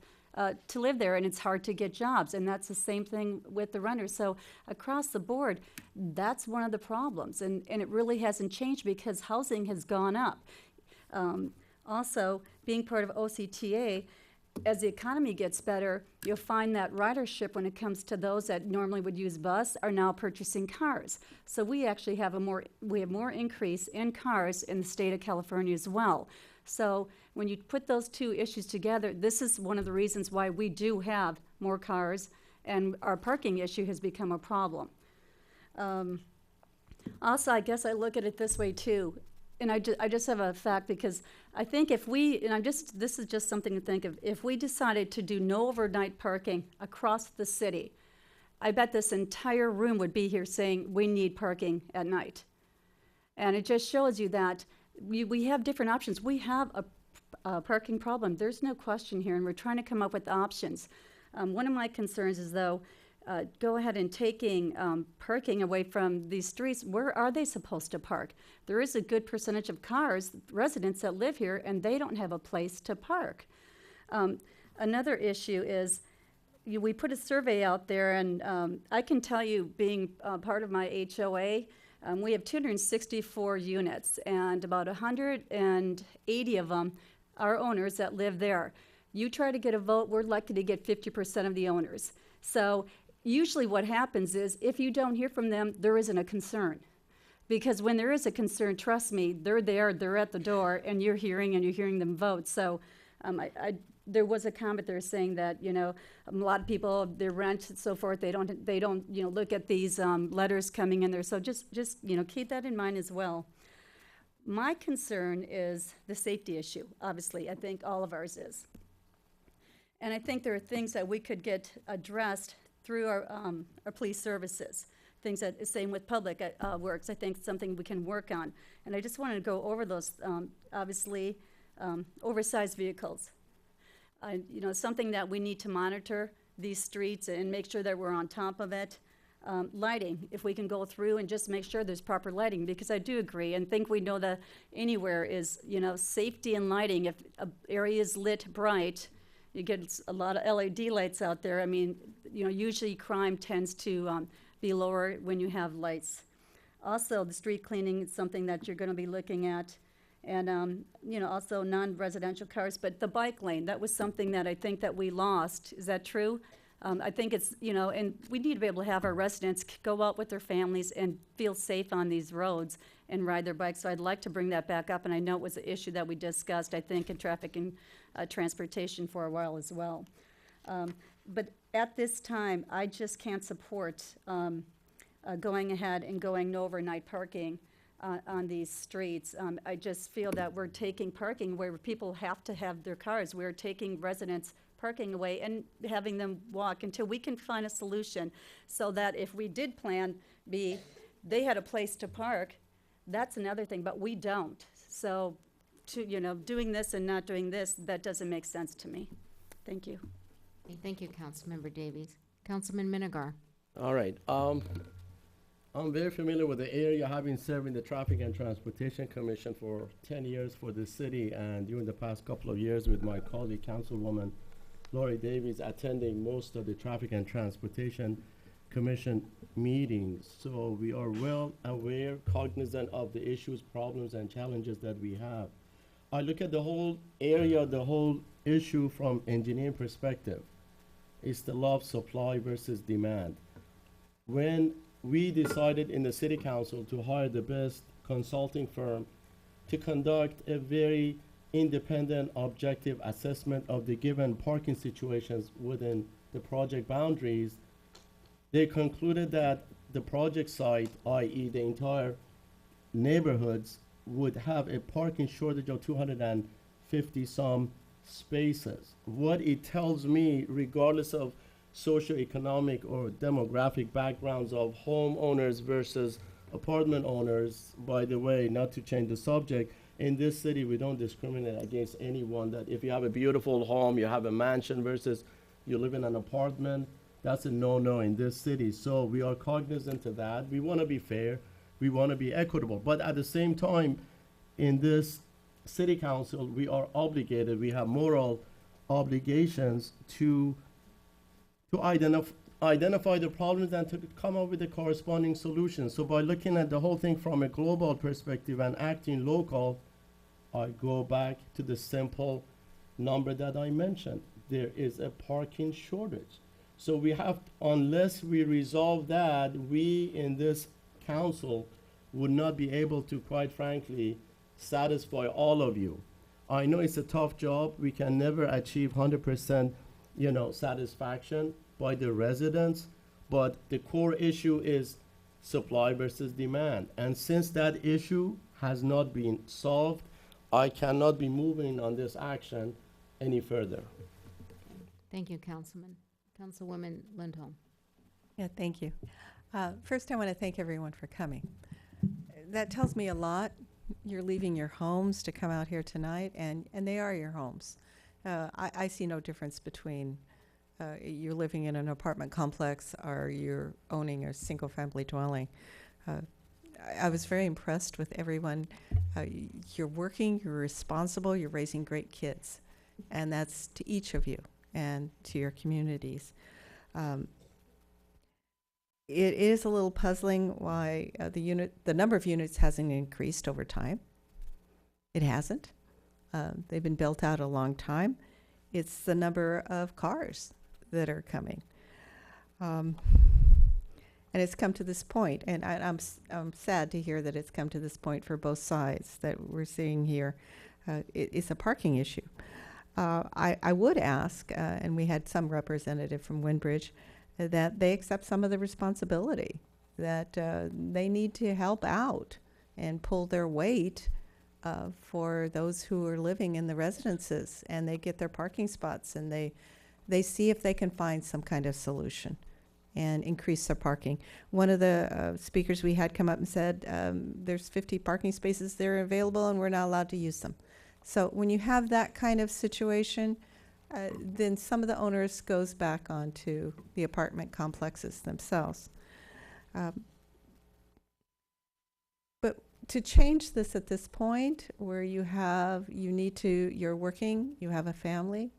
to live there, and it's hard to get jobs. And that's the same thing with the renters. So across the board, that's one of the problems. And it really hasn't changed because housing has gone up. Also, being part of OCTA, as the economy gets better, you'll find that ridership, when it comes to those that normally would use bus, are now purchasing cars. So we actually have more increase in cars in the state of California as well. So when you put those two issues together, this is one of the reasons why we do have more cars, and our parking issue has become a problem. Also, I guess I look at it this way too, and I just have a fact, because I think if we, and this is just something to think of, if we decided to do no overnight parking across the city, I bet this entire room would be here saying we need parking at night. And it just shows you that we have different options. We have a parking problem. There's no question here, and we're trying to come up with options. One of my concerns is, though, go ahead and taking parking away from these streets. Where are they supposed to park? There is a good percentage of cars, residents that live here, and they don't have a place to park. Another issue is, we put a survey out there, and I can tell you, being part of my HOA, we have 264 units, and about 180 of them are owners that live there. You try to get a vote, we're lucky to get 50% of the owners. So usually what happens is, if you don't hear from them, there isn't a concern. Because when there is a concern, trust me, they're there, they're at the door, and you're hearing them vote. So there was a comment there saying that, a lot of people, their rent and so forth, they don't look at these letters coming in there. So just keep that in mind as well. My concern is the safety issue. Obviously, I think all of ours is. And I think there are things that we could get addressed through our police services. Things that, same with public works, I think something we can work on. And I just wanted to go over those, obviously, oversized vehicles. Something that we need to monitor these streets and make sure that we're on top of it. Lighting, if we can go through and just make sure there's proper lighting, because I do agree and think we know that anywhere is, safety and lighting. If an area is lit bright, you get a lot of LED lights out there. I mean, usually crime tends to be lower when you have lights. Also, the street cleaning is something that you're going to be looking at. And, also non-residential cars. But the bike lane, that was something that I think that we lost. Is that true? I think it's, and we need to be able to have our residents go out with their families and feel safe on these roads and ride their bikes. So I'd like to bring that back up. And I know it was an issue that we discussed, I think, in traffic and transportation for a while as well. But at this time, I just can't support going ahead and going no overnight parking on these streets. I just feel that we're taking parking where people have to have their cars. We're taking residents' parking away and having them walk until we can find a solution, so that if we did plan B, they had a place to park. That's another thing, but we don't. So doing this and not doing this, that doesn't make sense to me. Thank you. Okay, thank you, Councilmember Davies. Councilman Minigar. All right. I'm very familiar with the area, having served in the Traffic and Transportation Commission for 10 years for the city, and during the past couple of years with my colleague, Councilwoman Lori Davies, attending most of the Traffic and Transportation Commission meetings. So we are well aware, cognizant of the issues, problems, and challenges that we have. I look at the whole area, the whole issue from engineering perspective. It's the law of supply versus demand. When we decided in the city council to hire the best consulting firm to conduct a very independent, objective assessment of the given parking situations within the project boundaries, they concluded that the project site, i.e. the entire neighborhoods, would have a parking shortage of 250 some spaces. What it tells me, regardless of socioeconomic or demographic backgrounds of homeowners versus apartment owners, by the way, not to change the subject, in this city we don't discriminate against anyone. That if you have a beautiful home, you have a mansion versus you live in an apartment, that's a no-no in this city. So we are cognizant of that. We want to be fair, we want to be equitable, but at the same time, in this city council, we are obligated, we have moral obligations to identify the problems and to come up with the corresponding solutions. So by looking at the whole thing from a global perspective and acting local, I go back to the simple number that I mentioned. There is a parking shortage. So we have, unless we resolve that, we in this council would not be able to, quite frankly, satisfy all of you. I know it's a tough job. We can never achieve 100%, satisfaction by the residents, but the core issue is supply versus demand. And since that issue has not been solved, I cannot be moving on this action any further. Thank you, Councilman. Councilwoman Lindholm. Yeah, thank you. First, I want to thank everyone for coming. That tells me a lot. You're leaving your homes to come out here tonight, and they are your homes. I see no difference between you're living in an apartment complex or you're owning a single-family dwelling. I was very impressed with everyone. You're working, you're responsible, you're raising great kids, and that's to each of you and to your communities. It is a little puzzling why the number of units hasn't increased over time. It hasn't. They've been built out a long time. It's the number of cars that are coming. And it's come to this point, and I'm sad to hear that it's come to this point for both sides that we're seeing here. It's a parking issue. I would ask, and we had some representative from Windbridge, that they accept some of the responsibility, that they need to help out and pull their weight for those who are living in the residences, and they get their parking spots, and they see if they can find some kind of solution and increase their parking. One of the speakers we had come up and said, there's 50 parking spaces there available and we're not allowed to use them. So when you have that kind of situation, then some of the onus goes back onto the apartment complexes themselves. But to change this at this point, where you're working, you have a family,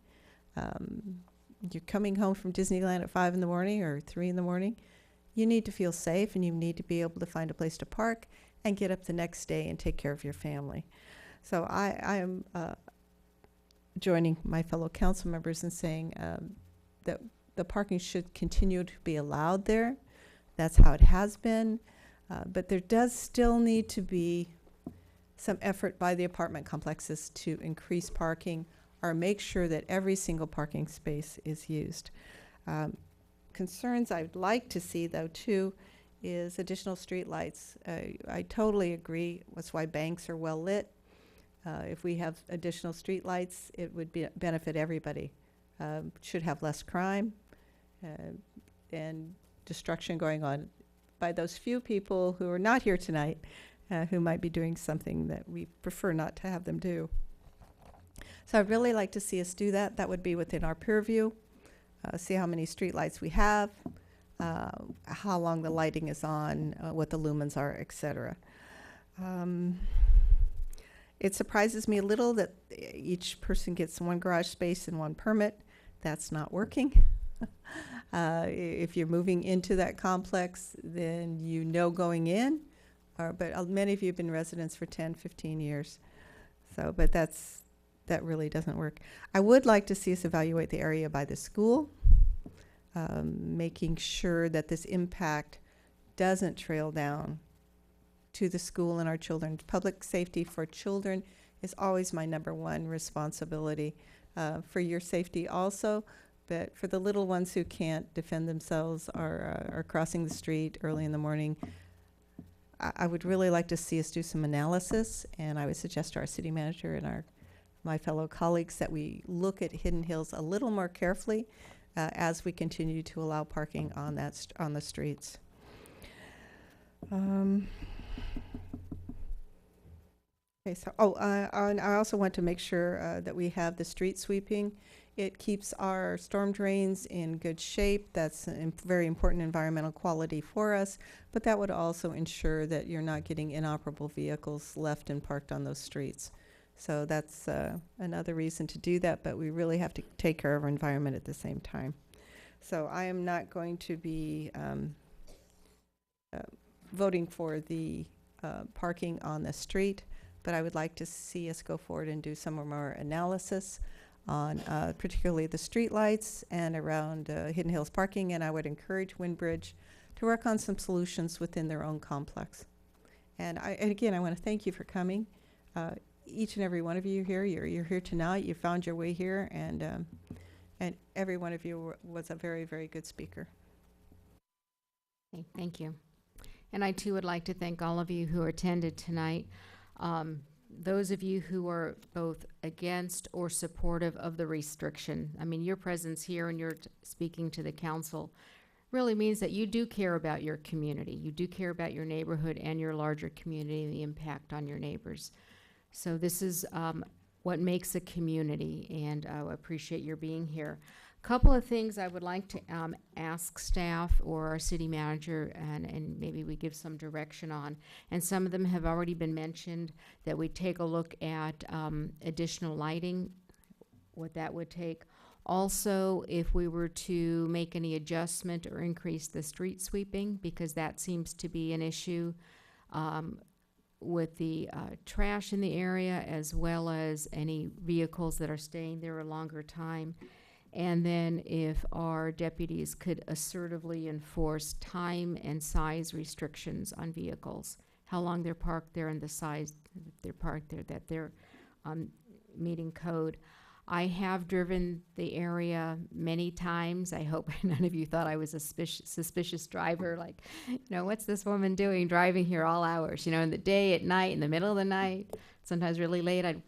you're coming home from Disneyland at 5 in the morning or 3 in the morning, you need to feel safe and you need to be able to find a place to park and get up the next day and take care of your family. So I am joining my fellow council members in saying that the parking should continue to be allowed there. That's how it has been. But there does still need to be some effort by the apartment complexes to increase parking or make sure that every single parking space is used. Concerns I'd like to see, though, too, is additional street lights. I totally agree. That's why banks are well lit. If we have additional street lights, it would benefit everybody. Should have less crime and destruction going on by those few people who are not here tonight who might be doing something that we prefer not to have them do. So I'd really like to see us do that. That would be within our purview. See how many streetlights we have, how long the lighting is on, what the lumens are, etc. It surprises me a little that each person gets one garage space and one permit. That's not working. If you're moving into that complex, then you know going in, but many of you have been residents for 10, 15 years. So, but that really doesn't work. I would like to see us evaluate the area by the school, making sure that this impact doesn't trail down to the school and our children. Public safety for children is always my #1 responsibility, for your safety also, but for the little ones who can't defend themselves or are crossing the street early in the morning, I would really like to see us do some analysis, and I would suggest to our city manager and my fellow colleagues that we look at Hidden Hills a little more carefully as we continue to allow parking on on the streets. Okay, so and I also want to make sure that we have the street sweeping. It keeps our storm drains in good shape. That's a very important environmental quality for us, but that would also ensure that you're not getting inoperable vehicles left and parked on those streets. So that's another reason to do that, but we really have to take care of our environment at the same time. So I am not going to be voting for the parking on the street, but I would like to see us go forward and do some more analysis on particularly the street lights and around Hidden Hills parking, and I would encourage Windbridge to work on some solutions within their own complex. And again, I want to thank you for coming. Each and every one of you here, you're here tonight, you found your way here, and every one of you was a very, very good speaker. Okay, thank you. And I too would like to thank all of you who attended tonight. Those of you who are both against or supportive of the restriction, I mean, your presence here and your speaking to the council really means that you do care about your community. You do care about your neighborhood and your larger community and the impact on your neighbors. So this is what makes a community, and I appreciate your being here. Couple of things I would like to ask staff or our city manager, and maybe we give some direction on, and some of them have already been mentioned, that we take a look at additional lighting, what that would take. Also, if we were to make any adjustment or increase the street sweeping, because that seems to be an issue with the trash in the area, as well as any vehicles that are staying there a longer time. And then if our deputies could assertively enforce time and size restrictions on vehicles, how long they're parked there and the size that they're parked there, that they're meeting code. I have driven the area many times. I hope none of you thought I was a suspicious driver, like, you know, what's this woman doing driving here all hours, you know, in the day, at night, in the middle of the night, sometimes really late. I'd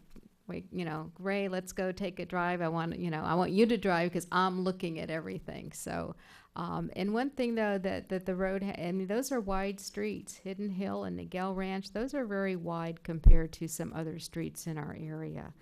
wait, you know, Ray, let's go take a drive. I want you to drive because I'm looking at everything. So, and one thing though that the road, I mean, those are wide streets. Hidden Hill and Niguel Ranch, those are very wide compared to some other streets in our area.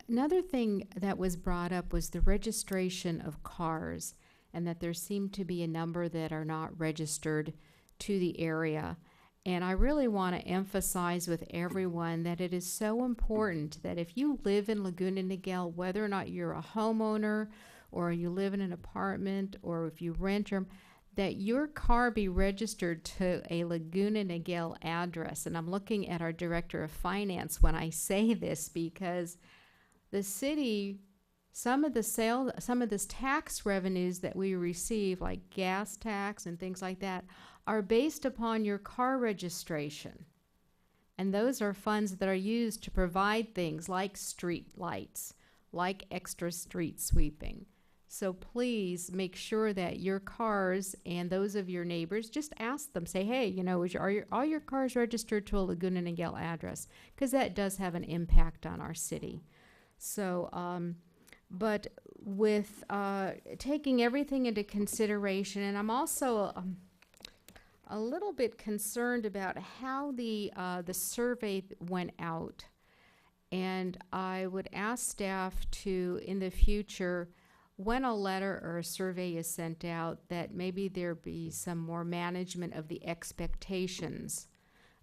Another thing that was brought up was the registration of cars, and that there seemed to be a number that are not registered to the area. And I really want to emphasize with everyone that it is so important that if you live in Laguna Niguel, whether or not you're a homeowner or you live in an apartment or if you rent that your car be registered to a Laguna Niguel address. And I'm looking at our Director of Finance when I say this, because the city, some of this tax revenues that we receive, like gas tax and things like that, are based upon your car registration. And those are funds that are used to provide things like street lights, like extra street sweeping. So please make sure that your cars and those of your neighbors, just ask them, say, hey, you know, are all your cars registered to a Laguna Niguel address? Because that does have an impact on our city. So, but with taking everything into consideration, and I'm also, a little bit concerned about how the survey went out. And I would ask staff to, in the future, when a letter or a survey is sent out, that maybe there be some more management of the expectations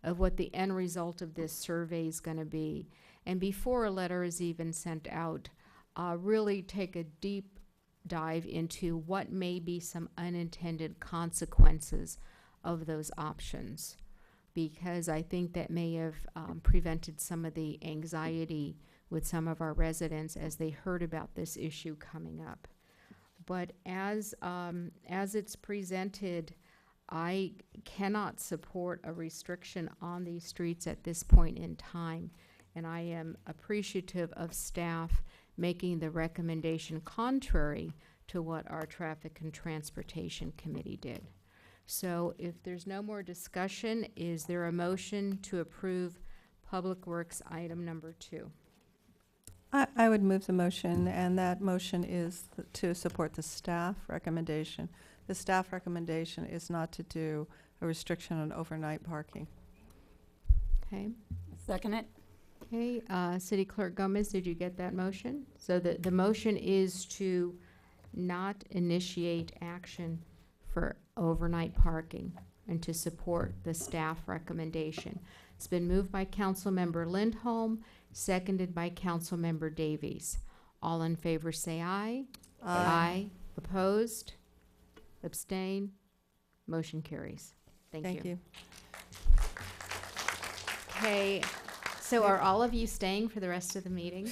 of what the end result of this survey is going to be. And before a letter is even sent out, really take a deep dive into what may be some unintended consequences of those options, because I think that may have prevented some of the anxiety with some of our residents as they heard about this issue coming up. But as it's presented, I cannot support a restriction on these streets at this point in time, and I am appreciative of staff making the recommendation contrary to what our Traffic and Transportation Committee did. So if there's no more discussion, is there a motion to approve Public Works item number 2? I would move the motion, and that motion is to support the staff recommendation. The staff recommendation is not to do a restriction on overnight parking. Okay. Second it. Okay, City Clerk Gomez, did you get that motion? So the motion is to not initiate action for overnight parking and to support the staff recommendation. It's been moved by Councilmember Lindholm, seconded by Councilmember Davies. All in favor say aye. Aye. Opposed? Abstain? Motion carries. Thank you. Okay, so are all of you staying for the rest of the meeting?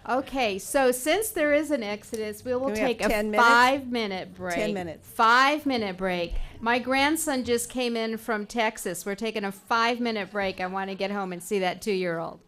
Okay, so since there is an exodus, we will Can we have take a 10 minutes? 5-minute break. 10 minutes. 5-minute break. My grandson just came in from Texas. We're taking a 5-minute break. I want to get home and see that 2-year-old.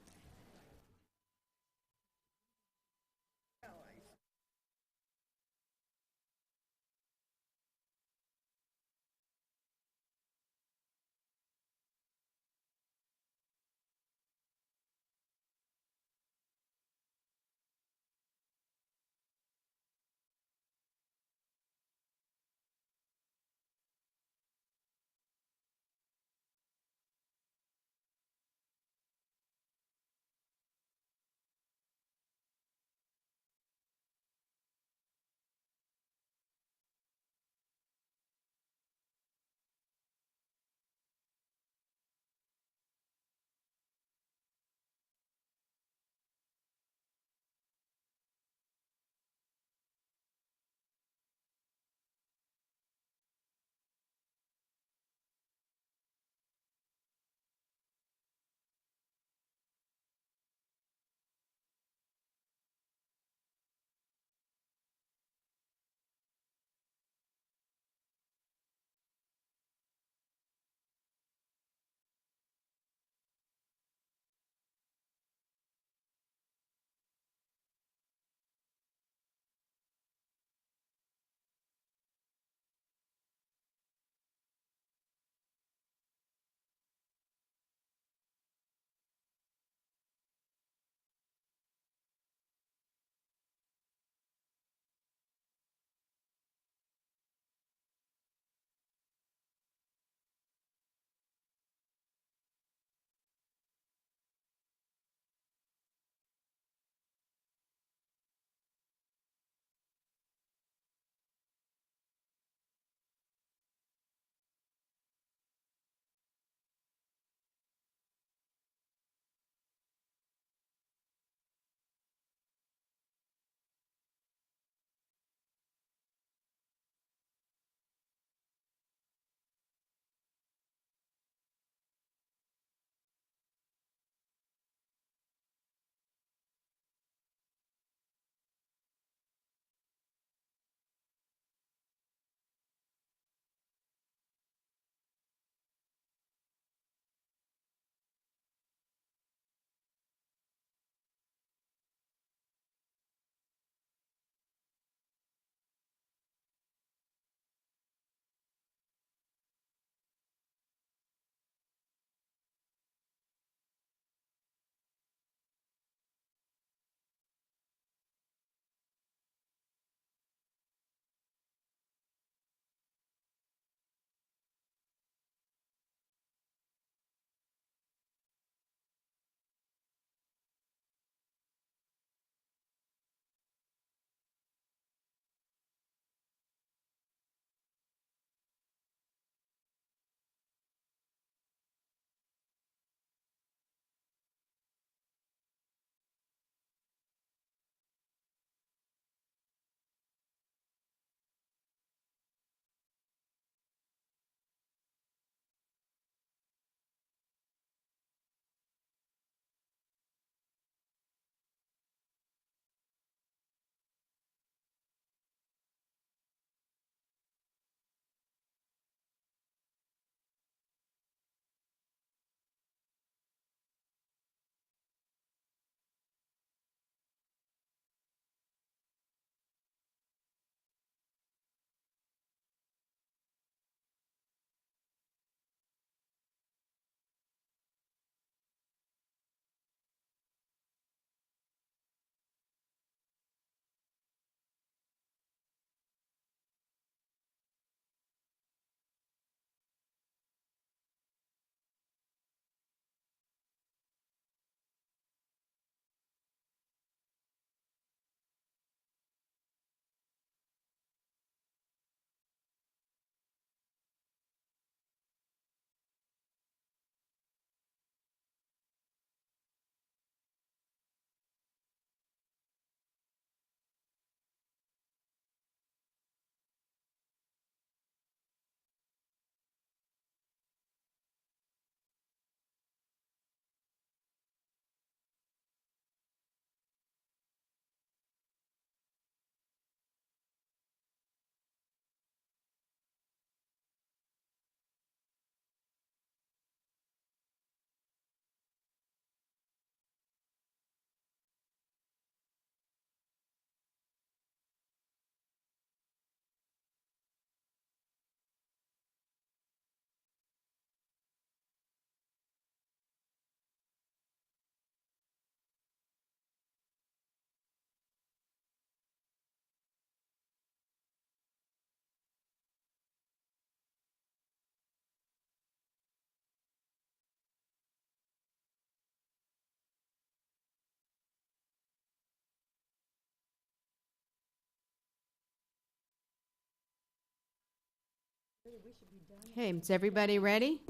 Okay, is everybody ready?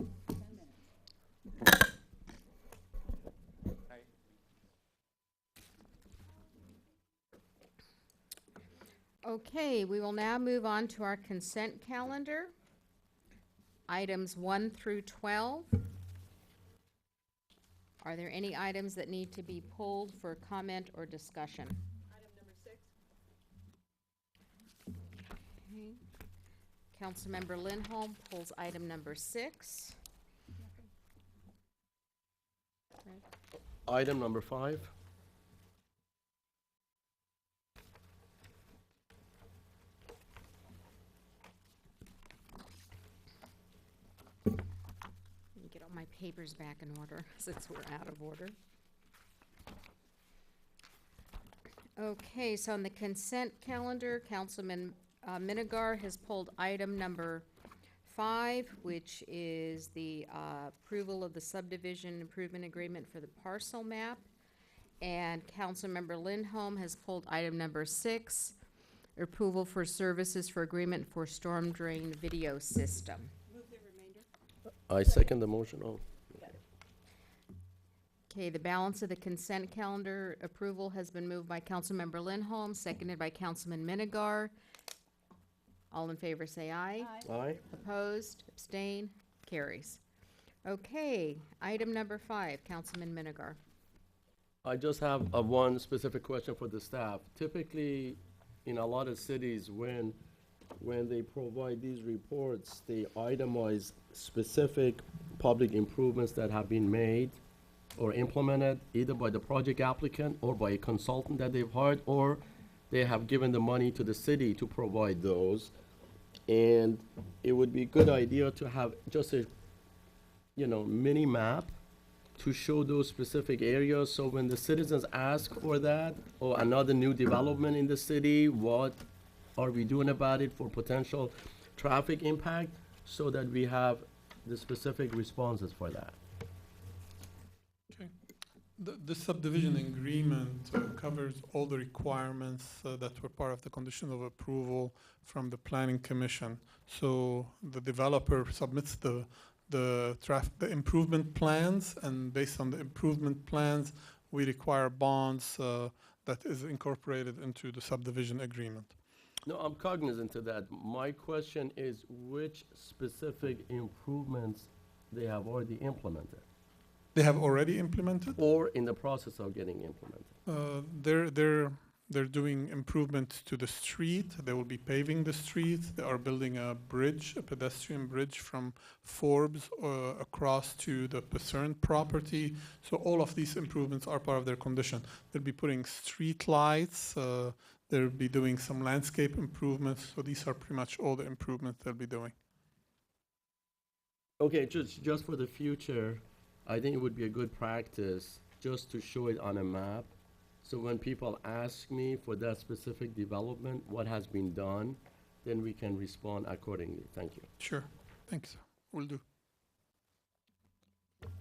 Okay, we will now move on to our consent calendar. Items 1 through 12. Are there any items that need to be pulled for comment or discussion? Item number 6. Okay. Councilmember Lindholm pulls item number 6. Item number 5. Let me get all my papers back in order since we're out of order. Okay, so on the consent calendar, Councilman Minigar has pulled item number 5, which is the approval of the subdivision improvement agreement for the parcel map. And Councilmember Lindholm has pulled item number 6, approval for services for agreement for storm drain video system. I second the motion. Oh. Okay, the balance of the consent calendar approval has been moved by Councilmember Lindholm, seconded by Councilman Minigar. All in favor say aye. Aye. Opposed, abstain, carries. Okay, item number 5, Councilman Minigar. I just have one specific question for the staff. Typically, in a lot of cities, when they provide these reports, they itemize specific public improvements that have been made or implemented either by the project applicant or by a consultant that they've hired, or they have given the money to the city to provide those. And it would be a good idea to have just a, mini map to show those specific areas. So when the citizens ask for that or another new development in the city, what are we doing about it for potential traffic impact, so that we have the specific responses for that. Okay. The subdivision agreement covers all the requirements that were part of the condition of approval from the planning commission. So the developer submits the improvement plans, and based on the improvement plans, we require bonds that is incorporated into the subdivision agreement. No, I'm cognizant of that. My question is which specific improvements they have already implemented? They have already implemented? Or in the process of getting implemented? They're doing improvements to the street. They will be paving the street. They are building a bridge, a pedestrian bridge from Forbes across to the Pacern property. So all of these improvements are part of their condition. They'll be putting street lights. They'll be doing some landscape improvements. So these are pretty much all the improvements they'll be doing. Okay, just for the future, I think it would be a good practice just to show it on a map. So when people ask me for that specific development, what has been done, then we can respond accordingly. Thank you. Sure. Thanks. Will do.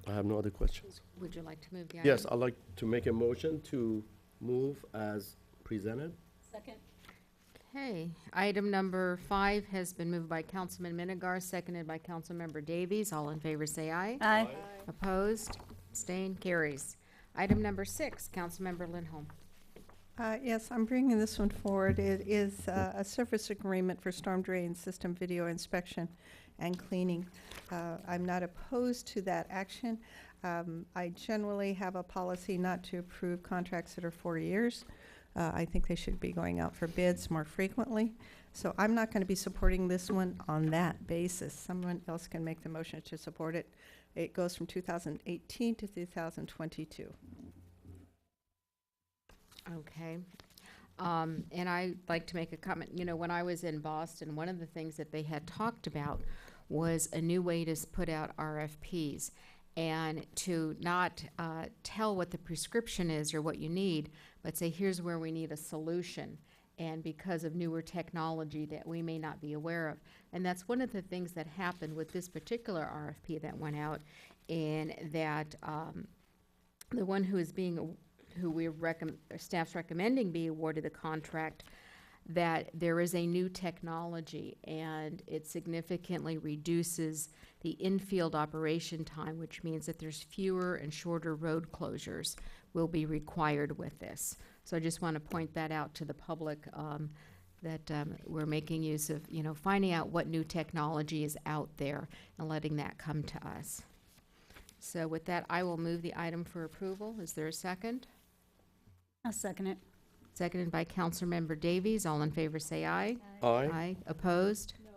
I have no other questions. Would you like to move the item? Yes, I'd like to make a motion to move as presented. Second. Okay, item number 5 has been moved by Councilman Minigar, seconded by Councilmember Davies. All in favor say aye. Aye. Opposed, abstained, carries. Item number 6, Councilmember Lindholm. Yes, I'm bringing this one forward. It is a service agreement for storm drain system video inspection and cleaning. I'm not opposed to that action. I generally have a policy not to approve contracts that are 4 years. I think they should be going out for bids more frequently. So I'm not going to be supporting this one on that basis. Someone else can make the motion to support it. It goes from 2018 to 2022. Okay. And I'd like to make a comment. You know, when I was in Boston, one of the things that they had talked about was a new way to put out RFPs and to not tell what the prescription is or what you need, but say, here's where we need a solution. And because of newer technology that we may not be aware of. And that's one of the things that happened with this particular RFP that went out, in that the one who is being, who staff's recommending be awarded the contract, that there is a new technology and it significantly reduces the infield operation time, which means that there's fewer and shorter road closures will be required with this. So I just want to point that out to the public, that we're making use of, finding out what new technology is out there and letting that come to us. So with that, I will move the item for approval. Is there a second? I'll second it. Seconded by Councilmember Davies. All in favor say aye. Aye. Aye. Opposed? No.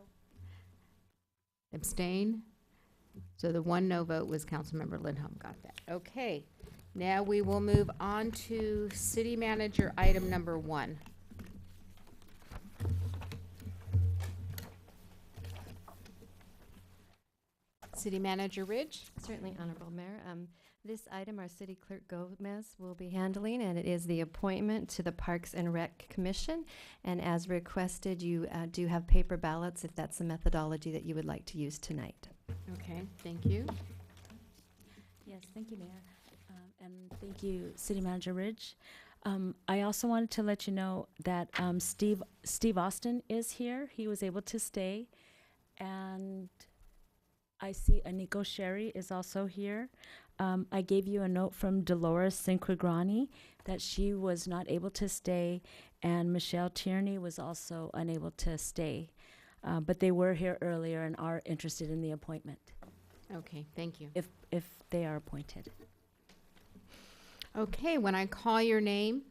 Abstain? So the one no vote was Councilmember Lindholm. Got that. Okay. Now we will move on to City Manager item number 1. City Manager Ridge. Certainly, Honorable Mayor. This item, our City Clerk Gomez will be handling, and it is the appointment to the Parks and Rec Commission. And as requested, you do have paper ballots if that's the methodology that you would like to use tonight. Okay, thank you. Yes, thank you, Mayor. And thank you, City Manager Ridge. I also wanted to let you know that Steve Austin is here. He was able to stay. And I see Aniko Sherry is also here. I gave you a note from Dolores Sinquigrani that she was not able to stay, and Michelle Tierney was also unable to stay. But they were here earlier and are interested in the appointment. Okay, thank you. If they are appointed. Okay, when I call your name,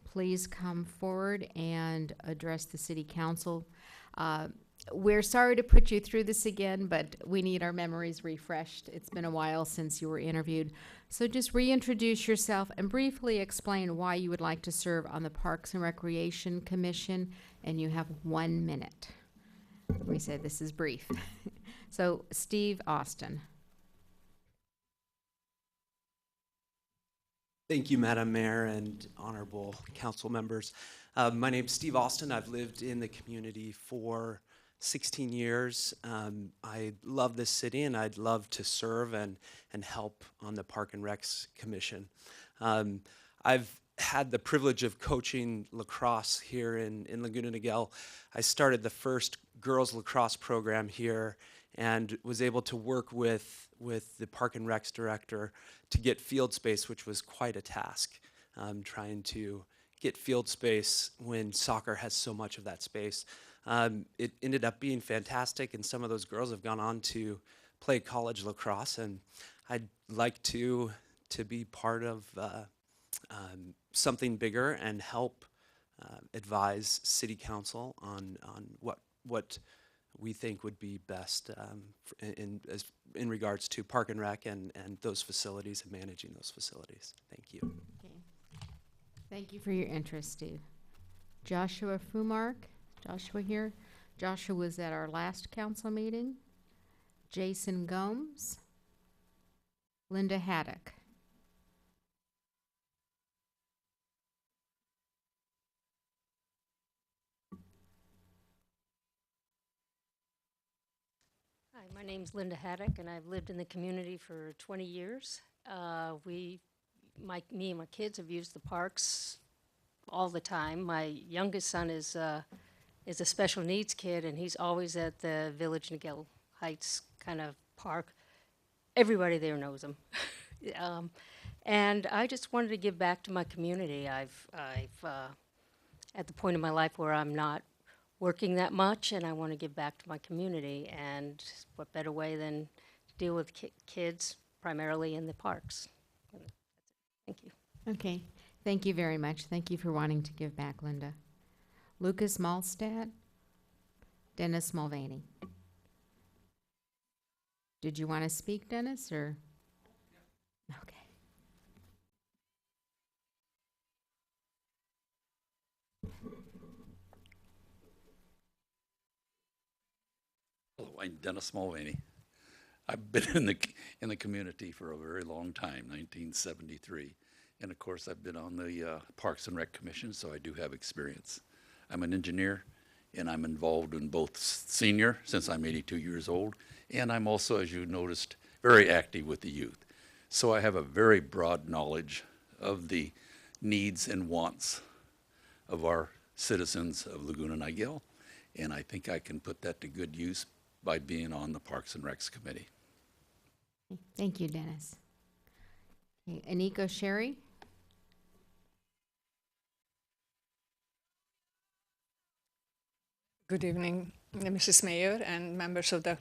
please come forward and address the City Council. We're sorry to put you through this again, but we need our memories refreshed. It's been a while since you were interviewed. So just reintroduce yourself and briefly explain why you would like to serve on the Parks and Recreation Commission, and you have 1 minute. We said this is brief. So Steve Austin. Thank you, Madam Mayor and honorable council members. My name's Steve Austin. I've lived in the community for 16 years. I love this city and I'd love to serve and help on the Park and Recs Commission. I've had the privilege of coaching lacrosse here in Laguna Niguel. I started the first girls lacrosse program here and was able to work with the Park and Recs director to get field space, which was quite a task, trying to get field space when soccer has so much of that space. It ended up being fantastic, and some of those girls have gone on to play college lacrosse, and I'd like to be part of something bigger and help advise City Council on what we think would be best in regards to Park and Rec and those facilities and managing those facilities. Thank you. Okay. Thank you for your interest, Steve. Joshua Fumark. Joshua here. Joshua was at our last council meeting. Jason Gomes. Linda Haddock. Hi, my name's Linda Haddock, and I've lived in the community for 20 years. Me and my kids have used the parks all the time. My youngest son is a special needs kid, and he's always at the Village Niguel Heights kind of park. Everybody there knows him. And I just wanted to give back to my community. I've at the point in my life where I'm not working that much, and I want to give back to my community. And what better way than to deal with kids primarily in the parks? Thank you. Okay. Thank you very much. Thank you for wanting to give back, Linda. Lucas Malstad. Dennis Mulvaney. Did you want to speak, Dennis, or? Okay. Hello, I'm Dennis Mulvaney. I've been in the community for a very long time, 1973. And of course, I've been on the Parks and Rec Commission, so I do have experience. I'm an engineer, and I'm involved in both senior, since I'm 82 years old, and I'm also, as you noticed, very active with the youth. So I have a very broad knowledge of the needs and wants of our citizens of Laguna Niguel, and I think I can put that to good use by being on the Parks and Recs Committee. Thank you, Dennis. Okay, Aniko Sherry? Good evening, Mrs. Mayor and members of the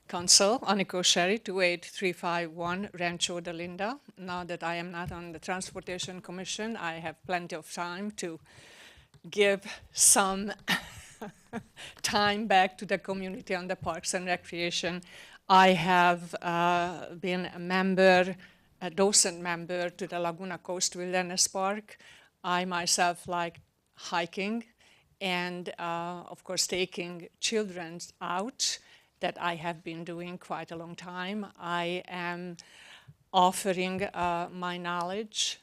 council. Aniko Sherry, 28351 Rancho de Linda. Now that I am not on the Transportation Commission, I have plenty of time to give some time back to the community on the Parks and Recreation. I have been a member, a docent member to the Laguna Coast Wilderness Park. I myself like hiking and of course taking children out, that I have been doing quite a long time. I am offering my knowledge,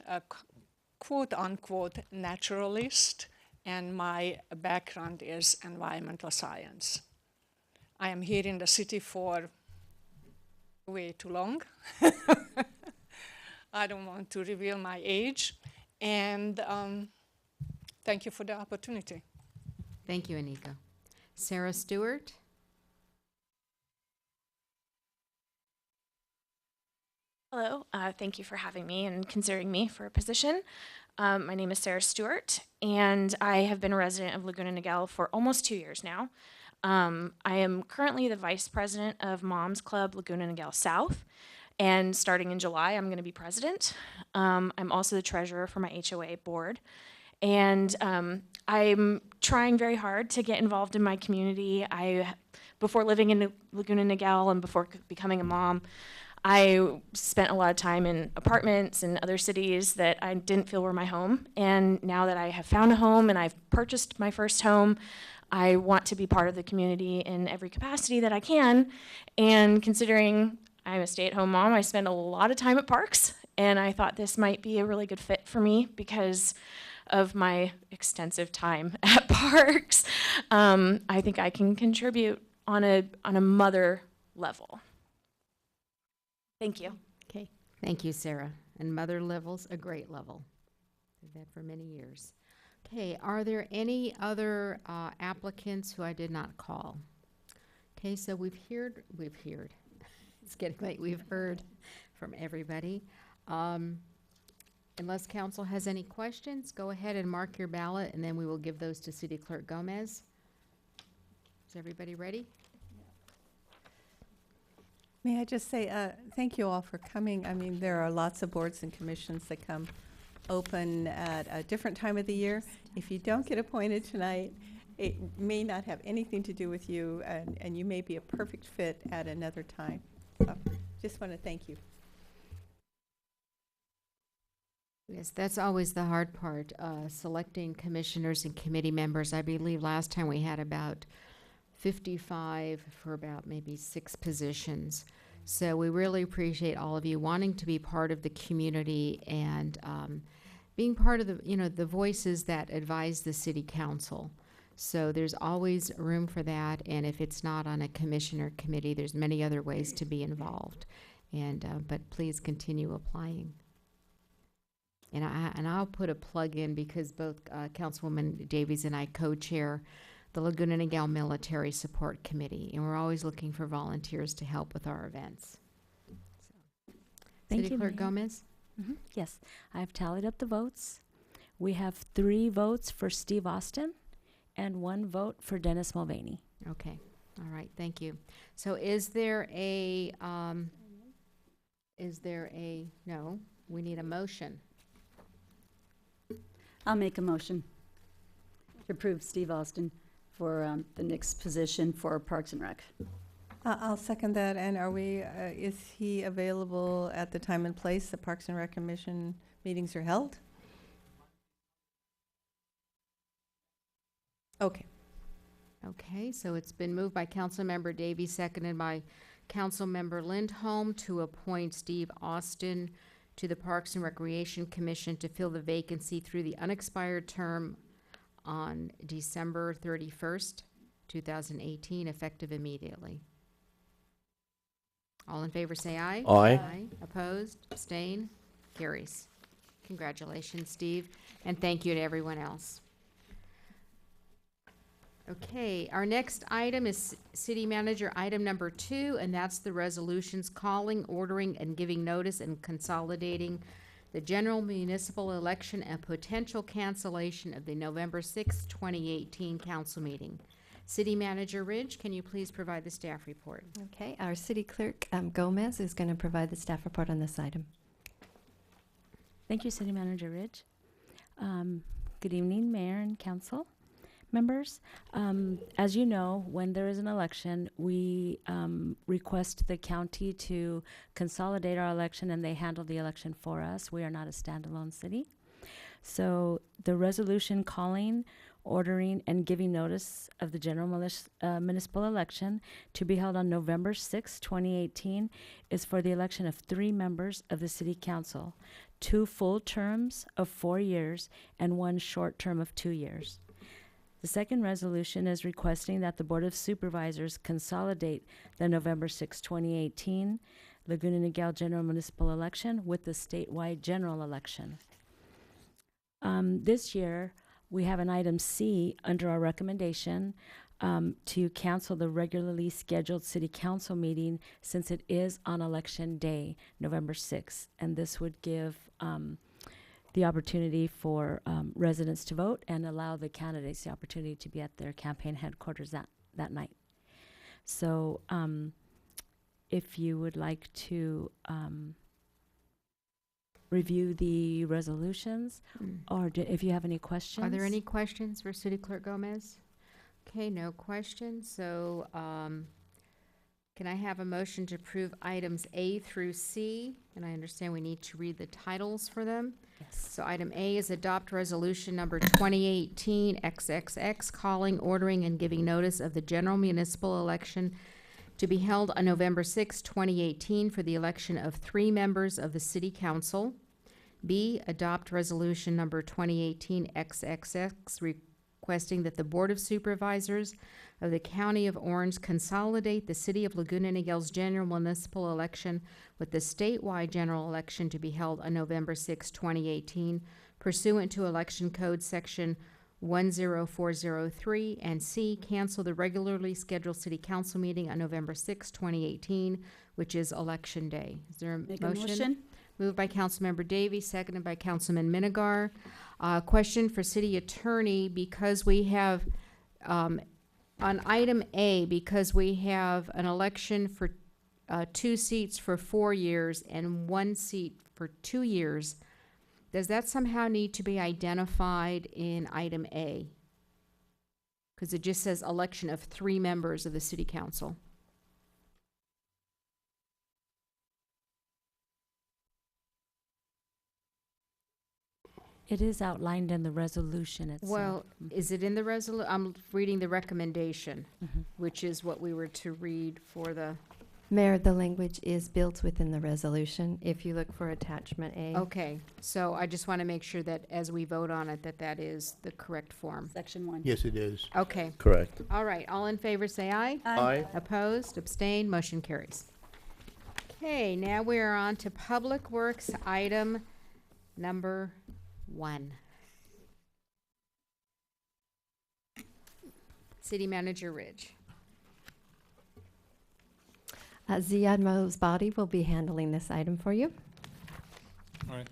quote unquote naturalist, and my background is environmental science. I am here in the city for way too long. I don't want to reveal my age, and thank you for the opportunity. Thank you, Aniko. Sarah Stewart? Hello, thank you for having me and considering me for a position. My name is Sarah Stewart, and I have been a resident of Laguna Niguel for almost 2 years now. I am currently the vice president of Moms Club Laguna Niguel South, and starting in July, I'm going to be president. I'm also the treasurer for my HOA board, and I'm trying very hard to get involved in my community. Before living in Laguna Niguel and before becoming a mom, I spent a lot of time in apartments and other cities that I didn't feel were my home. And now that I have found a home and I've purchased my first home, I want to be part of the community in every capacity that I can. And considering I'm a stay-at-home mom, I spend a lot of time at parks, and I thought this might be a really good fit for me because of my extensive time at parks. I think I can contribute on a mother level. Thank you. Okay. Thank you, Sarah. And mother level's a great level. Did that for many years. Okay, are there any other applicants who I did not call? Okay, so we've heard, it's getting late, we've heard from everybody. Unless council has any questions, go ahead and mark your ballot, and then we will give those to City Clerk Gomez. Is everybody ready? May I just say thank you all for coming. I mean, there are lots of boards and commissions that come open at a different time of the year. If you don't get appointed tonight, it may not have anything to do with you, and you may be a perfect fit at another time. So just want to thank you. Yes, that's always the hard part, selecting commissioners and committee members. I believe last time we had about 55 for about maybe 6 positions. So we really appreciate all of you wanting to be part of the community and being part of the voices that advise the city council. So there's always room for that, and if it's not on a commission or committee, there's many other ways to be involved. And but please continue applying. And I'll put a plug in because both Councilwoman Davies and I co-chair the Laguna Niguel Military Support Committee, and we're always looking for volunteers to help with our events. So. Thank City you, Clerk Mayor. Gomez? Mm-hmm. Yes, I've tallied up the votes. We have 3 votes for Steve Austin and 1 vote for Dennis Mulvaney. Okay, all right, thank you. So is there a, no, we need a motion. I'll make a motion to approve Steve Austin for the next position for Parks and Rec. I'll second that. And are we, is he available at the time and place the Parks and Rec Commission meetings are held? Okay. Okay, so it's been moved by Councilmember Davies, seconded by Councilmember Lindholm to appoint Steve Austin to the Parks and Recreation Commission to fill the vacancy through the unexpired term on December 31st, 2018, effective immediately. All in favor say aye. Aye. Opposed? Abstain? Carries. Congratulations, Steve, and thank you to everyone else. Okay, our next item is city manager item number 2, and that's the resolutions calling, ordering, and giving notice and consolidating the general municipal election and potential cancellation of the November 6, 2018 council meeting. City Manager Ridge, can you please provide the staff report? Okay, our city clerk, Gomez, is going to provide the staff report on this item. Thank you, City Manager Ridge. Good evening, Mayor and Council members. As you know, when there is an election, we request the county to consolidate our election, and they handle the election for us. We are not a standalone city. So the resolution calling, ordering, and giving notice of the general municipal election to be held on November 6, 2018 is for the election of 3 members of the City Council, 2 full terms of 4 years and 1 short term of 2 years. The second resolution is requesting that the Board of Supervisors consolidate the November 6, 2018 Laguna Niguel general municipal election with the statewide general election. This year, we have an item C under our recommendation to cancel the regularly scheduled City Council meeting since it is on Election Day, November 6th. And this would give the opportunity for residents to vote and allow the candidates the opportunity to be at their campaign headquarters that night. So if you would like to review the resolutions, or if you have any questions. Are there any questions for City Clerk Gomez? Okay, no questions. So can I have a motion to approve items A through C? And I understand we need to read the titles for them. Yes. So item A is adopt resolution number 2018 XXX, calling, ordering, and giving notice of the general municipal election to be held on November 6, 2018 for the election of 3 members of the City Council. B, adopt resolution number 2018 XXX, requesting that the Board of Supervisors of the County of Orange consolidate the City of Laguna Niguel's general municipal election with the statewide general election to be held on November 6, 2018, pursuant to Election Code Section 10403, and C, cancel the regularly scheduled City Council meeting on November 6, 2018, which is Election Day. Is there a Make a motion. Moved by Councilmember Davies, seconded by Councilman Minigar. Question for City Attorney, because we have, on item A, because we have an election for 2 seats for 4 years and 1 seat for 2 years, does that somehow need to be identified in item A? Because it just says election of 3 members of the City Council. It is outlined in the resolution itself. Well, is it in the I'm reading the recommendation, which is what we were to read for the... Mayor, the language is built within the resolution. If you look for attachment A. Okay, so I just want to make sure that as we vote on it, that is the correct form. Section 1. Yes, it is. Okay. Correct. All right, all in favor say aye. Aye. Opposed, abstained, motion carries. Okay, now we are on to Public Works item number 1. City Manager Ridge. Ziad Mosbadi will be handling this item for you. All right.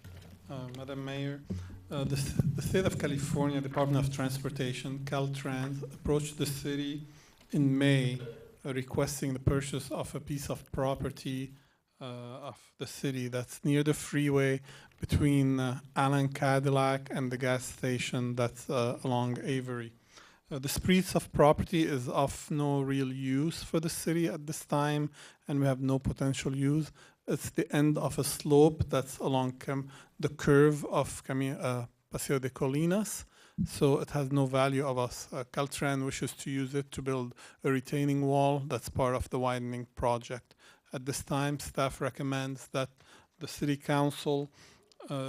Madam Mayor, the State of California Department of Transportation, Caltrans, approached the city in May requesting the purchase of a piece of property of the city that's near the freeway between Allen Cadillac and the gas station that's along Avery. This piece of property is of no real use for the city at this time, and we have no potential use. It's the end of a slope that's along the curve of Paseo de Colinas, so it has no value of us. Caltrans wishes to use it to build a retaining wall that's part of the widening project. At this time, staff recommends that the City Council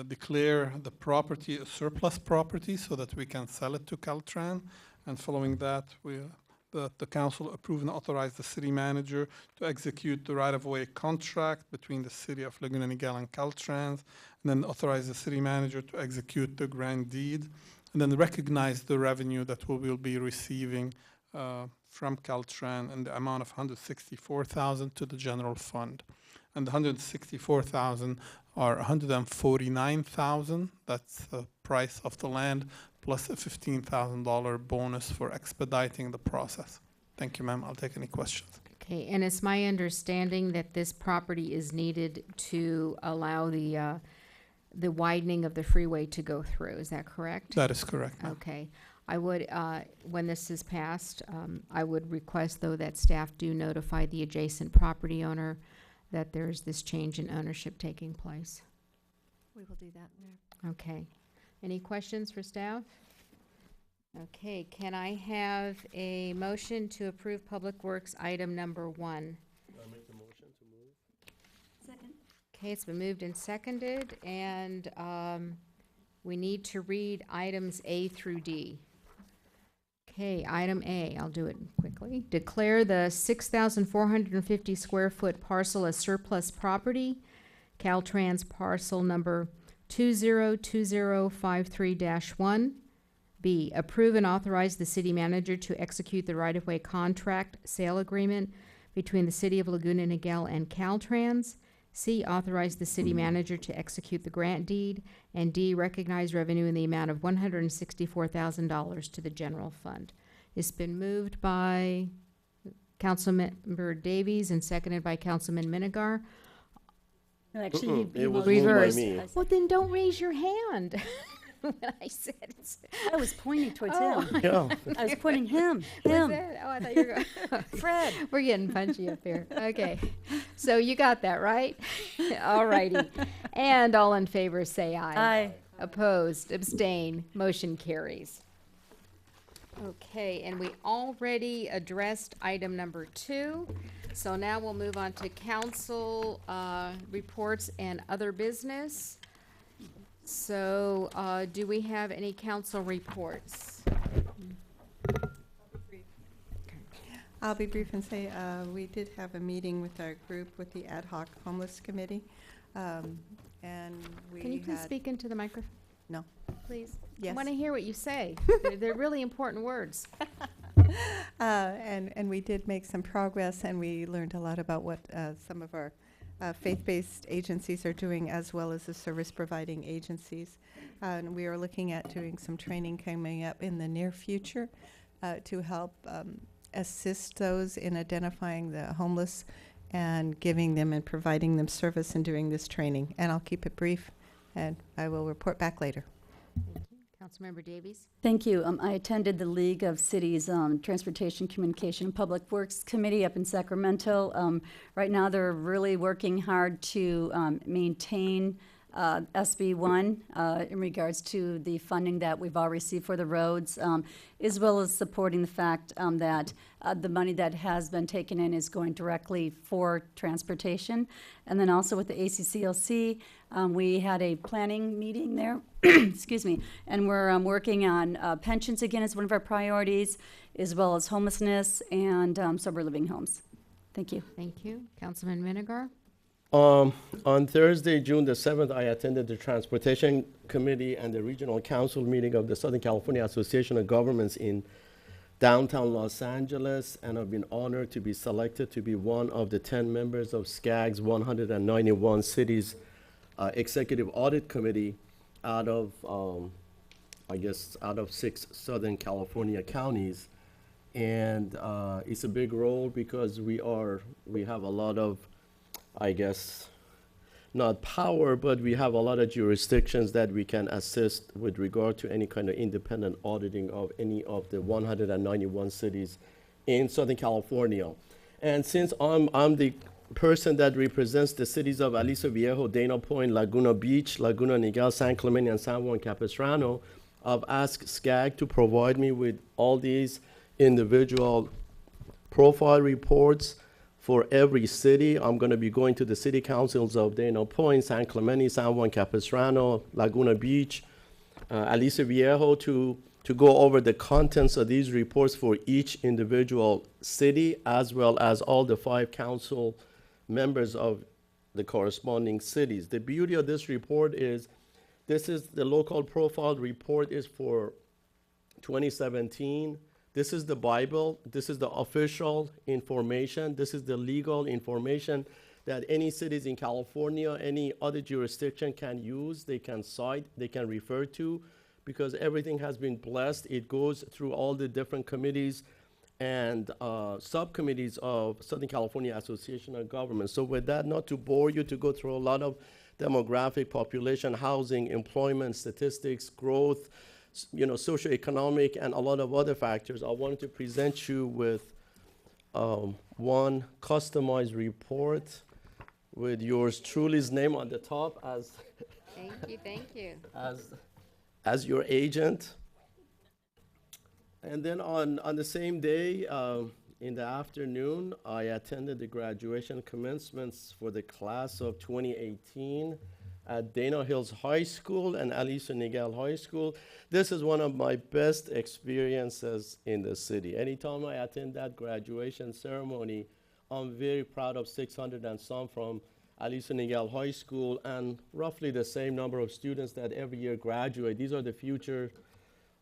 declare the property a surplus property so that we can sell it to Caltrans. And following that, the council approve and authorize the city manager to execute the right-of-way contract between the city of Laguna Niguel and Caltrans, and then authorize the city manager to execute the grant deed, and then recognize the revenue that we will be receiving from Caltrans in the amount of $164,000 to the general fund. And the $164,000 are $149,000. That's the price of the land, plus a $15,000 bonus for expediting the process. Thank you, ma'am. I'll take any questions. Okay, and it's my understanding that this property is needed to allow the widening of the freeway to go through. Is that correct? That is correct, ma'am. Okay. I would, when this is passed, I would request, though, that staff do notify the adjacent property owner that there's this change in ownership taking place. We will do that, Mayor. Okay. Any questions for staff? Okay, can I have a motion to approve Public Works item number 1? I make the motion to move. Second. Okay, it's been moved and seconded, and we need to read items A through D. Okay, item A, I'll do it quickly. Declare the 6,450 square foot parcel as surplus property, Caltrans parcel number 202053-1. B, approve and authorize the city manager to execute the right-of-way contract sale agreement between the City of Laguna Niguel and Caltrans. C, authorize the city manager to execute the grant deed. And D, recognize revenue in the amount of $164,000 to the general fund. It's been moved by Councilmember Davies and seconded by Councilman Minigar. No, actually, he It was motioned. moved by Reverse. me. Well, then don't raise your hand. When I said it's. I was pointing towards Oh. him. Yeah. I was pointing him. Was Him. it? Oh, I thought you were going. Fred. We're getting punchy up here. Okay. So you got that, right? All righty. And all in favor say aye. Aye. Opposed, abstain, motion carries. Okay, and we already addressed item number 2. So now we'll move on to council reports and other business. So do we have any council reports? I'll be brief and say we did have a meeting with our group with the Ad Hoc Homeless Committee. And we Can you please had- speak into the microphone? No. Please. Yes. I want to hear what you say. They're really important words. And we did make some progress, and we learned a lot about what some of our faith-based agencies are doing, as well as the service-providing agencies. And we are looking at doing some training coming up in the near future to help assist those in identifying the homeless and giving them and providing them service and doing this training. And I'll keep it brief, and I will report back later. Thank you. Councilmember Davies? Thank you. I attended the League of Cities Transportation, Communication, and Public Works Committee up in Sacramento. Right now, they're really working hard to maintain SB 1 in regards to the funding that we've all received for the roads, as well as supporting the fact that the money that has been taken in is going directly for transportation. And then also with the ACCLC, we had a planning meeting there, excuse me, and we're working on pensions again as one of our priorities, as well as homelessness and sober living homes. Thank you. Thank you. Councilman Minigar? On Thursday, June the 7th, I attended the Transportation Committee and the Regional Council meeting of the Southern California Association of Governments in downtown Los Angeles, and I've been honored to be selected to be one of the 10 members of SCAG's 191 Cities Executive Audit Committee out of, I guess, out of 6 Southern California counties. And it's a big role because we have a lot of, I guess, not power, but we have a lot of jurisdictions that we can assist with regard to any kind of independent auditing of any of the 191 cities in Southern California. And since I'm the person that represents the cities of Aliso Viejo, Dana Point, Laguna Beach, Laguna Niguel, San Clemente, and San Juan Capistrano, I've asked SCAG to provide me with all these individual profile reports for every city. I'm going to be going to the city councils of Dana Point, San Clemente, San Juan Capistrano, Laguna Beach, Aliso Viejo to go over the contents of these reports for each individual city, as well as all the 5 council members of the corresponding cities. The beauty of this report is this is the local profile report is for 2017, This is the Bible. This is the official information. This is the legal information that any cities in California, any other jurisdiction can use, they can cite, they can refer to, because everything has been blessed. It goes through all the different committees and subcommittees of Southern California Association of Governments. So with that, not to bore you, to go through a lot of demographic, population, housing, employment, statistics, growth, socioeconomic, and a lot of other factors, I wanted to present you with one customized report with yours truly's name on the top as Thank you. as your agent. And then on the same day, in the afternoon, I attended the graduation commencements for the class of 2018 at Dana Hills High School and Aliso Niguel High School. This is one of my best experiences in the city. Anytime I attend that graduation ceremony, I'm very proud of 600 and some from Aliso Niguel High School, and roughly the same number of students that every year graduate. These are the future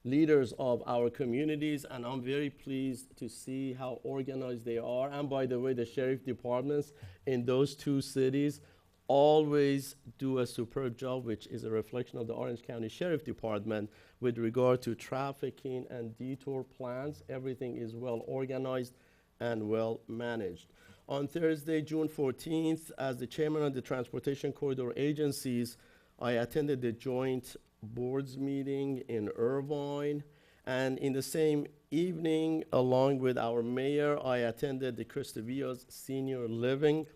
leaders of our communities, and I'm very pleased to see how organized they are. And by the way, the sheriff departments in those two cities always do a superb job, which is a reflection of the Orange County Sheriff Department with regard to trafficking and detour plans. Everything is well organized and well managed. On Thursday, June 14th, as the chairman of the Transportation Corridor Agencies, I attended the joint boards meeting in Irvine. And in the same evening, along with our mayor, I attended the Cristovia's Senior Living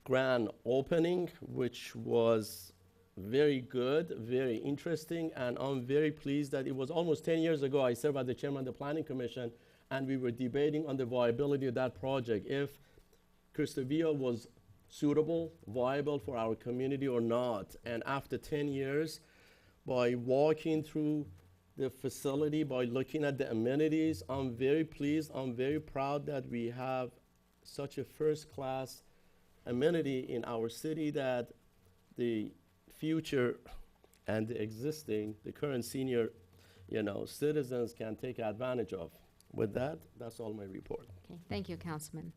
grand opening, which was very good, very interesting, and I'm very pleased that it was almost 10 years ago I served as the chairman of the Planning Commission, and we were debating on the viability of that project, if Cristovia was suitable, viable for our community or not. And after 10 years, by walking through the facility, by looking at the amenities, I'm very pleased, I'm very proud that we have such a first-class amenity in our city that the future and the existing, the current senior, citizens can take advantage of. With that, that's all my report. Okay, thank you, Councilman.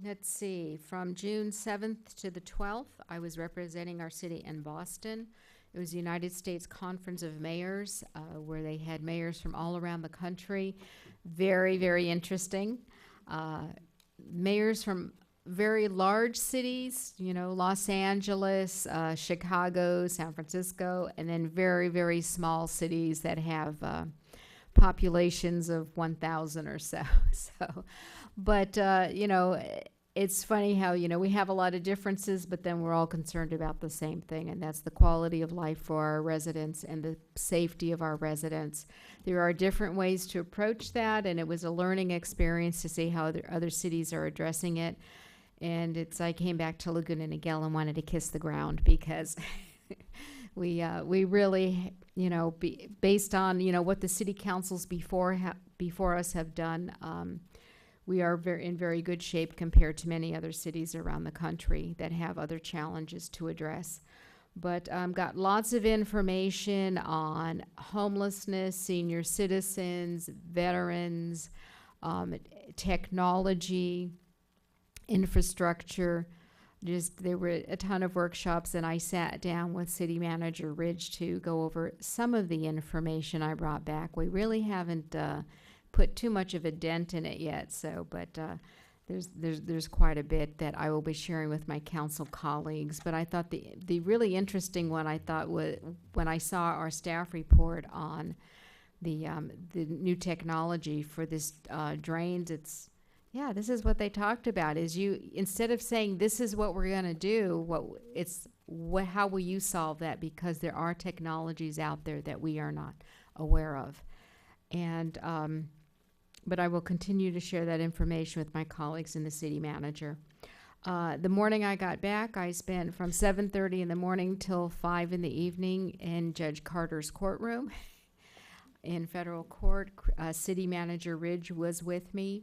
Let's see, from June 7th to the 12th, I was representing our city in Boston. It was the United States Conference of Mayors, where they had mayors from all around the country. Very, very interesting. Mayors from very large cities, Los Angeles, Chicago, San Francisco, and then very, very small cities that have populations of 1,000 or so. But it's funny how, we have a lot of differences, but then we're all concerned about the same thing, and that's the quality of life for our residents and the safety of our residents. There are different ways to approach that, and it was a learning experience to see how other cities are addressing it. And I came back to Laguna Niguel and wanted to kiss the ground, because we really, based on, what the city councils before us have done, we are in very good shape compared to many other cities around the country that have other challenges to address. But got lots of information on homelessness, senior citizens, veterans, technology, infrastructure. There were a ton of workshops, and I sat down with City Manager Ridge to go over some of the information I brought back. We really haven't put too much of a dent in it yet, but there's quite a bit that I will be sharing with my council colleagues. But I thought the really interesting one, was when I saw our staff report on the new technology for this drains. This is what they talked about, is instead of saying this is what we're going to do, how will you solve that? Because there are technologies out there that we are not aware of. And but I will continue to share that information with my colleagues and the city manager. The morning I got back, I spent from 7:30 in the morning till 5 in the evening in Judge Carter's courtroom in federal court. City Manager Ridge was with me.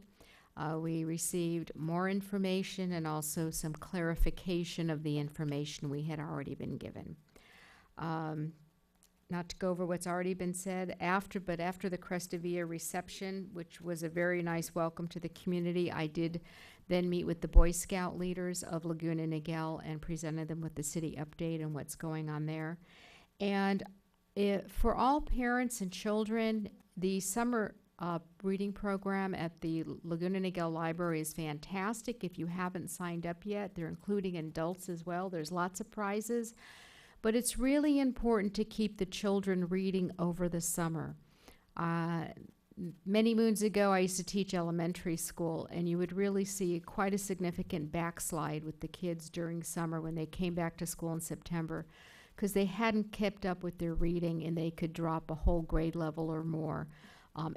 We received more information and also some clarification of the information we had already been given. not to go over what's already been said, after the Crestovia reception, which was a very nice welcome to the community, I did then meet with the Boy Scout leaders of Laguna Niguel and presented them with the city update and what's going on there. And for all parents and children, the summer reading program at the Laguna Niguel Library is fantastic. If you haven't signed up yet, they're including adults as well. There's lots of prizes. But it's really important to keep the children reading over the summer. Many moons ago, I used to teach elementary school, and you would really see quite a significant backslide with the kids during summer when they came back to school in September, because they hadn't kept up with their reading, and they could drop a whole grade level or more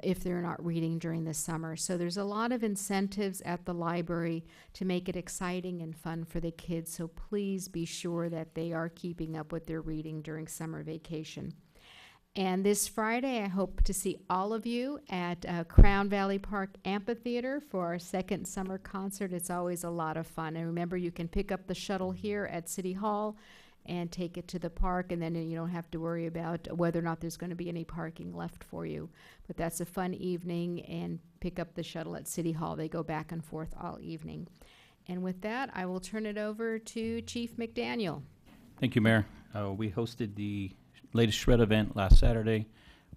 if they're not reading during the summer. So there's a lot of incentives at the library to make it exciting and fun for the kids, so please be sure that they are keeping up with their reading during summer vacation. And this Friday, I hope to see all of you at Crown Valley Park Amphitheater for our second summer concert. It's always a lot of fun. And remember, you can pick up the shuttle here at City Hall and take it to the park, and then you don't have to worry about whether or not there's going to be any parking left for you. But that's a fun evening, and pick up the shuttle at City Hall. They go back and forth all evening. And with that, I will turn it over to Chief McDaniel. Thank you, Mayor. We hosted the latest shred event last Saturday.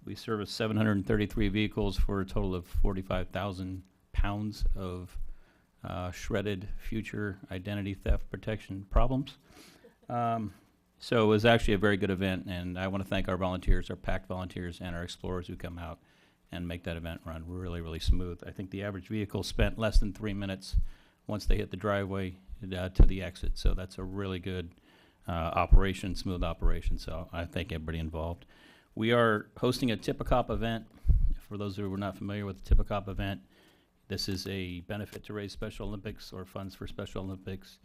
We serviced 733 vehicles for a total of 45,000 pounds of shredded future identity theft protection problems. So it was actually a very good event, and I want to thank our volunteers, our PACT volunteers, and our explorers who come out and make that event run really, really smooth. I think the average vehicle spent less than 3 minutes once they hit the driveway to the exit, so that's a really good operation, smooth operation, so I thank everybody involved. We are hosting a Tip-A-Cop event. For those who are not familiar with the Tip-A-Cop event, this is a benefit to raise Special Olympics or funds for Special Olympics.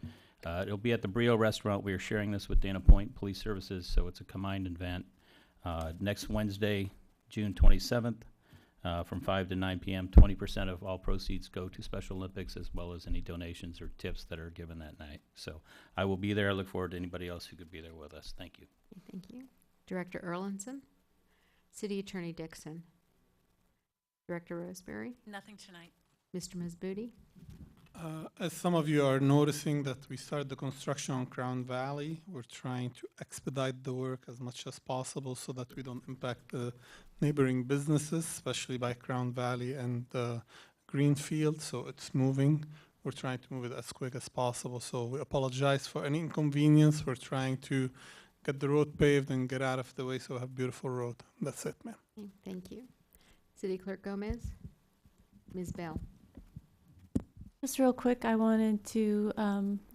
It'll be at the Brio Restaurant. We are sharing this with Dana Point Police Services, so it's a combined event. Next Wednesday, June 27th, from 5 to 9 p.m., 20% of all proceeds go to Special Olympics, as well as any donations or tips that are given that night. So I will be there. I look forward to anybody else who could be there with us. Thank you. Thank you. Director Erlandson. City Attorney Dixon. Director Roseberry. Nothing tonight. Mr. Masboudi. As some of you are noticing that we started the construction on Crown Valley, we're trying to expedite the work as much as possible so that we don't impact the neighboring businesses, especially by Crown Valley and Greenfield, so it's moving. We're trying to move it as quick as possible, so we apologize for any inconvenience. We're trying to get the road paved and get out of the way so we have a beautiful road. That's it, ma'am. Okay, thank you. City Clerk Gomez. Ms. Bell. Just real quick, I wanted to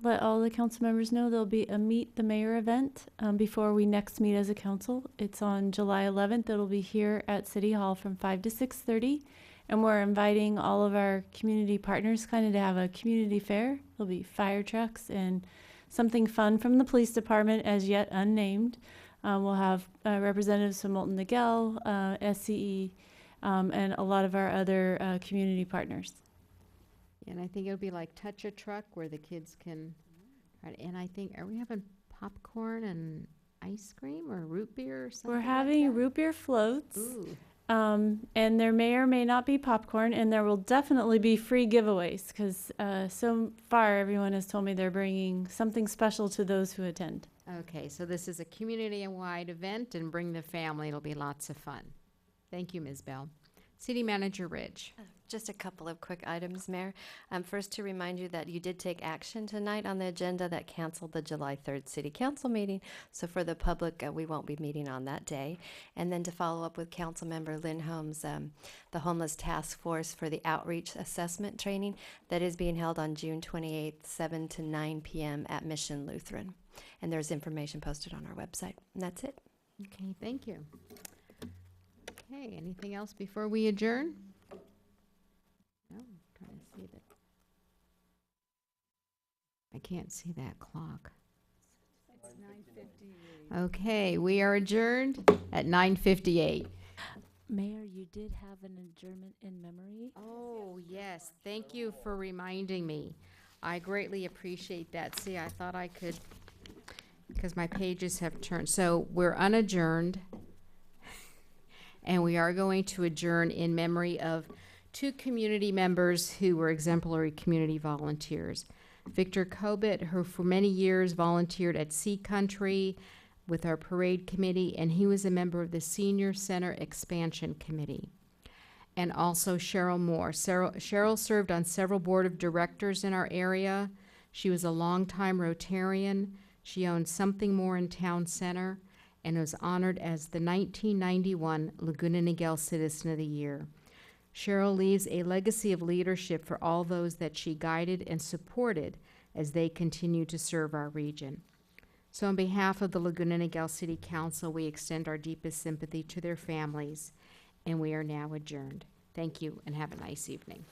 let all the council members know there'll be a Meet the Mayor event before we next meet as a council. It's on July 11th. It'll be here at City Hall from 5 to 6:30. And we're inviting all of our community partners kind of to have a community fair. There'll be fire trucks and something fun from the police department as yet unnamed. We'll have representatives from Molten Niguel, SCE, and a lot of our other community partners. And I think it'll be like Touch a Truck where the kids can, and I think, are we having popcorn and ice cream or root beer or something? We're having root beer floats. Ooh. And there may or may not be popcorn, and there will definitely be free giveaways because so far everyone has told me they're bringing something special to those who attend. Okay, so this is a community-wide event, and bring the family. It'll be lots of fun. Thank you, Ms. Bell. City Manager Ridge. Just a couple of quick items, Mayor. First, to remind you that you did take action tonight on the agenda that canceled the July 3rd City Council meeting. So for the public, we won't be meeting on that day. And then to follow up with Councilmember Lynn Holmes, the Homeless Task Force for the Outreach Assessment Training that is being held on June 28th, 7 to 9 p.m. at Mission Lutheran. And there's information posted on our website. And that's it. Okay, thank you. Okay, anything else before we adjourn? No, I'm trying to see that. I can't see that clock. It's 9:58. Okay, we are adjourned at 9:58. Mayor, you did have an adjournment in memory. Oh, yes. Thank you for reminding me. I greatly appreciate that. See, I thought I could, because my pages have turned. So we're unadjourned. And we are going to adjourn in memory of 2 community members who were exemplary community volunteers. Victor Cobit, who for many years volunteered at Sea Country with our parade committee, and he was a member of the Senior Center Expansion Committee. And also Cheryl Moore. Cheryl served on several board of directors in our area. She was a longtime Rotarian. She owned Something More in Town Center and was honored as the 1991 Laguna Niguel Citizen of the Year. Cheryl leaves a legacy of leadership for all those that she guided and supported as they continue to serve our region. So on behalf of the Laguna Niguel City Council, we extend our deepest sympathy to their families, and we are now adjourned. Thank you, and have a nice evening.